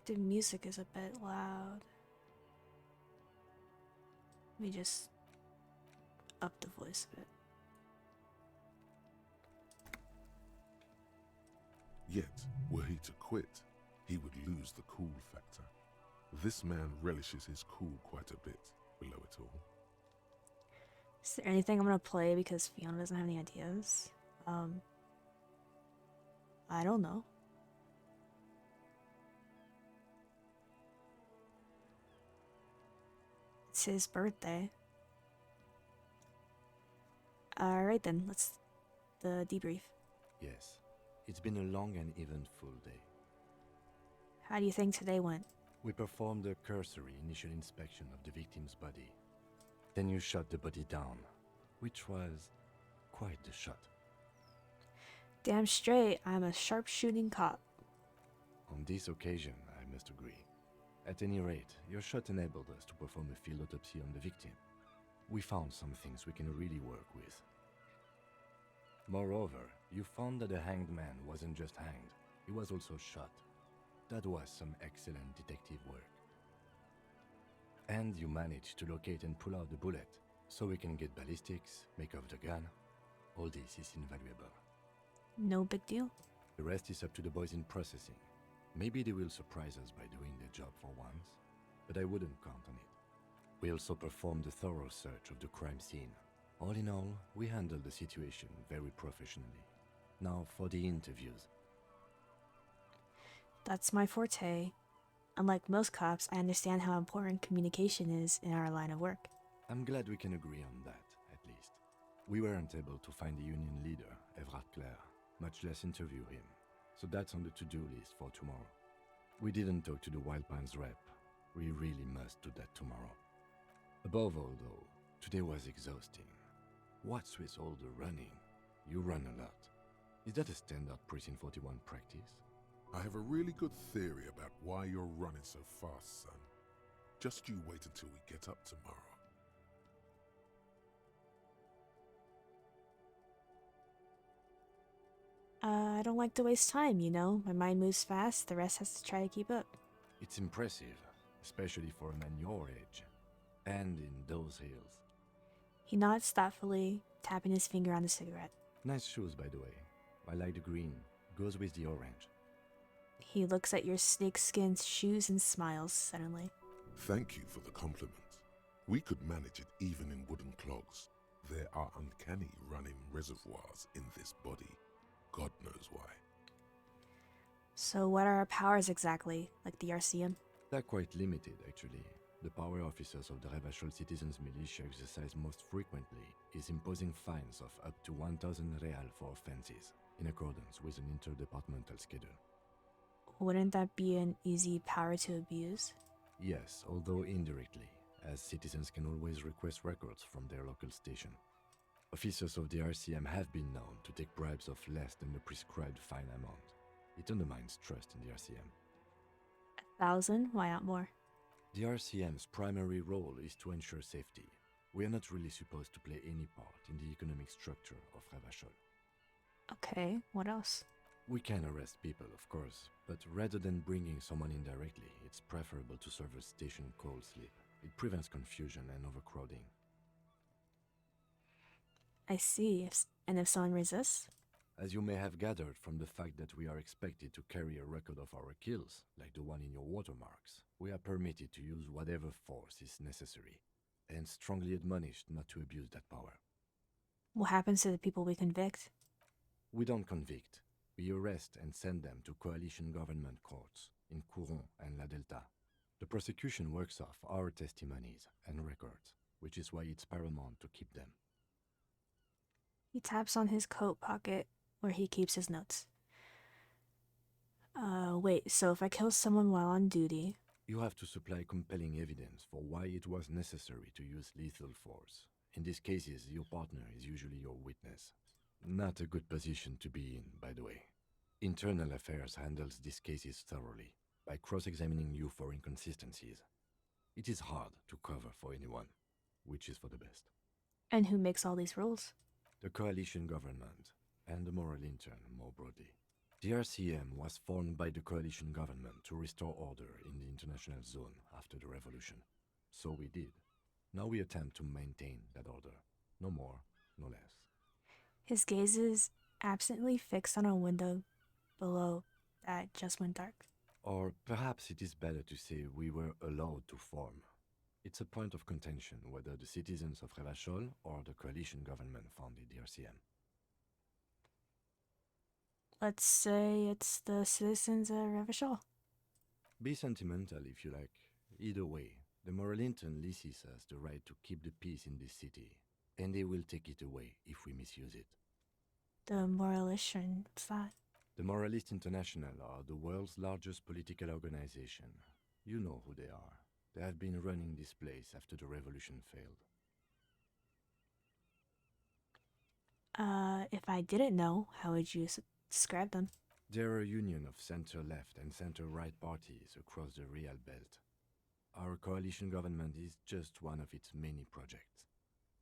The music is a bit loud. Let me just up the voice a bit. Yet, were he to quit, he would lose the cool factor. This man relishes his cool quite a bit below it all. Is there anything I'm gonna play because Fiona doesn't have any ideas? I don't know. It's his birthday. Alright then, let's the debrief. Yes, it's been a long and eventful day. How do you think today went? We performed a cursory initial inspection of the victim's body. Then you shot the body down, which was quite the shot. Damn straight, I'm a sharpshooting cop. On this occasion, I must agree. At any rate, your shot enabled us to perform a field autopsy on the victim. We found some things we can really work with. Moreover, you found that the hanged man wasn't just hanged, he was also shot. That was some excellent detective work. And you managed to locate and pull out the bullet, so we can get ballistics, make off the gun. All this is invaluable. No big deal. The rest is up to the boys in processing. Maybe they will surprise us by doing their job for once, but I wouldn't count on it. We also performed a thorough search of the crime scene. All in all, we handled the situation very professionally. Now for the interviews. That's my forte. Unlike most cops, I understand how important communication is in our line of work. I'm glad we can agree on that, at least. We weren't able to find the union leader, Everard Clare, much less interview him, so that's on the to-do list for tomorrow. We didn't talk to the Wild Pines rep. We really must do that tomorrow. Above all, though, today was exhausting. What's with all the running? You run a lot. Is that a standard Precinct 41 practice? I have a really good theory about why you're running so fast, son. Just you wait until we get up tomorrow. I don't like to waste time, you know? My mind moves fast, the rest has to try to keep up. It's impressive, especially for a man your age. And in those hills. He nods thoughtfully, tapping his finger on the cigarette. Nice shoes, by the way. I like the green. Goes with the orange. He looks at your snakeskin shoes and smiles suddenly. Thank you for the compliment. We could manage it even in wooden clogs. There are uncanny running reservoirs in this body. God knows why. So what are our powers exactly, like the RCM? They're quite limited, actually. The power officers of the Revachol Citizens Militia exercise most frequently is imposing fines of up to 1,000 real for offenses, in accordance with an interdepartmental schedule. Wouldn't that be an easy power to abuse? Yes, although indirectly, as citizens can always request records from their local station. Officers of the RCM have been known to take bribes of less than the prescribed fine amount. It undermines trust in the RCM. 1,000? Why not more? The RCM's primary role is to ensure safety. We are not really supposed to play any part in the economic structure of Revachol. Okay, what else? We can arrest people, of course, but rather than bringing someone in directly, it's preferable to serve a station cold sleep. It prevents confusion and overcrowding. I see. And if someone resists? As you may have gathered from the fact that we are expected to carry a record of our kills, like the one in your watermarks, we are permitted to use whatever force is necessary, and strongly admonished not to abuse that power. What happens to the people we convict? We don't convict. We arrest and send them to coalition government courts in Couron and La Delta. The prosecution works off our testimonies and records, which is why it's paramount to keep them. He taps on his coat pocket where he keeps his notes. Wait, so if I kill someone while on duty... You have to supply compelling evidence for why it was necessary to use lethal force. In these cases, your partner is usually your witness. Not a good position to be in, by the way. Internal Affairs handles these cases thoroughly, by cross-examining you for inconsistencies. It is hard to cover for anyone, which is for the best. And who makes all these rules? The coalition government, and the moral intern more broadly. The RCM was formed by the coalition government to restore order in the international zone after the revolution. So we did. Now we attempt to maintain that order. No more, no less. His gaze is absently fixed on a window below that just went dark. Or perhaps it is better to say we were allowed to form. It's a point of contention whether the citizens of Revachol or the coalition government founded the RCM. Let's say it's the citizens of Revachol. Be sentimental if you like. Either way, the Moralinton leases us the right to keep the peace in this city, and they will take it away if we misuse it. The Moralition, what's that? The Moralist International are the world's largest political organization. You know who they are. They have been running this place after the revolution failed. If I didn't know, how would you describe them? They're a union of center-left and center-right parties across the Real Belt. Our coalition government is just one of its many projects.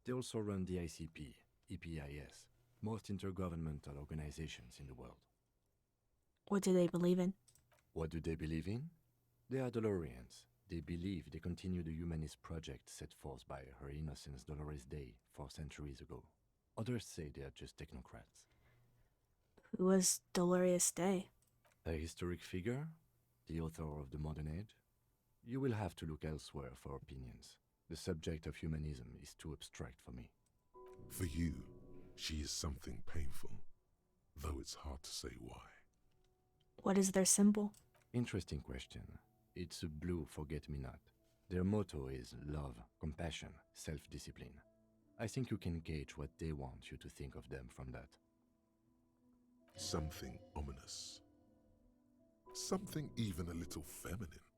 They also run the ICP, EPIS, most intergovernmental organizations in the world. What do they believe in? What do they believe in? They are Dolorians. They believe they continue the humanist project set forth by Her Innocence Dolores Day 4 centuries ago. Others say they are just technocrats. Who was Dolores Day? A historic figure? The author of the modern age? You will have to look elsewhere for opinions. The subject of humanism is too abstract for me. For you, she is something painful, though it's hard to say why. What is their symbol? Interesting question. It's a blue forget-me-not. Their motto is love, compassion, self-discipline. I think you can gauge what they want you to think of them from that. Something ominous. Something even a little feminine,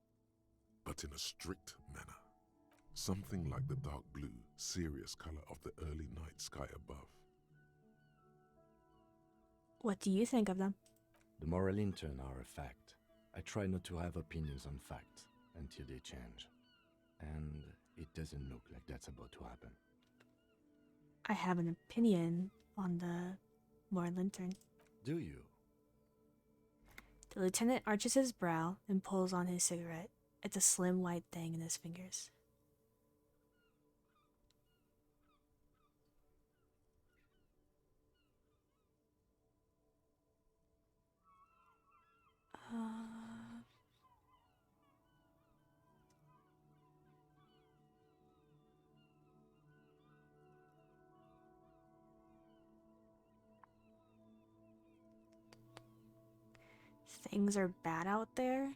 but in a strict manner. Something like the dark blue, serious color of the early night sky above. What do you think of them? The Moralinton are a fact. I try not to have opinions on facts until they change. And it doesn't look like that's about to happen. I have an opinion on the Morlintern. Do you? The lieutenant arches his brow and pulls on his cigarette. It's a slim white thing in his fingers. Things are bad out there.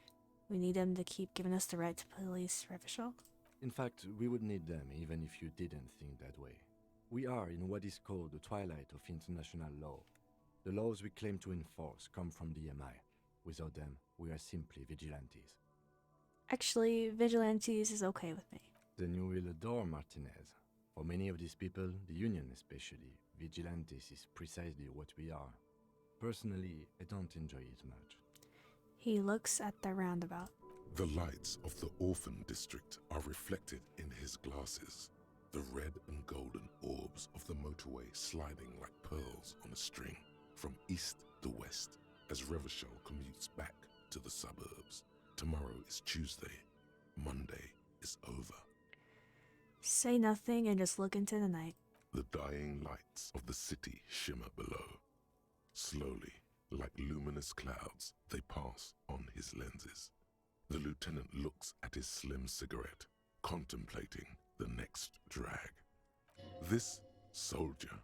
We need them to keep giving us the right to police Revachol. In fact, we would need them even if you didn't think that way. We are in what is called the twilight of international law. The laws we claim to enforce come from the MI. Without them, we are simply vigilantes. Actually, vigilantes is okay with me. Then you will adore Martinez. For many of these people, the Union especially, vigilantes is precisely what we are. Personally, I don't enjoy it much. He looks at the roundabout. The lights of the orphan district are reflected in his glasses. The red and golden orbs of the motorway sliding like pearls on a string from east to west as Revachol commutes back to the suburbs. Tomorrow is Tuesday. Monday is over. Say nothing and just look into the night. The dying lights of the city shimmer below. Slowly, like luminous clouds, they pass on his lenses. The lieutenant looks at his slim cigarette, contemplating the next drag. This soldier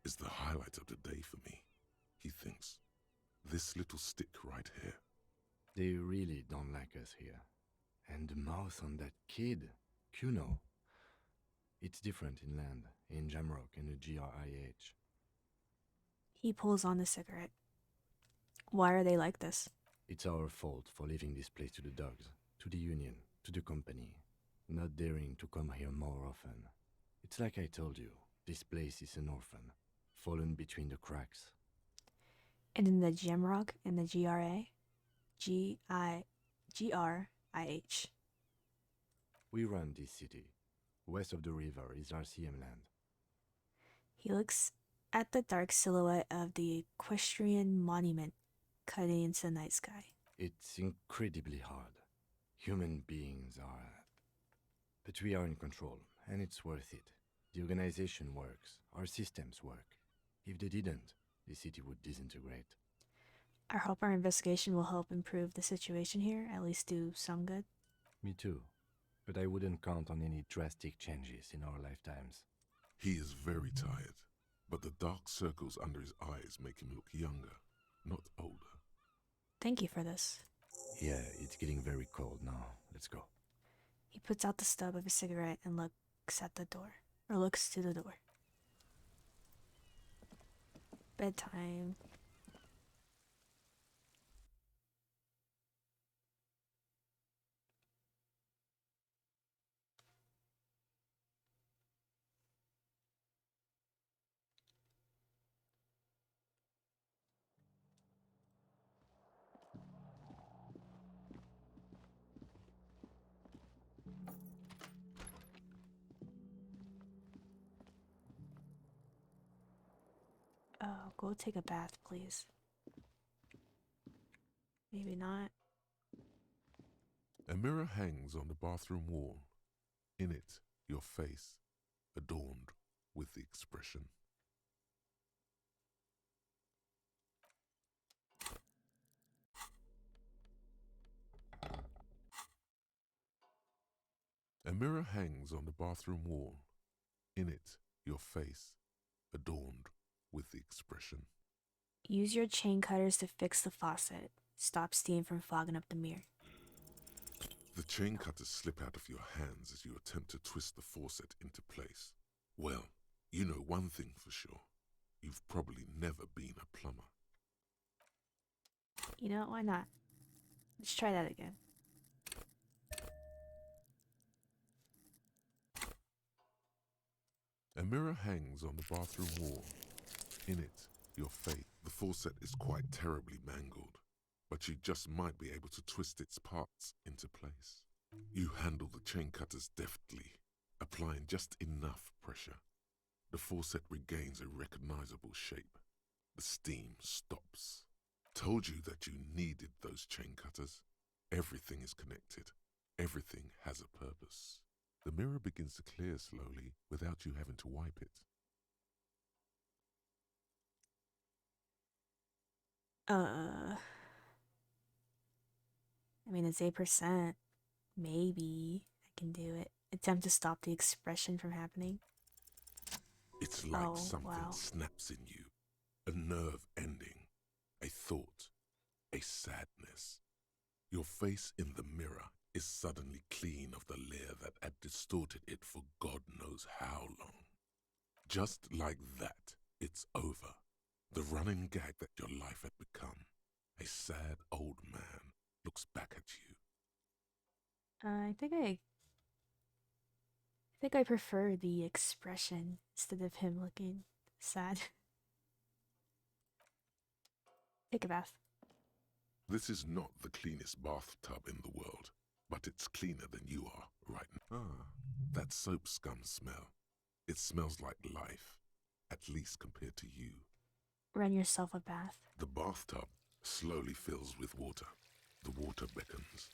is the highlight of the day for me, he thinks. This little stick right here. They really don't like us here. And the mouth on that kid, Kuno. It's different inland, in Jamrock and the GRIH. He pulls on the cigarette. Why are they like this? It's our fault for leaving this place to the dogs, to the Union, to the company, not daring to come here more often. It's like I told you, this place is an orphan, fallen between the cracks. And in the Jamrock and the GRIH. We run this city. West of the river is RCM land. He looks at the dark silhouette of the equestrian monument cutting into the night sky. It's incredibly hard. Human beings are... But we are in control, and it's worth it. The organization works. Our systems work. If they didn't, the city would disintegrate. I hope our investigation will help improve the situation here, at least do some good. Me too. but I wouldn't count on any drastic changes in our lifetimes. He is very tired, but the dark circles under his eyes make him look younger, not older. Thank you for this. Yeah, it's getting very cold now. Let's go. He puts out the stub of a cigarette and looks at the door. Or looks to the door. Bedtime. Oh, go take a bath, please. Maybe not. A mirror hangs on the bathroom wall. In it, your face, adorned with the expression. A mirror hangs on the bathroom wall. In it, your face, adorned with the expression. Use your chain cutters to fix the faucet. Stop steam from fogging up the mirror. The chain cutters slip out of your hands as you attempt to twist the faucet into place. Well, you know one thing for sure. You've probably never been a plumber. You know, why not? Let's try that again. A mirror hangs on the bathroom wall. In it, your face. The faucet is quite terribly mangled, but you just might be able to twist its parts into place. You handle the chain cutters deftly, applying just enough pressure. The faucet regains a recognizable shape. The steam stops. Told you that you needed those chain cutters. Everything is connected. Everything has a purpose. The mirror begins to clear slowly without you having to wipe it. I mean, it's 8%. Maybe I can do it. Attempt to stop the expression from happening. It's like something snaps in you. A nerve ending. A thought. A sadness. Your face in the mirror is suddenly clean of the layer that had distorted it for God knows how long. Just like that, it's over. The running gag that your life had become. A sad old man looks back at you. I think I prefer the expression instead of him looking sad. Take a bath. This is not the cleanest bathtub in the world, but it's cleaner than you are right now. That soap scum smell. It smells like life, at least compared to you. Run yourself a bath. The bathtub slowly fills with water. The water beckons.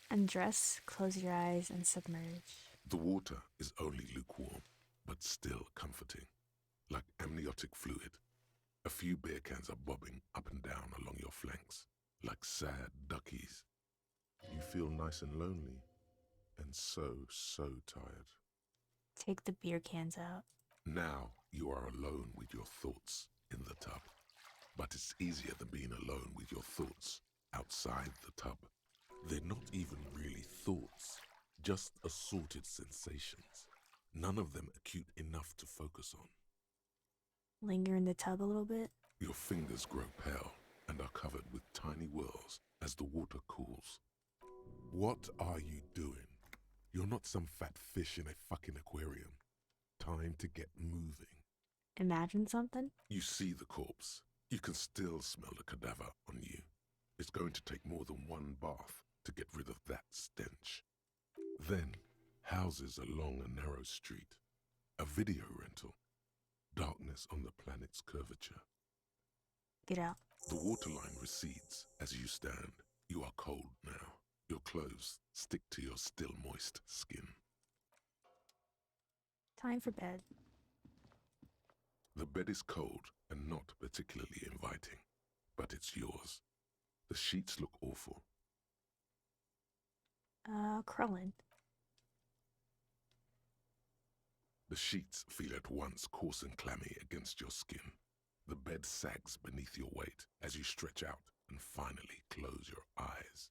Undress, close your eyes, and submerge. The water is only lukewarm, but still comforting, like amniotic fluid. A few beer cans are bobbing up and down along your flanks, like sad duckies. You feel nice and lonely, and so tired. Take the beer cans out. Now you are alone with your thoughts in the tub. But it's easier than being alone with your thoughts outside the tub. They're not even really thoughts, just assorted sensations. None of them acute enough to focus on. Linger in the tub a little bit. Your fingers grow pale and are covered with tiny whirls as the water cools. What are you doing? You're not some fat fish in a fucking aquarium. Time to get moving. Imagine something. You see the corpse. You can still smell the cadaver on you. It's going to take more than one bath to get rid of that stench. Then, houses along a narrow street. A video rental. Darkness on the planet's curvature. Get out. The waterline recedes as you stand. You are cold now. Your clothes stick to your still moist skin. Time for bed. The bed is cold and not particularly inviting, but it's yours. The sheets look awful. Krellin. The sheets feel at once coarse and clammy against your skin. The bed sags beneath your weight as you stretch out and finally close your eyes.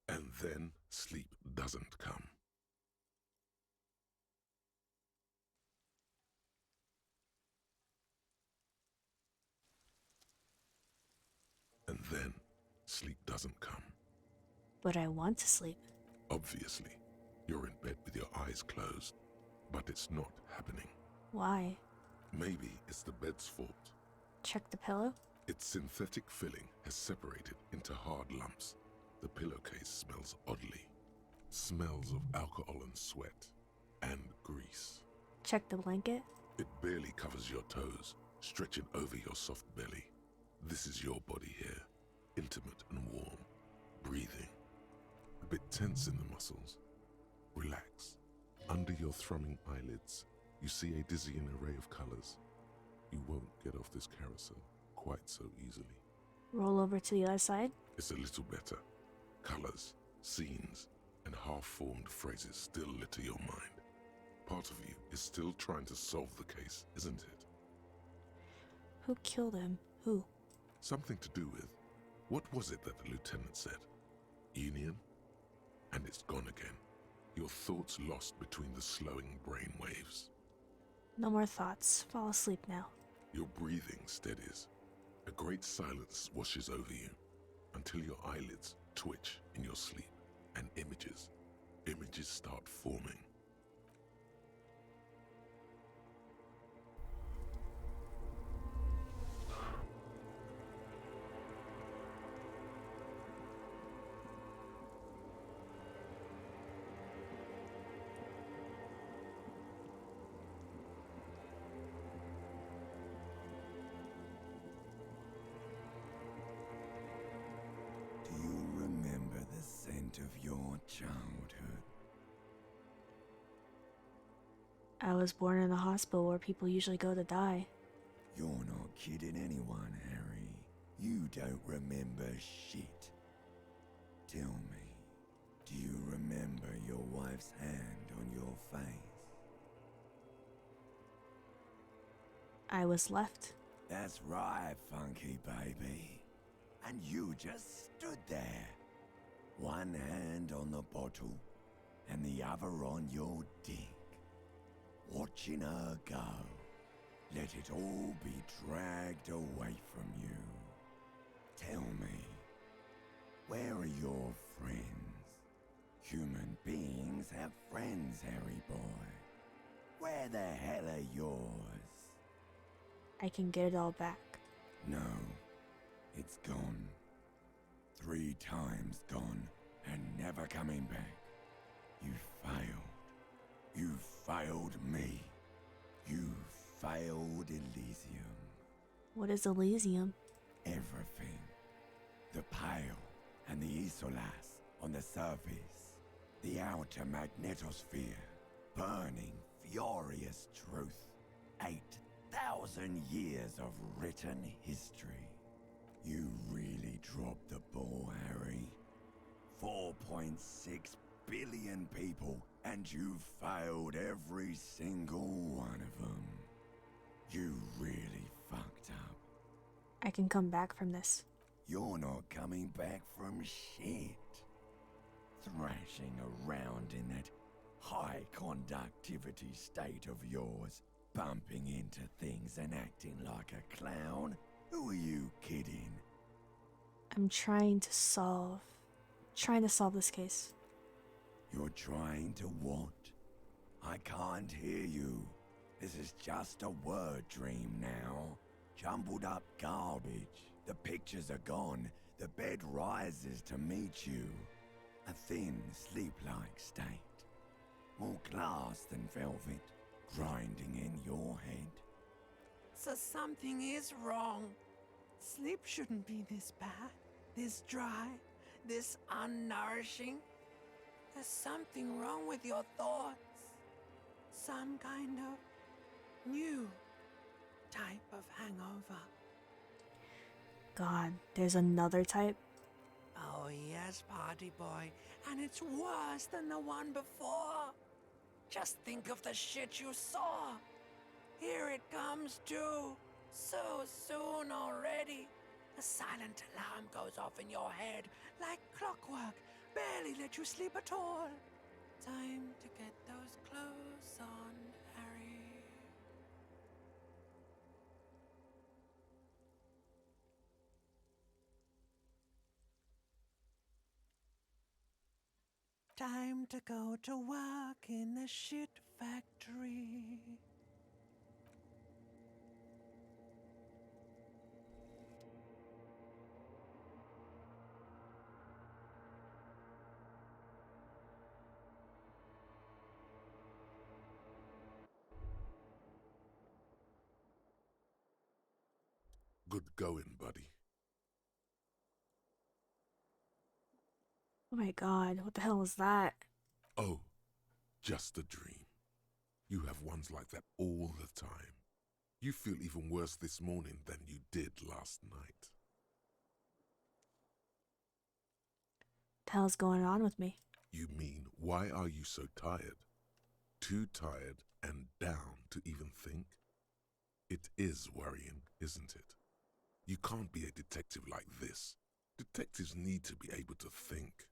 And then sleep doesn't come. And then sleep doesn't come. But I want to sleep. Obviously, you're in bed with your eyes closed, but it's not happening. Why? Maybe it's the bed's fault. Check the pillow? Its synthetic filling has separated into hard lumps. The pillowcase smells oddly. Smells of alcohol and sweat and grease. Check the blanket? It barely covers your toes, stretching over your soft belly. This is your body here, intimate and warm, breathing. A bit tense in the muscles. Relax. Under your thrumming eyelids, you see a dizzying array of colors. You won't get off this carousel quite so easily. Roll over to the other side? It's a little better. Colors, scenes, and half-formed phrases still litter your mind. Part of you is still trying to solve the case, isn't it? Who killed him? Who? Something to do with, what was it that the lieutenant said? Union? And it's gone again. Your thoughts lost between the slowing brain waves. No more thoughts. Fall asleep now. Your breathing steadies. A great silence washes over you until your eyelids twitch in your sleep and images start forming. Do you remember the scent of your childhood? I was born in a hospital where people usually go to die. You're not kidding anyone, Harry. You don't remember shit. Tell me, do you remember your wife's hand on your face? I was left. That's right, funky baby. And you just stood there. One hand on the bottle and the other on your dick. Watching her go. Let it all be dragged away from you. Tell me, where are your friends? Human beings have friends, Harry boy. Where the hell are yours? I can get it all back. No, it's gone. 3 times gone and never coming back. You failed. You failed me. You failed Elysium. What is Elysium? Everything. The Pale and the Isolas on the surface. The outer magnetosphere. Burning, furious truth. 8,000 years of written history. You really dropped the ball, Harry. 4.6 billion people, and you failed every single one of them. You really fucked up. I can come back from this. You're not coming back from shit. Thrashing around in that high conductivity state of yours, bumping into things and acting like a clown? Who are you kidding? I'm trying to solve this case. You're trying to what? I can't hear you. This is just a word dream now. Jumbled up garbage. The pictures are gone. The bed rises to meet you. A thin, sleep-like state. More glass than velvet, grinding in your head. So something is wrong. Sleep shouldn't be this bad, this dry, this unnourishing. There's something wrong with your thoughts. Some kind of new type of hangover. God, there's another type? Oh, yes, party boy. And it's worse than the one before. Just think of the shit you saw. Here it comes, too. So soon already. A silent alarm goes off in your head like clockwork. Barely let you sleep at all. Time to get those clothes on, Harry. Time to go to work in the shit factory. Good going, buddy. Oh my god, what the hell was that? Oh, just a dream. You have ones like that all the time. You feel even worse this morning than you did last night. What the hell's going on with me? You mean, why are you so tired? Too tired and down to even think? It is worrying, isn't it? You can't be a detective like this. Detectives need to be able to think.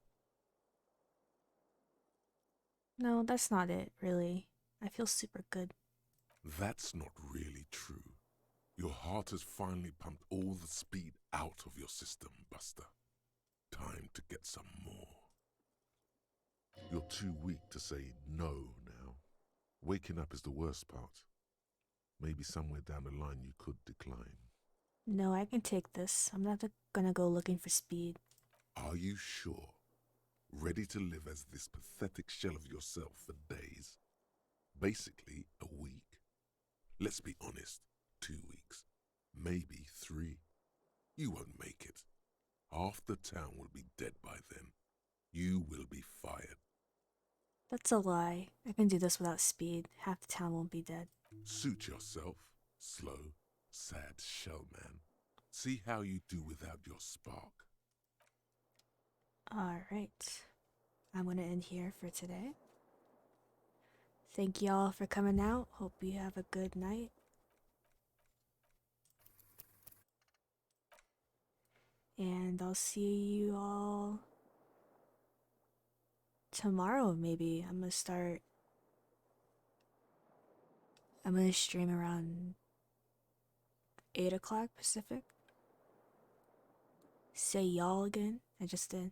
No, that's not it, really. I feel super good. That's not really true. Your heart has finally pumped all the speed out of your system, Buster. Time to get some more. You're too weak to say no now. Waking up is the worst part. Maybe somewhere down the line you could decline. No, I can take this. I'm not gonna go looking for speed. Are you sure? Ready to live as this pathetic shell of yourself for days? Basically, a week. Let's be honest, 2 weeks. Maybe 3. You won't make it. Half the town will be dead by then. You will be fired. That's a lie. I can do this without speed. Half the town won't be dead. Suit yourself, slow, sad shell man. See how you do without your spark. Alright. I'm gonna end here for today. Thank y'all for coming out. Hope you have a good night. And I'll see you all tomorrow, maybe. I'm gonna stream around 8 o'clock Pacific. Say y'all again. I just did.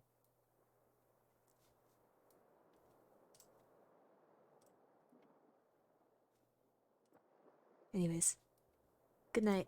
Anyways, good night.